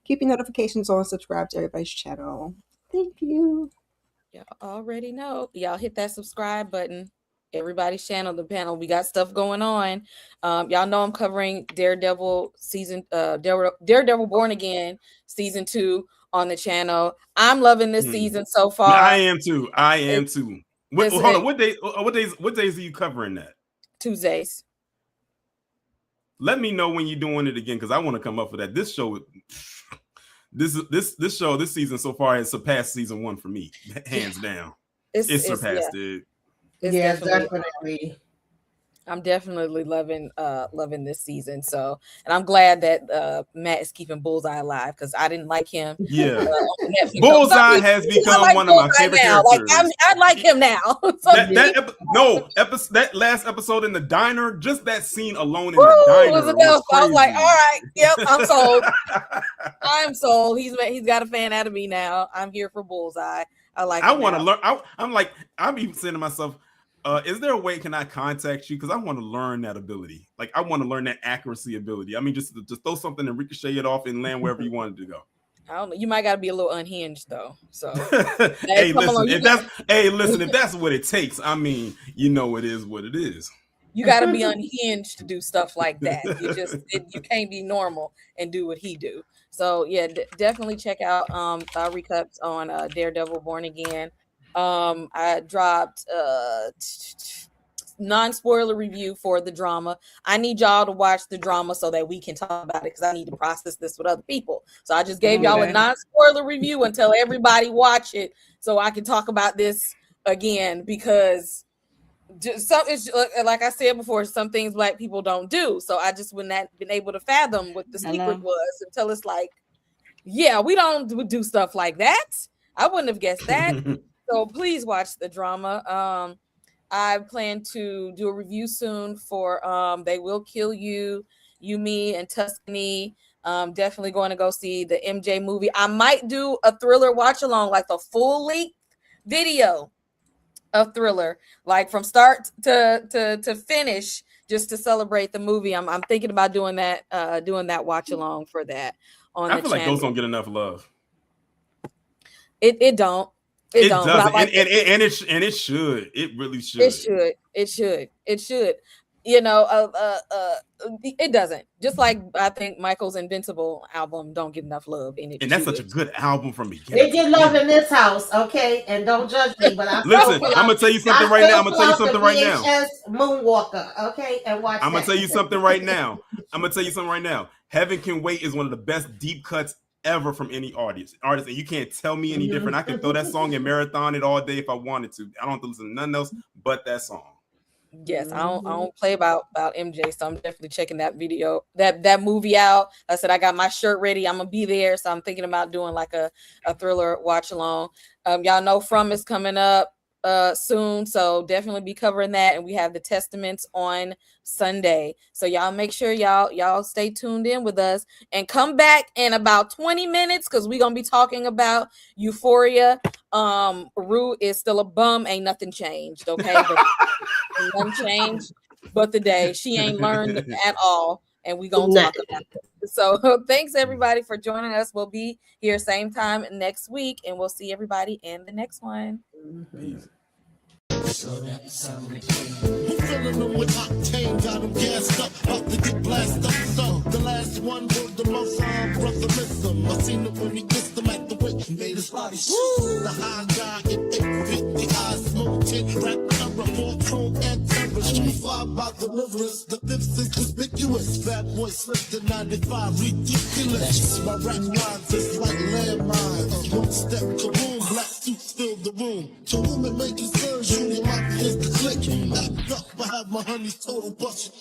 keep your notifications on. Subscribe to everybody's channel. Thank you. Y'all already know. Y'all hit that subscribe button. Everybody's channel, the panel. We got stuff going on. Y'all know I'm covering Daredevil Daredevil Born Again season 2 on the channel. I'm loving this season so far. I am too. Hold on. What days are you covering that? Tuesdays. Let me know when you're doing it again, because I want to come up for that. This show, this season so far has surpassed season 1 for me, hands down. It's surpassed it. Definitely. I'm definitely loving this season. So, and I'm glad that Matt is keeping Bullseye alive, because I didn't like him. Yeah, Bullseye has become one of my favorite characters. I like him now. That last episode in the diner, just that scene alone in the diner was enough. I was like, all right, yep, I'm sold. I'm sold. He's got a fan out of me now. I'm here for Bullseye. I want to learn. I'm even saying to myself, is there a way can I contact you? Because I want to learn that ability. Like, I want to learn that accuracy ability. I mean, just throw something and ricochet it off and land wherever you wanted to go. I don't know. You might got to be a little unhinged though. So hey, listen, if that's what it takes, I mean, it is what it is. You got to be unhinged to do stuff like that. You can't be normal and do what he do. So yeah, definitely check out our recaps on Daredevil Born Again. I dropped non-spoiler review for the drama. I need y'all to watch the drama so that we can talk about it, because I need to process this with other people. So I just gave y'all a non-spoiler review until everybody watch it, so I can talk about this again, because like I said before, some things Black people don't do. So I just wouldn't have been able to fathom what the secret was until it's like, yeah, we don't do stuff like that. I wouldn't have guessed that. So please watch the drama. I plan to do a review soon for They Will Kill You, Me, and Tuscany. Definitely going to go see the MJ movie. I might do a Thriller watch along, like the full length video of Thriller, like from start to finish, just to celebrate the movie. I'm thinking about doing that watch along for that on the channel. I feel like those don't get enough love. It don't. It doesn't, and it should. It really should. It should. It doesn't. Just like I think Michael's Invincible album don't get enough love in it. And that's such a good album from beginning. They get love in this house, okay? And don't judge me, but listen. I'm gonna tell you something right now. Moonwalker, okay? And watch. I'm gonna tell you something right now. Heaven Can Wait is one of the best deep cuts ever from any artist, and you can't tell me any different. I can throw that song and marathon it all day if I wanted to. I don't have to listen to nothing else but that song. Yes, I don't play about MJ, so I'm definitely checking that video, that movie out. I said I got my shirt ready. I'm gonna be there, so I'm thinking about doing like a Thriller watch along. Y'all know From is coming up soon, so definitely be covering that. And we have the Testaments on Sunday, so y'all make sure y'all stay tuned in with us and come back in about 20 minutes, because we're gonna be talking about Euphoria. Rue is still a bum. Ain't nothing changed, okay? Ain't nothing changed but the day. She ain't learned at all, and we gonna talk about it. So thanks everybody for joining us. We'll be here same time next week, and we'll see everybody in the next one. Peace. Who filling them with octane? Got them gassed up, about to get blasted up. So the last one was the most brother missed him. I seen it when he kissed him at the wake. He made his body shit. The high guy in 850, eyes smoke 10, rap camera, 4 chrome and terror. Street 5 by deliverance, the fifth is conspicuous. Bad boy slipped in 95, ridiculous. My rap lines is like landmines. One step, kaboom, black suits fill the room. To women making surgery, my is the click. Act up, I have my honey's total budget.